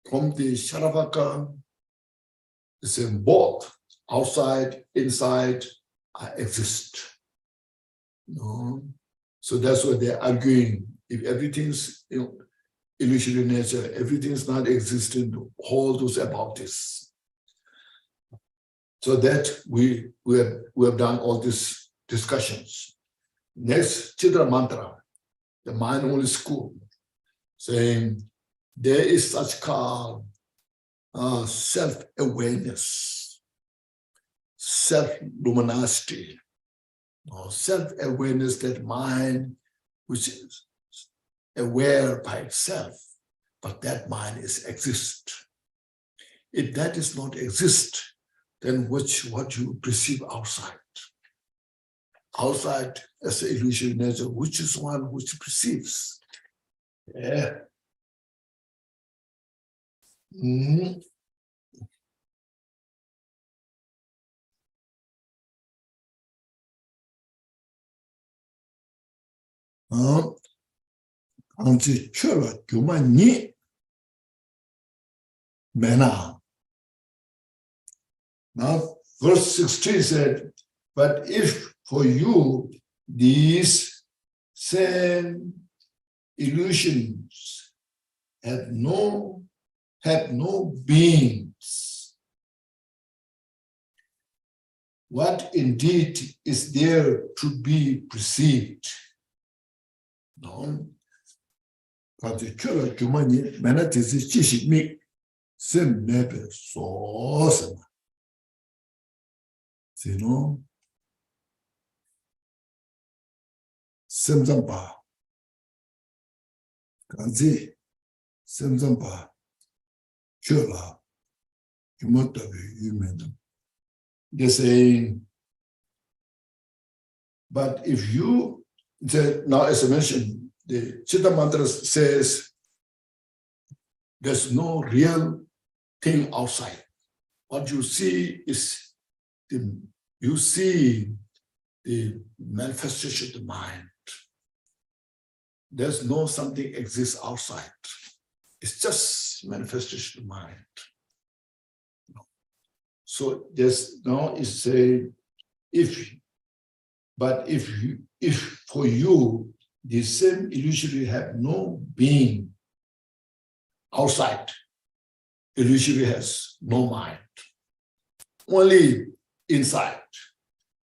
From the Sharavaka, it's in both outside, inside, exist. So that's what they're arguing. If everything's illusory nature, everything's not existent, all those about this. So that we have done all these discussions. Next, Chitra Mantra, the mind-only school, saying there is such called self-awareness, self-luminosity, or self-awareness, that mind which is aware by itself, but that mind is exist. If that does not exist, then what you perceive outside? Outside as an illusory nature, which is one which perceives. Yeah. Now, verse 16 said, but if for you these same illusions have no beings, what indeed is there to be perceived? No. Semzamba, Kanzi, Semzamba, Chula, Yumotavi, they're saying, but if you, now as I mentioned, the Chitta Mantra says, there's no real thing outside. What you see is, you see the manifestation of the mind. There's no something exists outside. It's just manifestation of the mind. So there's now is a if for you the same illusory have no being outside, illusory has no mind. Only inside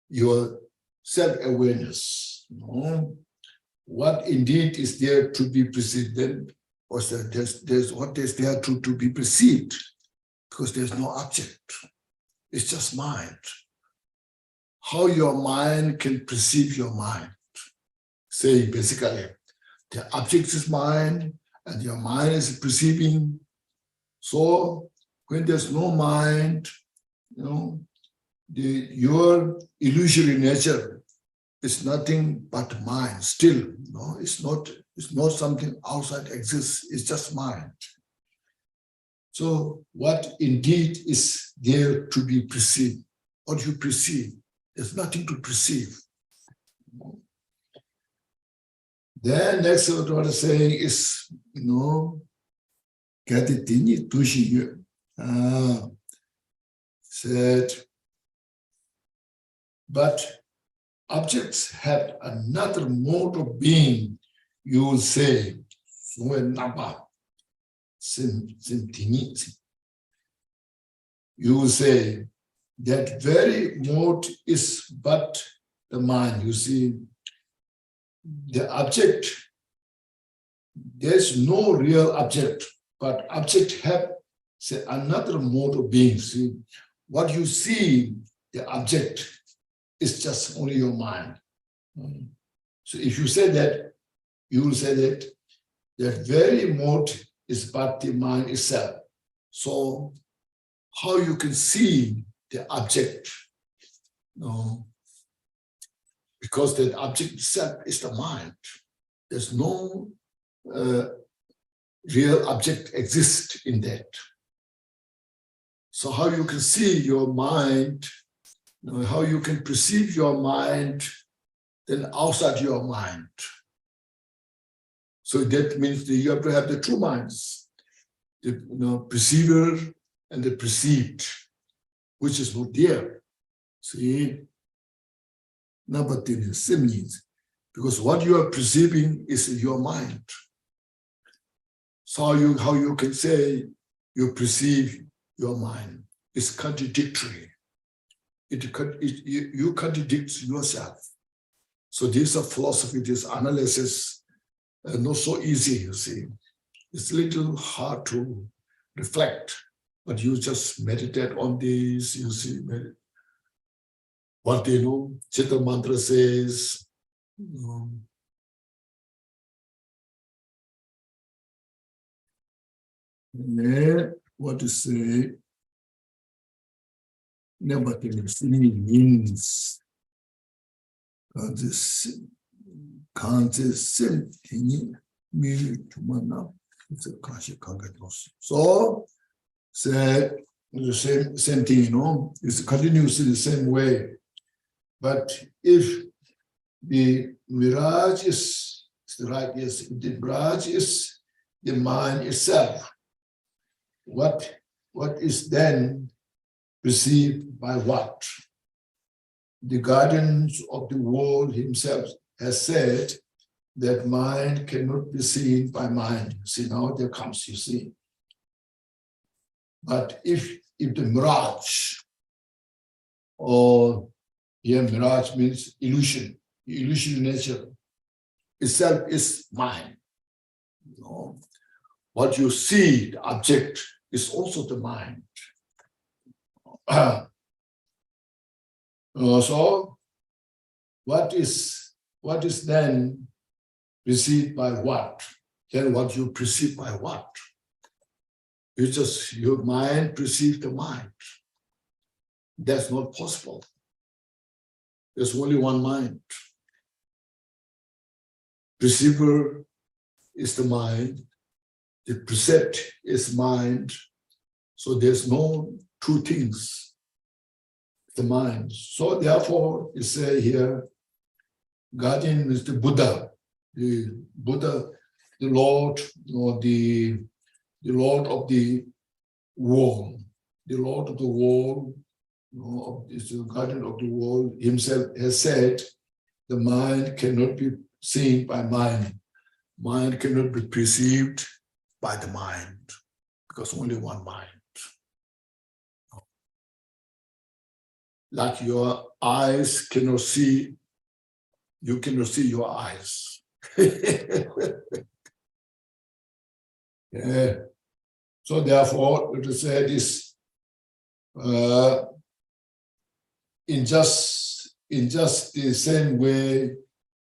your self-awareness. What indeed is there to be perceived? Then there's what is there to be perceived, because there's no object. It's just mind. how your mind can perceive your mind. Say basically, the object is mind and your mind is perceiving. So when there's no mind, your illusory nature is nothing but mind. Still, it's not something outside exists, it's just mind. So what indeed is there to be perceived? What you perceive? There's nothing to perceive. Then next what I was saying is, said, but objects have another mode of being, you will say, you will say, that very mode is but the mind. You see, the object, there's no real object, but object have another mode of being. See, what you see, the object, is just only your mind. So if you say that, you will say that that very mode is but the mind itself. So how you can see the object? Because that object itself is the mind. There's no real object exists in that. So how you can see your mind, how you can perceive your mind, then outside your mind. So that means that you have to have the two minds, the perceiver and the perceived, which is not there. See, number 10 same means, because what you are perceiving is your mind. So how you can say you perceive your mind is contradictory. You contradict yourself. So this is philosophy, this analysis, not so easy, you see. It's a little hard to reflect, but you just meditate on this, you see. What they know, Chitta Mantra says, what to say, never means this can't same thing me to mana. It's a kashi kagatos. So said the same thing, it's continues in the same way. But if the mirage is the right, yes, if the mirage is the mind itself, what is then perceived by what? The guardian of the world himself has said that mind cannot be seen by mind. See, now there comes, you see. But if the mirage, or mirage means illusion, the illusion nature itself is mind. What you see, the object, is also the mind. So, what is then perceived by what? Then what you perceive by what? It's just your mind perceives the mind. That's not possible. There's only one mind. Perceiver is the mind. The percept is mind. So there's no two things. The mind. So therefore, you say here, guardian is the Buddha. The Buddha, the Lord, or the Lord of the world. The Lord of the world, is the guardian of the world himself has said, the mind cannot be seen by mind. Mind cannot be perceived by the mind, because only one mind. Like your eyes cannot see, you cannot see your eyes. Yeah. So therefore, it is said is in just in just the same way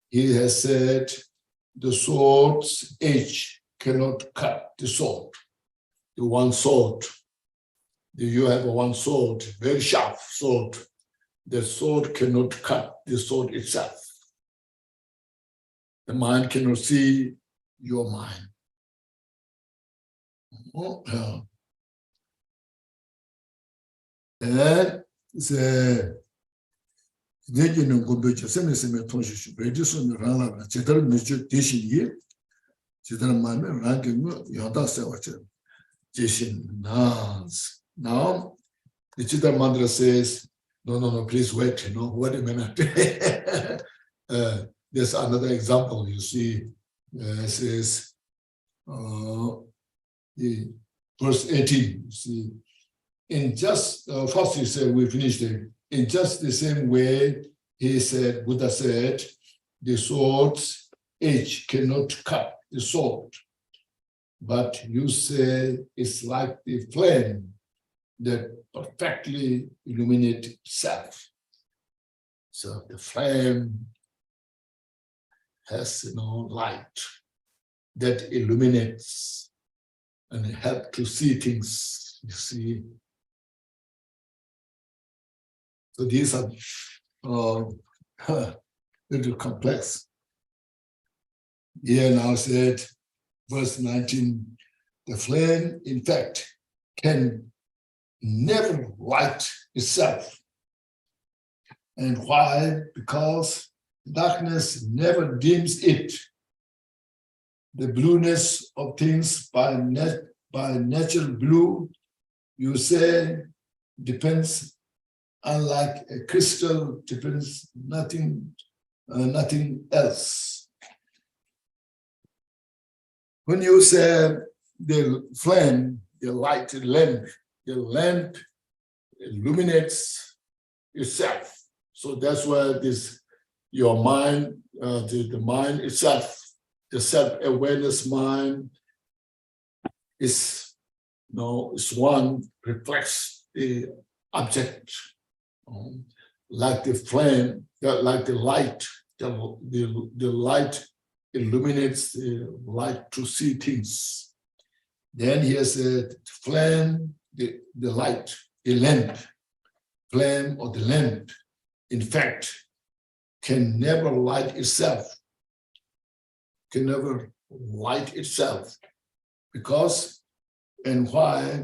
he has said, the sword's edge cannot cut the sword. The one sword, you have one sword, very sharp sword. The sword cannot cut the sword itself. The mind cannot see your mind. And the Negin Gombecha Semisime Tonshu, Redison Rana, Chetal Major Tishin Ye, Chetal Mame, ranking Yada Sewacher, Tishin Nas. Now, the Chetal Mandra says, no, please wait, wait a minute. There's another example, you see, it says, the verse 18, you see, in just, first he said, we finished it, in just the same way, he said, Buddha said, the sword's edge cannot cut the sword, but you say it's like the flame that perfectly illuminates itself. So the flame has light that illuminates and helps to see things, you see. So these are little complex. Here now said, verse 19, the flame, in fact, can never light itself. And why? Because darkness never dims it. The blueness of things by natural blue, you say, depends, unlike a crystal, depends nothing else. When you say the flame, the light, the lamp illuminates itself. So that's why your mind, the mind itself, the self-awareness mind is one reflects the object, like the flame, like the light. The light illuminates the light to see things. Then he has a flame, the light, the lamp, flame or the lamp, in fact, can never light itself. Can never light itself. Because, and why?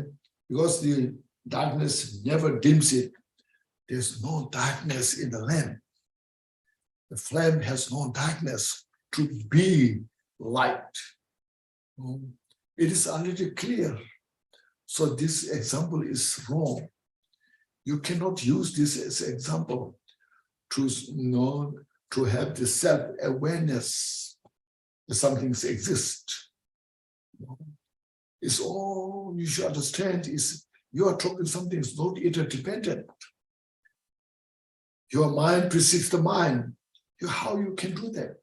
Because the darkness never dims it. There's no darkness in the lamp. The flame has no darkness to be light. It is already clear. So this example is wrong. You cannot use this as an example to have the self-awareness that some things exist. It's all you should understand is you are talking something is not interdependent. Your mind precedes the mind. How you can do that?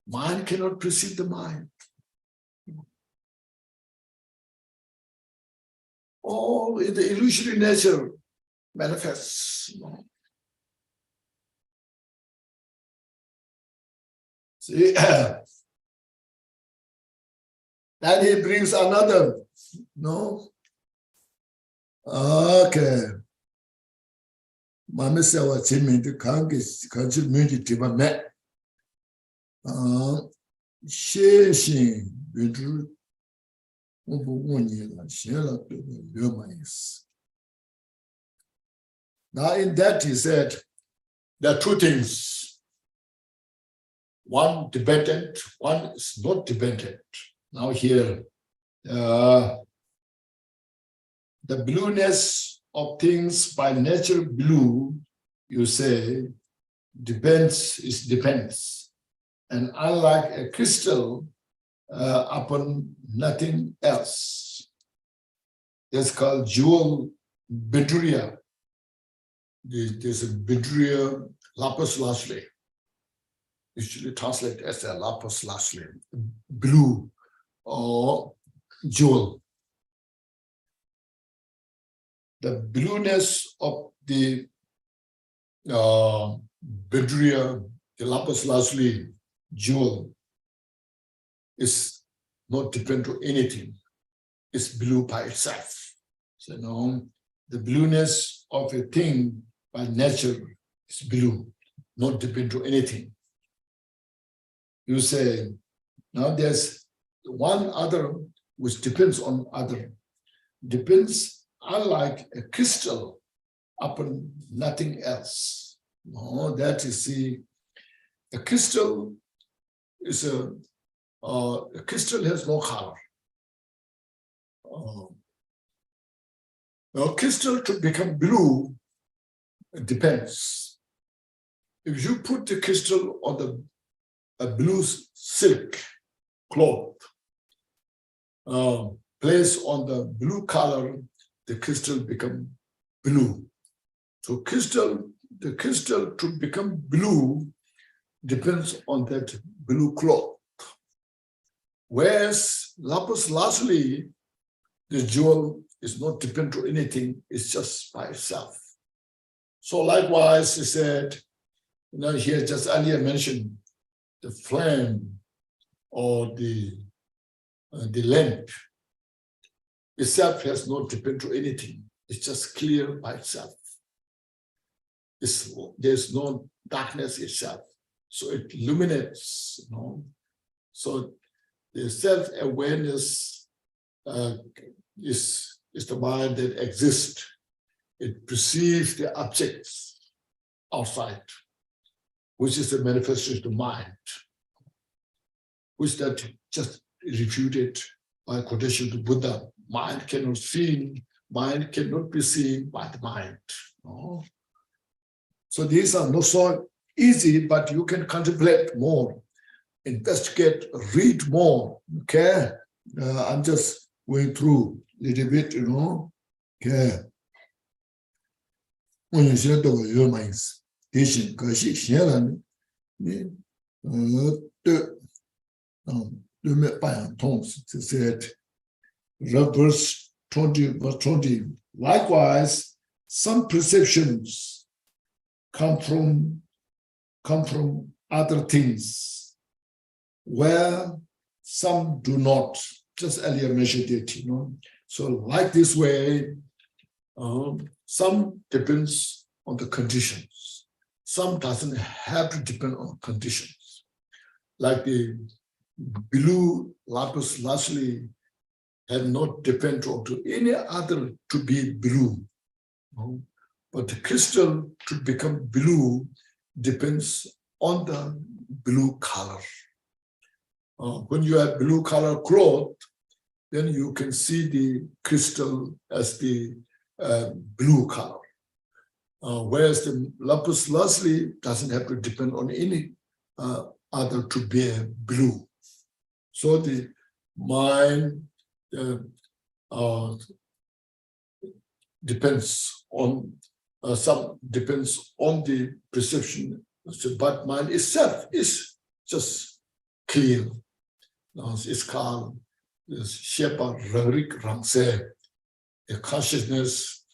Mind cannot precede the mind. All in the illusory nature manifests. See, then he brings another. No? Okay. Mama said what he meant to can't community to met. She now in that he said there are two things. One dependent, one is not dependent. Now here, the blueness of things by nature blue, you say, depends. And unlike a crystal, upon nothing else. It's called jewel bidria. There's a bidria lapis lazuli. Usually translated as a lapis lazuli, blue or jewel. The blueness of the Bedria, the lapis lazuli jewel is not dependent on anything. It's blue by itself. So now the blueness of a thing by nature is blue, not dependent on anything. You say, now there's one other which depends on other. Depends, unlike a crystal, upon nothing else. No, that you see, a crystal is a crystal has no color. Now, crystal to become blue, it depends. If you put the crystal on a blue silk cloth, place on the blue color, the crystal become blue. So the crystal to become blue depends on that blue cloth. Whereas lapis lazuli, the jewel is not dependent on anything, it's just by itself. So likewise, he said, here just earlier mentioned the flame or the lamp itself has no dependent on anything. It's just clear by itself. There's no darkness itself. So it illuminates, So the self-awareness is the mind that exists. It perceives the objects outside, which is the manifestation of the mind, which that just refuted by quotation to Buddha. Mind cannot feel, mind cannot be seen by the mind. So these are not so easy, but you can contemplate more, investigate, read more. Okay, I'm just going through a little bit, Okay. When you say your minds, teaching, because said, verse 20, verse 20. Likewise, some perceptions come from other things, where some do not. Just earlier mentioned it, So like this way, some depends on the conditions. Some doesn't have to depend on conditions. Like the blue lapis lazuli had not depend on to any other to be blue. But the crystal to become blue depends on the blue color. When you have blue color cloth, then you can see the crystal as the blue color. Whereas the lapis lazuli doesn't have to depend on any other to be blue. So the mind depends on depends on the perception, but mind itself is just clear. It's calm. It's shepa rarik rangse. The consciousness,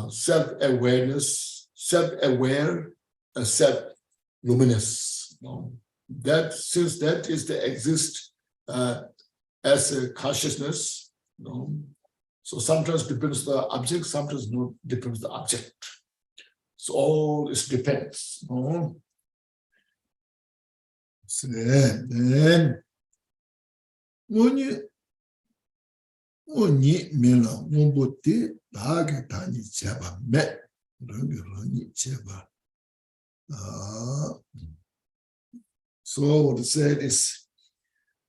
self-awareness, self-aware, and self-luminous. That since that is the exist as a consciousness, so sometimes depends the object, sometimes not depends the object. So all it depends. So then when you so what it said is,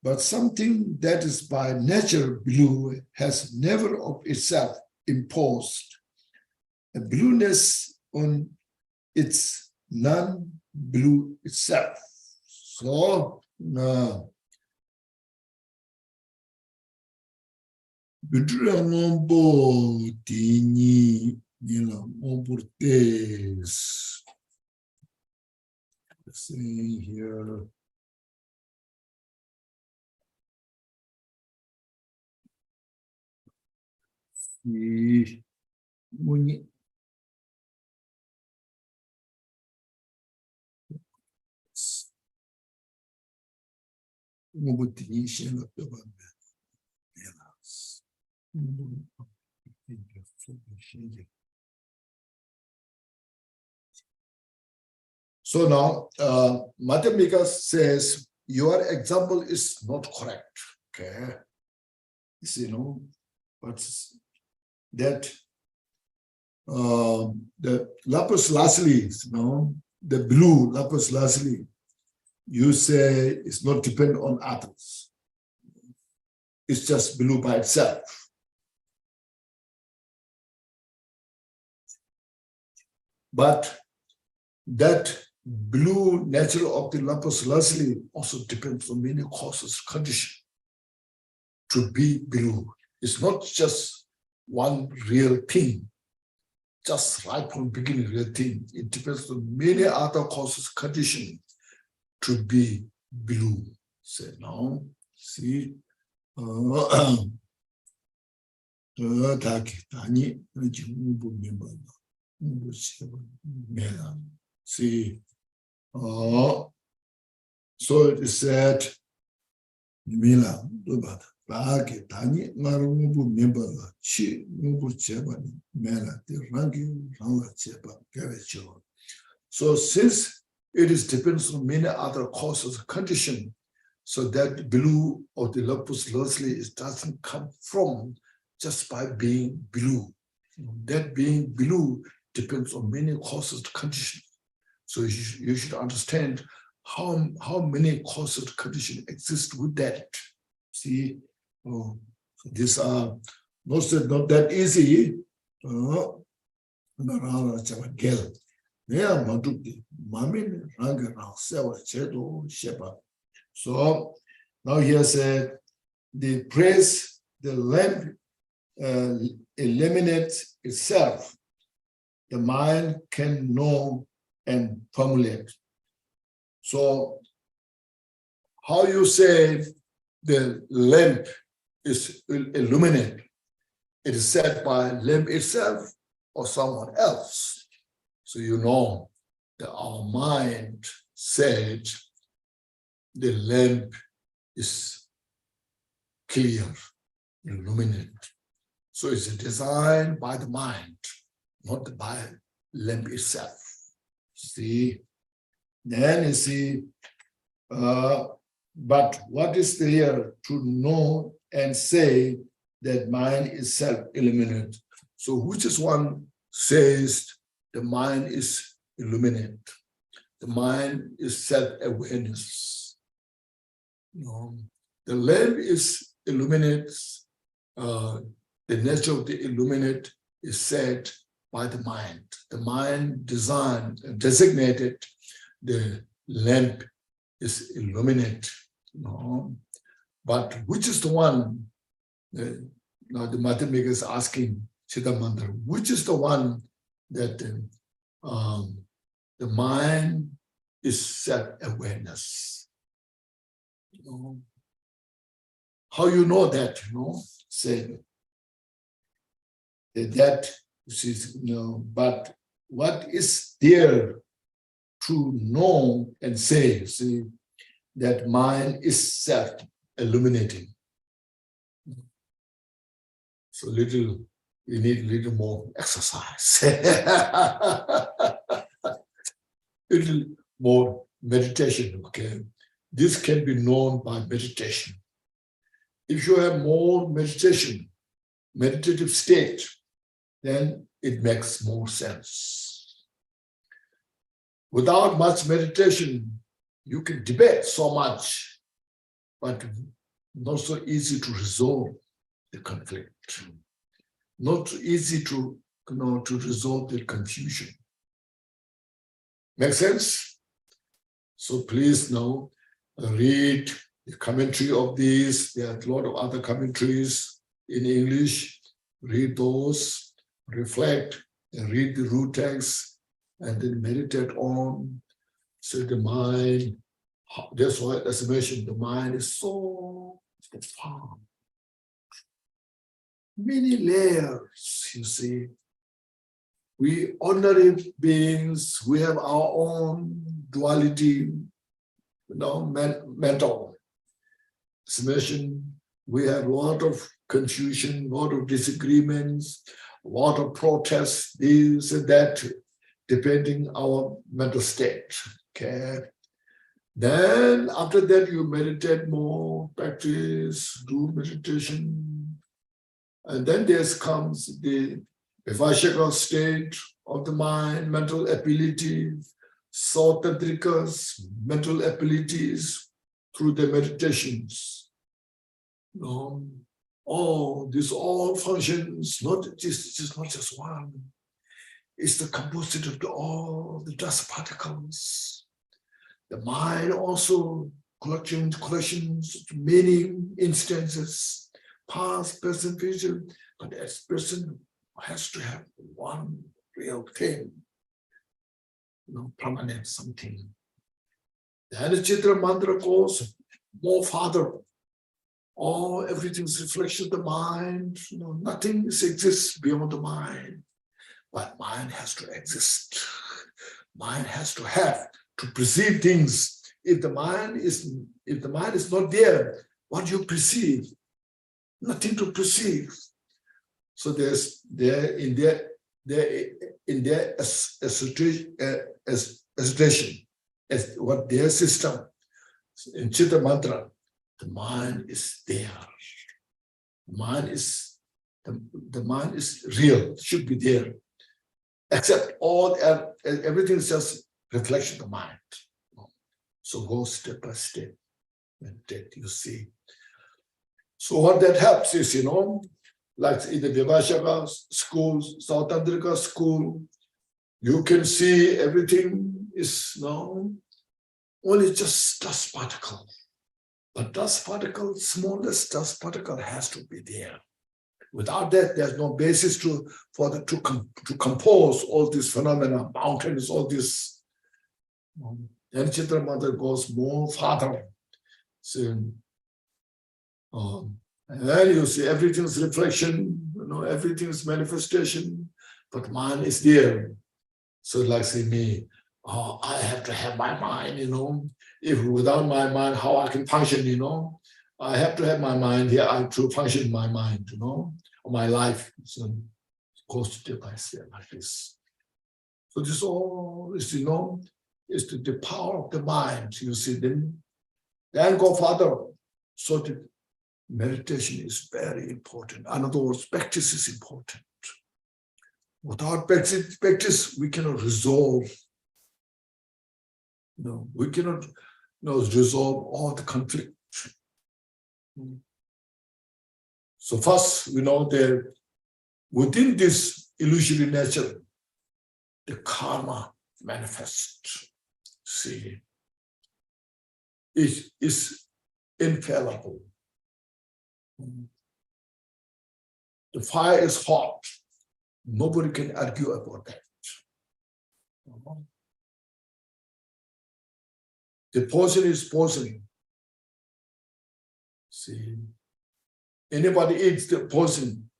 but something that is by nature blue has never of itself imposed a blueness on its non-blue itself. So, saying here. So now, Madhyamika says, your example is not correct. Okay. You see, but that the lapis lazuli, the blue lapis lazuli, you say it's not dependent on others. It's just blue by itself. But that blue nature of the lapis lazuli also depends on many causes, conditions to be blue. It's not just one real thing, just right from the beginning, real thing. It depends on many other causes, conditions to be blue. Say now, see. See, so it is said, Mila, so since it is depends on many other causes, conditions, so that blue or the lapis lazuli doesn't come from just by being blue. That being blue depends on many causes, conditions. So you should understand how many causes, conditions exist with that. See, so these are not that easy. So now here said, the praise, the lamp eliminates itself. The mind can know and formulate. So how you say the lamp is illuminated? It is said by lamp itself or someone else. So you know that our mind said the lamp is clear, illuminated. So it's designed by the mind, not by lamp itself. See, then you see, but what is there to know and say that mind is self-illuminated? So which is one says the mind is illuminated? The mind is self-awareness. The lamp is illuminated. The nature of the illuminate is said by the mind. The mind designed and designated the lamp is illuminate. But which is the one? Now the mathemaker is asking Siddhamandra, which is the one that the mind is self-awareness? How you know that? Say that but what is there to know and say? See, that mind is self-illuminating. So we need a little more exercise. Little more meditation, okay? This can be known by meditation. If you have more meditation, meditative state, then it makes more sense. Without much meditation, you can debate so much, but not so easy to resolve the conflict. Not easy to resolve the confusion. Make sense? So please now read the commentary of these. There are a lot of other commentaries in English. Read those, reflect, and read the root text, and then meditate on. So the mind, that's why, as I mentioned, the mind is so profound. Many layers, you see. We ordinary beings, we have our own duality, mental. as mentioned, we have a lot of confusion, a lot of disagreements, a lot of protests, this and that, depending our mental state. Okay. Then after that, you meditate more, practice, do meditation. And then there comes the Vivashaka state of the mind, mental abilities, Sautantrikas, mental abilities through the meditations. This all functions, it's not just one. It's the composite of all the dust particles. The mind also collections, meaning, instances, past, present, future, but as person has to have one real thing, permanent something. Then the Chitra mantra goes more farther. Everything is reflection of the mind. Nothing exists beyond the mind. But mind has to exist. Mind has to have to perceive things. If the mind is not there, what you perceive? Nothing to perceive. So there's in their assertion, as what their system in Chitta mantra, the mind is there. The mind is real, should be there. Except everything is just reflection of the mind. So go step by step, meditate, you see. So what that helps is, like in the Vivashaka school, Sautantrika school, you can see everything is only just dust particle. But dust particle, smallest dust particle has to be there. Without that, there's no basis to compose all these phenomena, mountains, all this. Then Chitra Mantra goes more farther. So, and then you see everything's reflection, everything's manifestation, but mind is there. So like say me, I have to have my mind, If without my mind, how I can function, I have to have my mind here, I have to function my mind, my life. So it goes step by step like this. So this all is, is the power of the mind, you see. Then go further. So the meditation is very important. In other words, practice is important. Without practice, we cannot resolve. We cannot resolve all the conflict. So first, that within this illusory nature, the karma manifests. See, it is infallible. The fire is hot. Nobody can argue about that. The poison is poison. See, anybody eats the poison,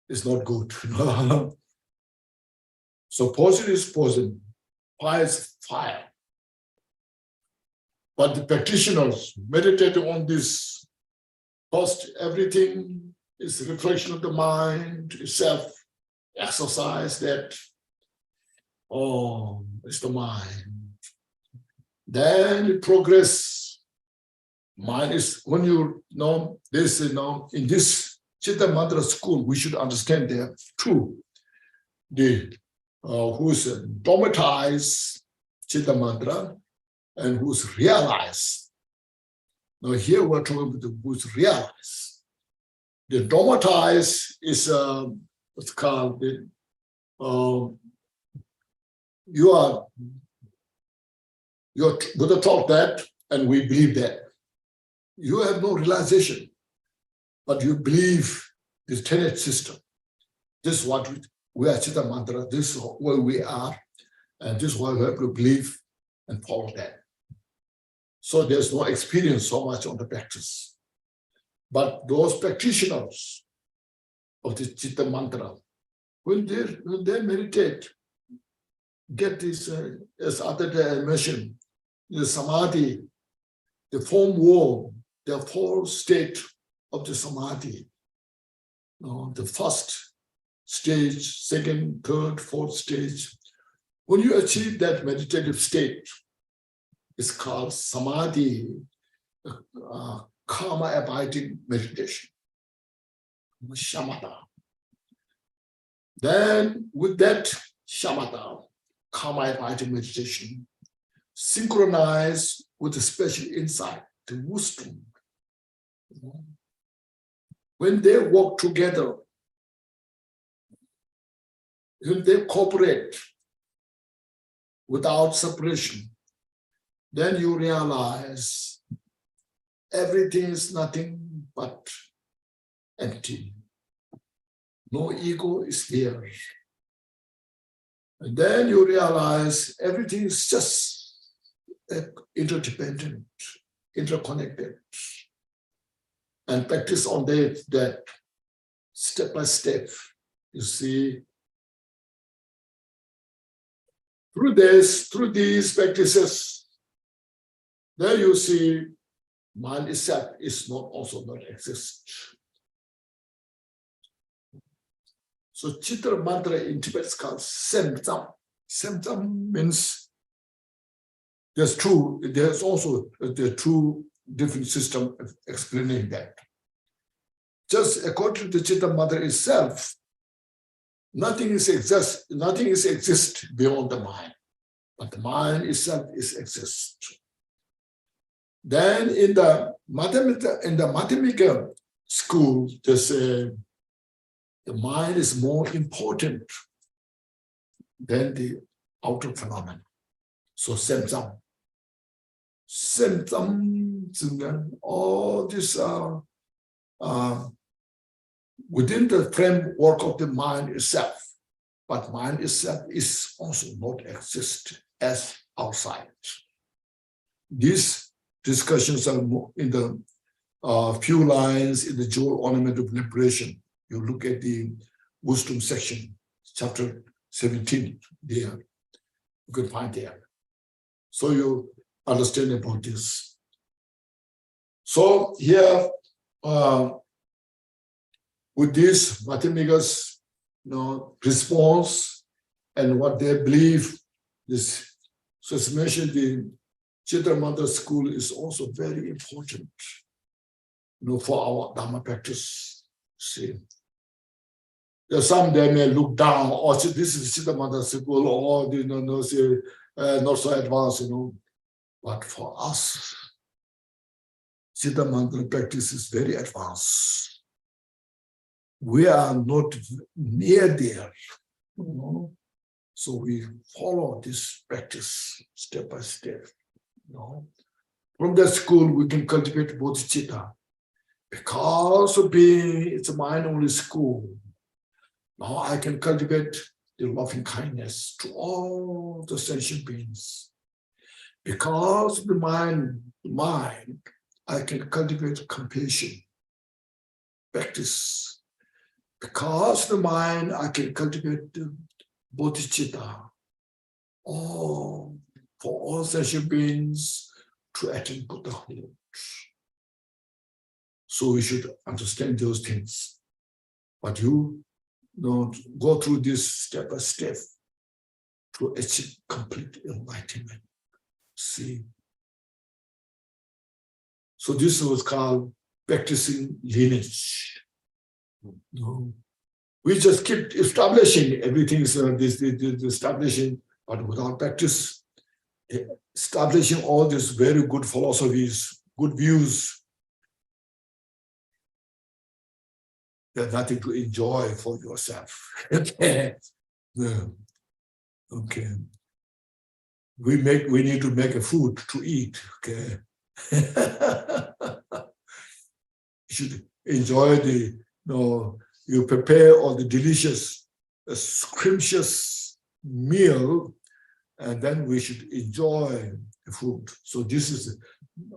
it's not good. So poison is poison, fire is fire. But the practitioners meditating on this, first everything is a reflection of the mind itself, exercise that, it's the mind. Then it progress. Mind is, when this, in this Chitta Mantra school, we should understand there two. Who's dogmatized Chitta Mantra and who's realized. Now here we're talking about who's realized. The dogmatized is what's called you're Buddha taught that, and we believe that. You have no realization, but you believe this tenet system. This is what we are Chitta Mantra, this is where we are, and this is why we have to believe and follow that. So there's no experience so much on the practice. But those practitioners of the Chitta Mantra, when they meditate, get this, as other day I mentioned, the samadhi, the form world, the fourth state of the samadhi. The first stage, second, third, fourth stage. When you achieve that meditative state, it's called samadhi, karma abiding meditation, shamatha. Then with that shamatha, karma abiding meditation, synchronize with the special insight, the wisdom. When they work together, when they cooperate without separation, then you realize everything is nothing but empty. No ego is there. And then you realize everything is just interdependent, interconnected. And practice on that step by step. You see, through these practices, there you see mind itself is not exist. So Chitra mantra in Tibet is called Semtam. Semtam means there's also the two different system of explaining that. Just according to the Chitra mantra itself, nothing is exist beyond the mind, but the mind itself is exist. Then in the mathematical school, they say the mind is more important than the outer phenomenon. So Semtam, all this within the framework of the mind itself, but mind itself is also not exist as outside. These discussions are in the few lines in the jewel ornament of liberation. You look at the wisdom section, chapter 17 there. You can find there. So you understand about this. So here, with this mathematics, response and what they believe, this. So it's mentioned the Chitra Mantra school is also very important, for our Dharma practice. See, there's some they may look down, or this is Chitra Mantra school, or not so advanced, But for us, Chitra Mantra practice is very advanced. We are not near there, So we follow this practice step by step. From that school, we can cultivate bodhicitta. Because of being it's a mind-only school, now I can cultivate the loving kindness to all the sentient beings. Because of the mind, I can cultivate compassion, practice. Because of the mind, I can cultivate the bodhicitta. For all sentient beings to attain Buddhahood. So we should understand those things. But you go through this step by step to achieve complete enlightenment. See. So this was called practicing lineage. We just keep establishing everything is this establishing, but without practice, establishing all these very good philosophies, good views, there's nothing to enjoy for yourself. Okay. Okay. We need to make a food to eat. Okay. You should enjoy you prepare all the delicious, scrumptious meal, and then we should enjoy the food. So this is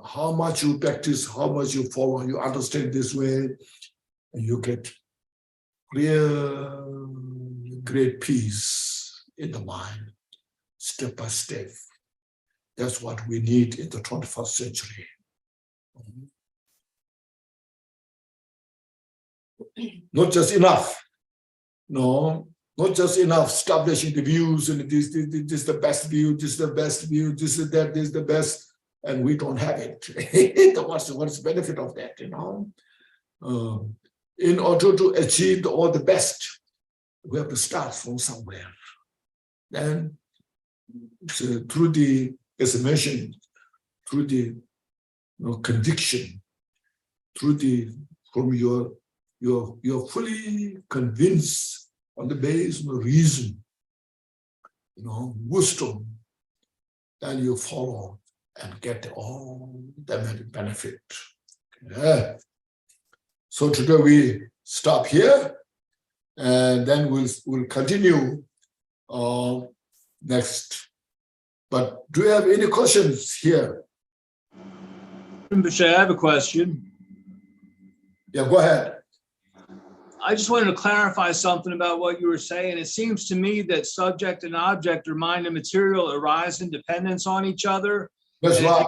how much you practice, how much you follow, you understand this way, and you get clear, great peace in the mind, step by step. That's what we need in the 21st century. Not just enough. No, not just enough establishing the views and this is the best view, this is the best view, this is that, this is the best, and we don't have it. What's the benefit of that, you know? In order to achieve all the best, we have to start from somewhere. Then, through the, as I mentioned, through the conviction, through the, from you're fully convinced on the basis of reason, wisdom, then you follow and get all the benefit. Yeah. So today we stop here, and then we'll continue next. But do you have any questions here? I have a question. Yeah, go ahead. I just wanted to clarify something about what you were saying. It seems to me that subject and object, or mind and material, arise in dependence on each other. That's right.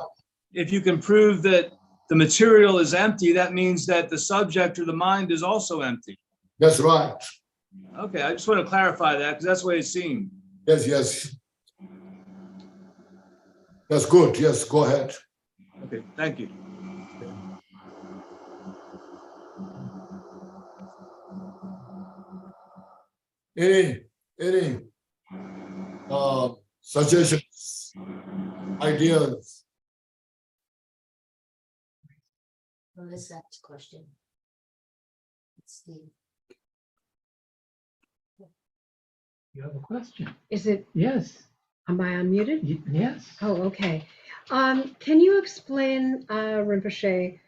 If you can prove that the material is empty, that means that the subject or the mind is also empty. That's right. Okay, I just want to clarify that because that's the way it seemed. Yes, yes. That's good. Yes, go ahead. Okay, thank you. Any suggestions, ideas? What is that question? It's the, You have a question? Is it, Yes. am I unmuted? Yes. Oh, okay. Can you explain, Rinpoche,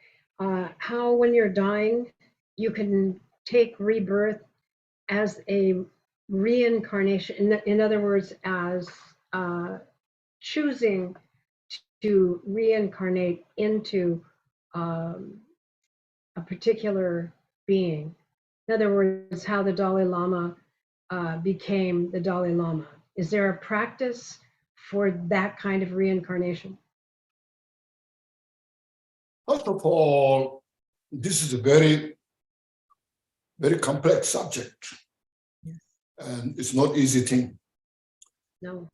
how when you're dying, you can take rebirth as a reincarnation? In other words, as choosing to reincarnate into a particular being. In other words, how the Dalai Lama became the Dalai Lama. Is there a practice for that kind of reincarnation? First of all, this is a very, very complex subject. Yes. And it's not easy thing. No.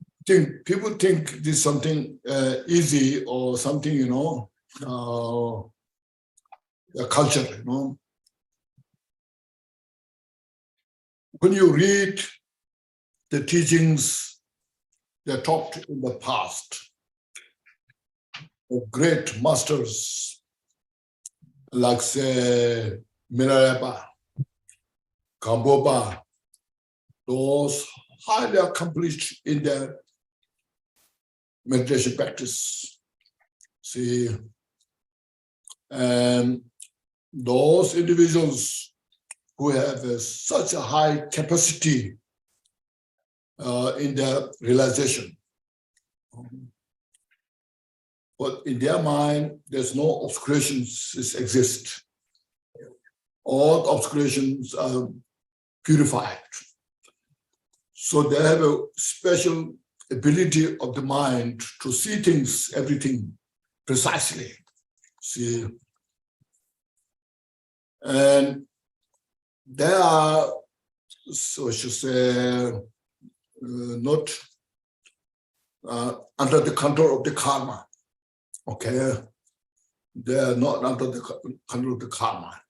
People think this is something easy or something, a culture, When you read the teachings they taught in the past, the great masters like, say, Milarepa, Kamboba, those highly accomplished in their meditation practice. See, and those individuals who have such a high capacity in their realization. But in their mind, there's no obscurations exist. All obscurations are purified. So they have a special ability of the mind to see things, everything precisely. See, and they are, so I should say, not under the control of the karma. Okay, they are not under the control of the karma,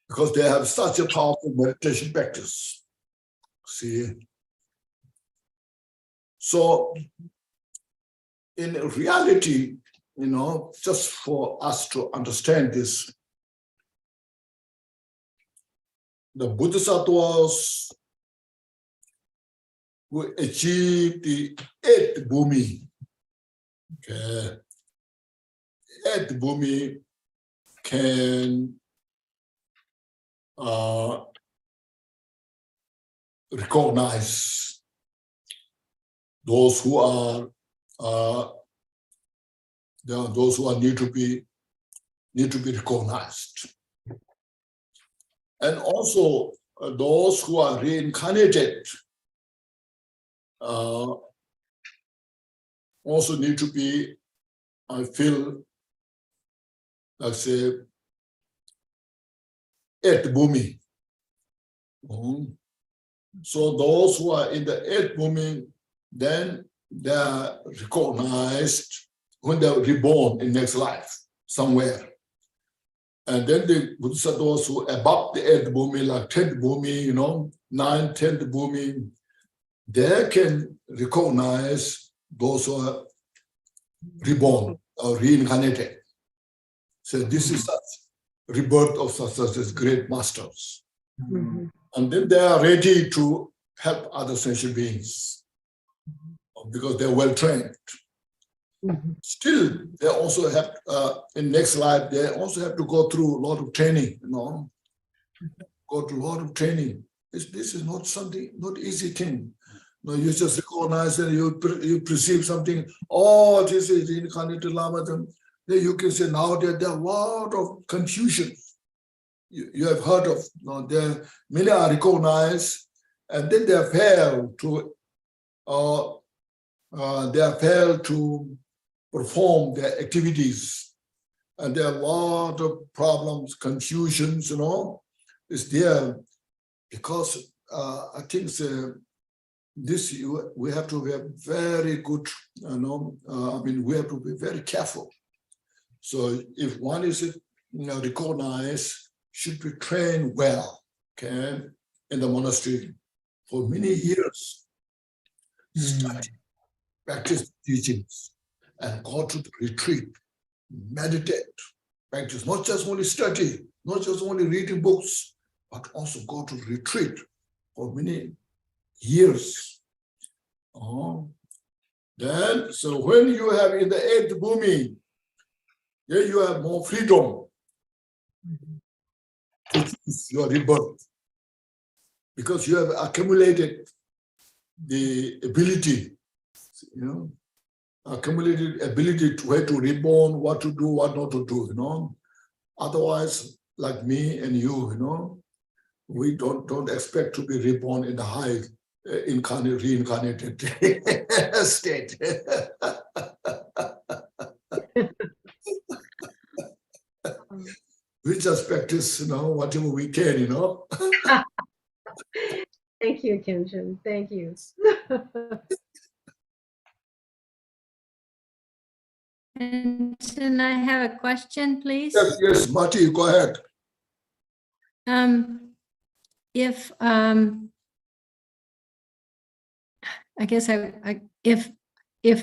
because they have such a powerful meditation practice. See, so in reality, just for us to understand this, the Bodhisattvas who achieved the 8th bhumi, okay, 8th bhumi can recognize those who are need to be recognized, and also those who are reincarnated also need to be, I feel, like say, eighth bhumi. So those who are in the eighth bhumi, then they are recognized when they are reborn in next life somewhere. And then the Bodhisattvas who above the eighth bhumi, like 10th bhumi, 9th, 10th bhumi, they can recognize those who are reborn or reincarnated. So this is such rebirth of such as great masters. Mhm. And then they are ready to help other sentient beings because they're well trained. Mhm. Still, they also have, in next life, they also have to go through a lot of training, go through a lot of training. This is not something, not easy thing. No, you just recognize and you perceive something, oh, this is reincarnated Lama. Then you can say now that there are a lot of confusion. You have heard of, there many are recognized, and then they fail to perform their activities, and there are a lot of problems, confusions, is there because I think this we have to be very good, we have to be very careful. So if one is recognized, should be trained well, okay, in the monastery for many years, study, practice teachings, and go to the retreat, meditate, practice, not just only study, not just only reading books, but also go to retreat for many years. Then, so when you have in the eighth bhumi, then you have more freedom to choose your rebirth because you have accumulated the ability, accumulated ability to where to reborn, what to do, what not to do, Otherwise, like me and you, we don't expect to be reborn in the high reincarnated state. We just practice, whatever we can, Thank you, Kenshin. Thank you. And I have a question, please. Yes, Marty, go ahead. If I guess if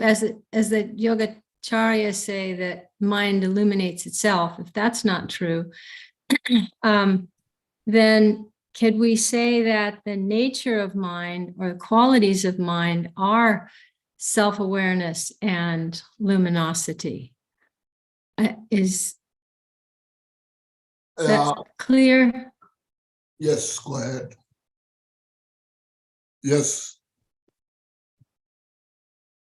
as the Yogacharyas say that mind illuminates itself, if that's not true, then could we say that the nature of mind or the qualities of mind are self-awareness and luminosity? Is that clear? Yes, go ahead. Yes.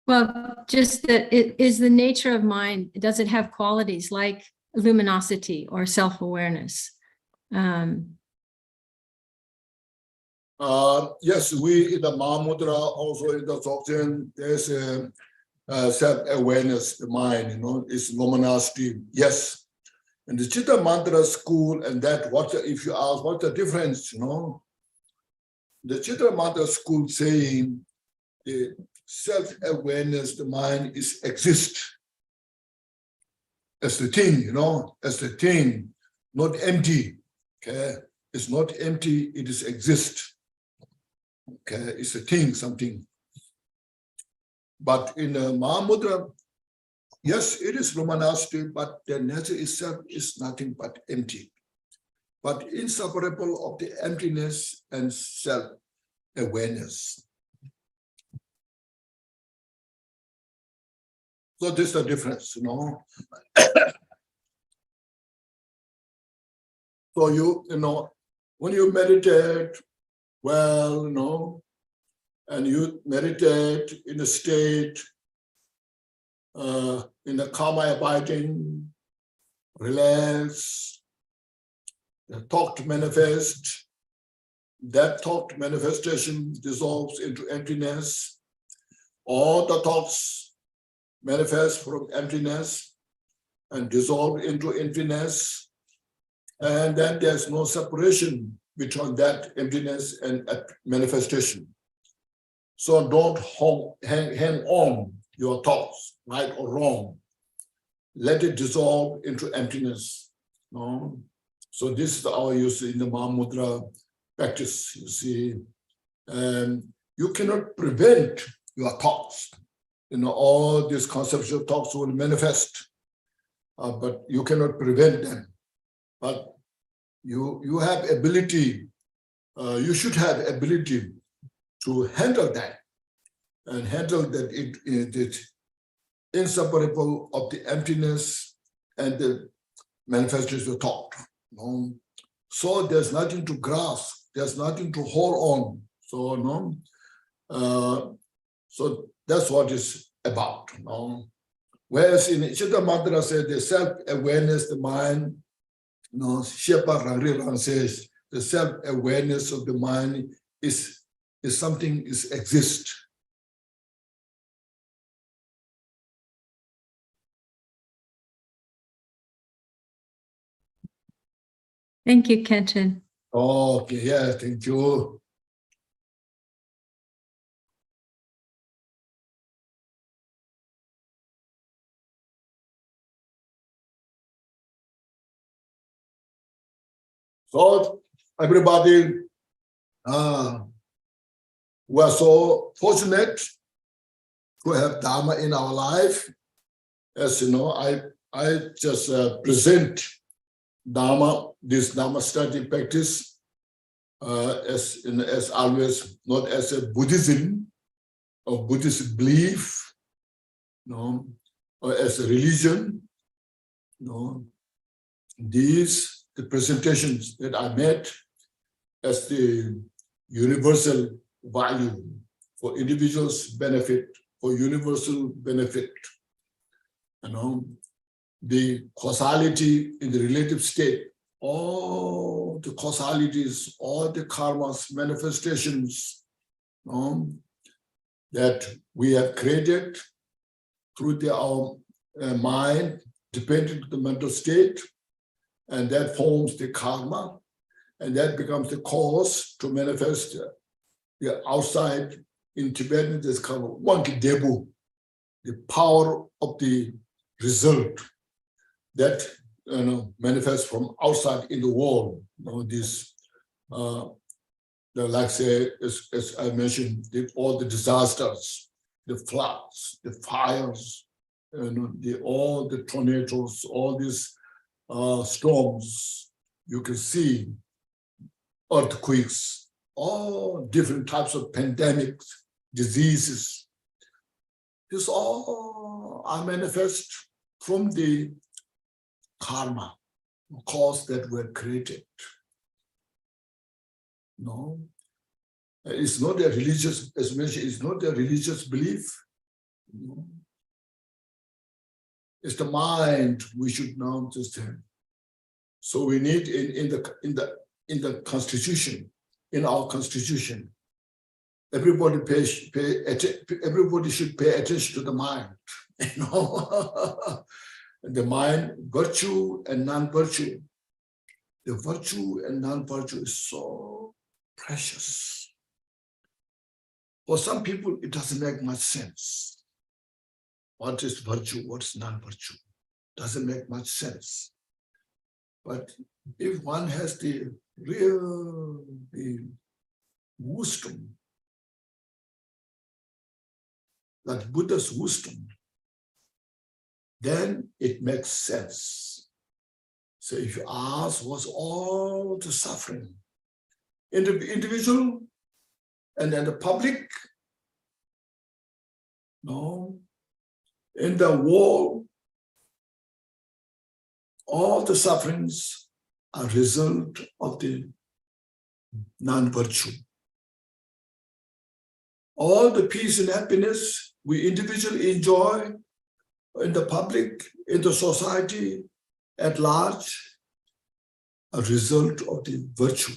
Well, just that it is the nature of mind. Does it have qualities like luminosity or self-awareness? Yes, we in the Mahamudra, also in the Dzogchen, there's a self-awareness, the mind, is luminosity. Yes. In the Chitta Mantra school, and that if you ask what's the difference, the Chitta Mantra school saying the self-awareness, the mind exists as the thing, as the thing, not empty. Okay, it's not empty, it is exist. Okay, it's a thing, something. But in the Mahamudra, yes, it is luminosity, but the nature itself is nothing but empty. But inseparable of the emptiness and self-awareness. So this is the difference, So when you meditate, well, and you meditate in a state, in a karma abiding, relax, the thought manifest, that thought manifestation dissolves into emptiness, all the thoughts manifest from emptiness and dissolve into emptiness. And then there's no separation between that emptiness and manifestation. So don't hang on your thoughts, right or wrong. Let it dissolve into emptiness. No? So this is our use in the Mahamudra practice, you see. And you cannot prevent your thoughts. All these conceptual thoughts will manifest, but you cannot prevent them. But you have ability, you should have ability to handle that and handle that it inseparable of the emptiness and the manifestation of thought. So there's nothing to grasp, there's nothing to hold on. So that's what it's about. Whereas in Chitta Mantra says the self-awareness, the mind, Shepa Rangri says the self-awareness of the mind is something exists. Thank you, Kenshin. Okay, yeah, thank you. So everybody, we are so fortunate to have Dharma in our life. As you know, I just present Dharma, this Dharma study practice, as always, not as a Buddhism or Buddhist belief, or as a religion. These the presentations that I made as the universal value for individuals' benefit, for universal benefit. The causality in the relative state, all the causalities, all the karmas, manifestations that we have created through our mind, depending on the mental state, and that forms the karma, and that becomes the cause to manifest the outside. In Tibetan, there's called Wanki Debu, the power of the result that manifests from outside in the world. Like say, as I mentioned, all the disasters, the floods, the fires, all the tornadoes, all these storms, you can see earthquakes, all different types of pandemics, diseases. This all are manifest from the karma, cause that were created. It's not a religious, as mentioned, it's not a religious belief. It's the mind we should now understand. So we need in the constitution, in our constitution, everybody should pay attention to the mind. The mind, virtue and non-virtue. The virtue and non-virtue is so precious. For some people, it doesn't make much sense. What is virtue? What is non-virtue? Doesn't make much sense. But if one has the real wisdom, like Buddha's wisdom, then it makes sense. So if you ask, what's all the suffering in the individual and then the public? No. In the world, all the sufferings are a result of the non-virtue. All the peace and happiness we individually enjoy in the public, in the society at large, a result of the virtue.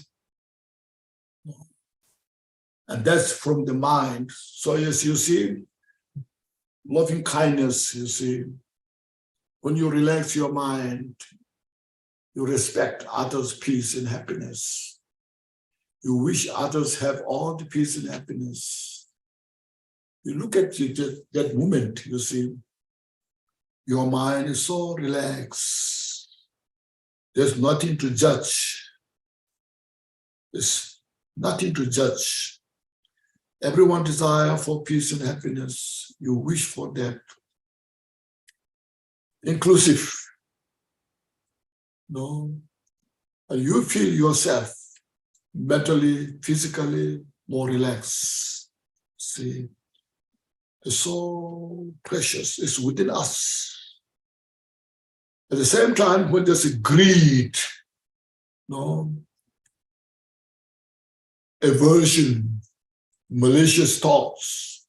And that's from the mind. So as you see, loving kindness, you see. When you relax your mind, you respect others' peace and happiness. You wish others have all the peace and happiness. You look at that moment, you see, your mind is so relaxed. There's nothing to judge. There's nothing to judge. Everyone desires for peace and happiness. You wish for that. Inclusive. No. And you feel yourself mentally, physically more relaxed. See, it's so precious. It's within us. At the same time, when there's a greed, no, aversion, malicious thoughts,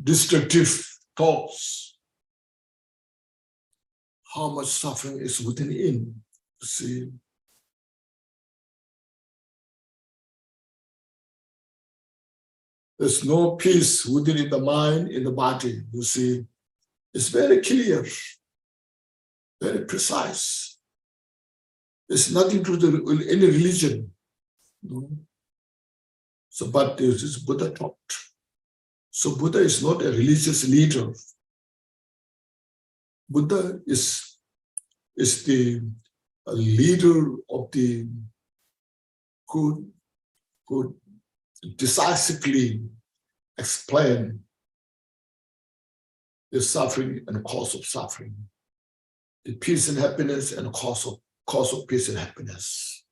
destructive thoughts, how much suffering is within him. See, there's no peace within the mind, in the body. You see, it's very clear, very precise. There's nothing to do with any religion. No. So, but this is Buddha taught. So Buddha is not a religious leader. Buddha is the leader of the who decisively explain the suffering and cause of suffering, the peace and happiness and cause of peace and happiness.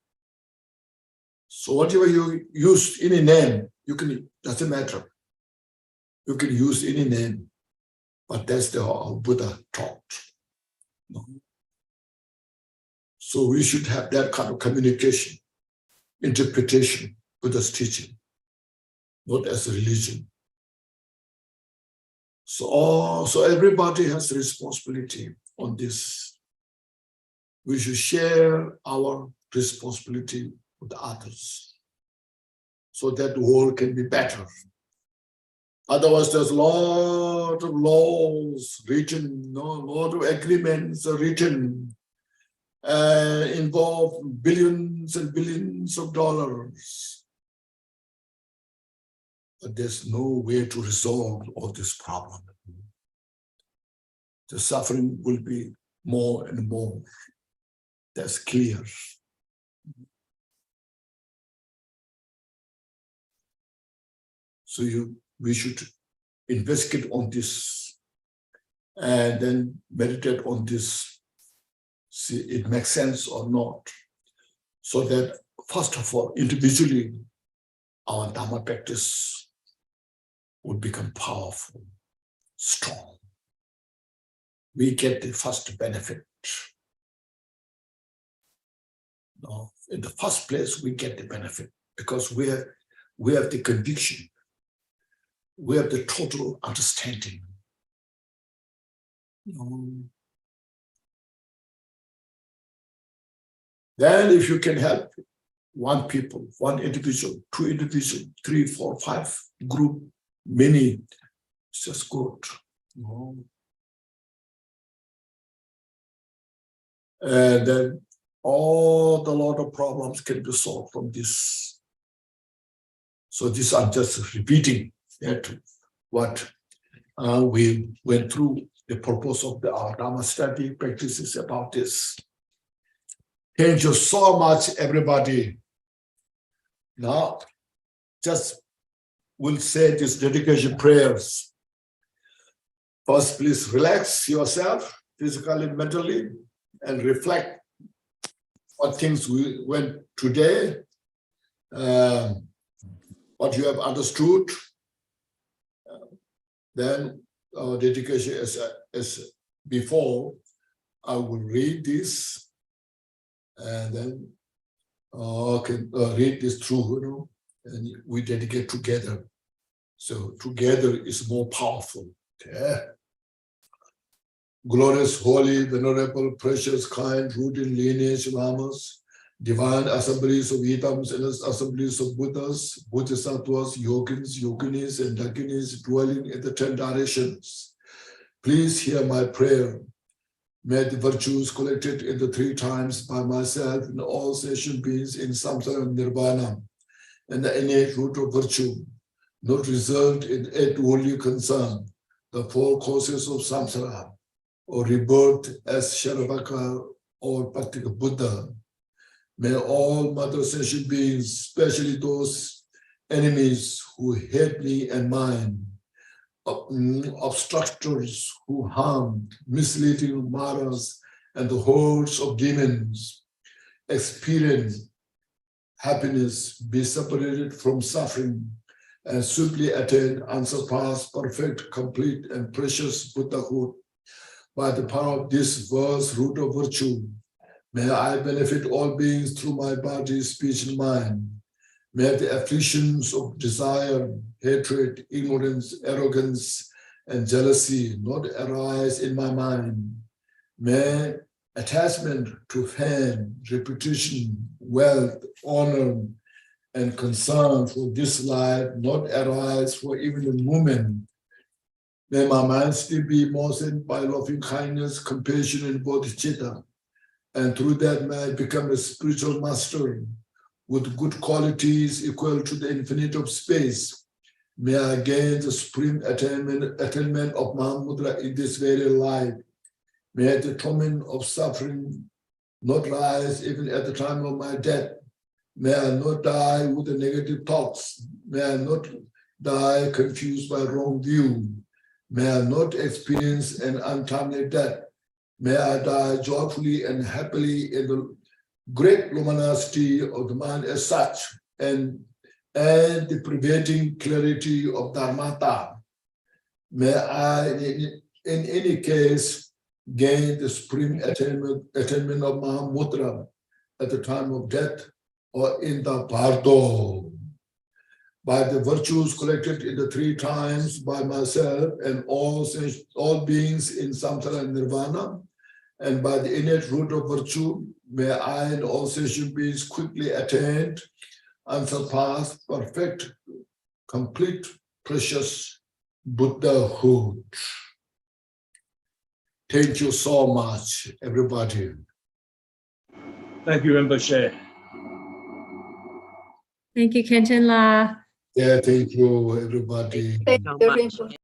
So whatever you use any name, you can, doesn't matter. You can use any name, but that's the Buddha taught. No? So we should have that kind of communication, interpretation, Buddha's teaching, not as a religion. So everybody has a responsibility on this. We should share our responsibility with others so that the world can be better. Otherwise, there's a lot of laws written, a lot of agreements are written, involve billions and billions of dollars. But there's no way to resolve all this problem. The suffering will be more and more. That's clear. So we should investigate on this and then meditate on this, see it makes sense or not. So that first of all, individually, our Dharma practice would become powerful, strong. We get the first benefit. No, in the first place, we get the benefit because we have the conviction. We have the total understanding. Then if you can help one people, one individual, two individuals, 3, 4, 5 group, many, it's just good. And then all the lot of problems can be solved from this. So this I'm just repeating that what we went through, the purpose of our Dharma study practices about this. Thank you so much, everybody. Now, just we'll say these dedication prayers. First, please relax yourself physically and mentally and reflect what things we went today, what you have understood. Then our dedication as before, I will read this and then read this through, and we dedicate together. So together is more powerful. Okay? Glorious, holy, venerable, precious, kind, rooted in lineage, lamas, divine assemblies of Idams and assemblies of Buddhas, Bodhisattvas, yogins, yoginis, and dakinis dwelling in the 10 directions. Please hear my prayer. May the virtues collected in the 3 times by myself and all sentient beings in samsara and nirvana, and the innate root of virtue, not result in 8 worldly concern, the 4 causes of samsara, or rebirth as Sharavaka or Patika Buddha. May all mother sentient beings, especially those enemies who hate me and mine, obstructors who harmed, misleading Maras, and the hordes of demons, experience happiness, be separated from suffering, and swiftly attain unsurpassed, perfect, complete, and precious Buddhahood. By the power of this verse, root of virtue, may I benefit all beings through my body, speech, and mind. May the afflictions of desire, hatred, ignorance, arrogance, and jealousy not arise in my mind. May attachment to fame, reputation, wealth, honor, and concern for this life not arise for even a moment. May my mind still be moistened by loving kindness, compassion, and bodhicitta, and through that may I become a spiritual master with good qualities equal to the infinite of space. May I gain the supreme attainment of Mahamudra in this very life. May the torment of suffering not rise even at the time of my death. May I not die with the negative thoughts. May I not die confused by wrong view. May I not experience an untimely death. May I die joyfully and happily in the great luminosity of the mind as such, and the pervading clarity of Dharmata. May I, in any case, gain the supreme attainment of Mahamudra at the time of death or in the Bardo. By the virtues collected in the 3 times by myself and all beings in samsara and nirvana, and by the innate root of virtue, may I and all sentient beings quickly attain unsurpassed, perfect, complete, precious Buddhahood. Thank you so much, everybody. Thank you, Rinpoche. Thank you, Khenchen La. Yeah, thank you, everybody. Thank you, Rinpoche.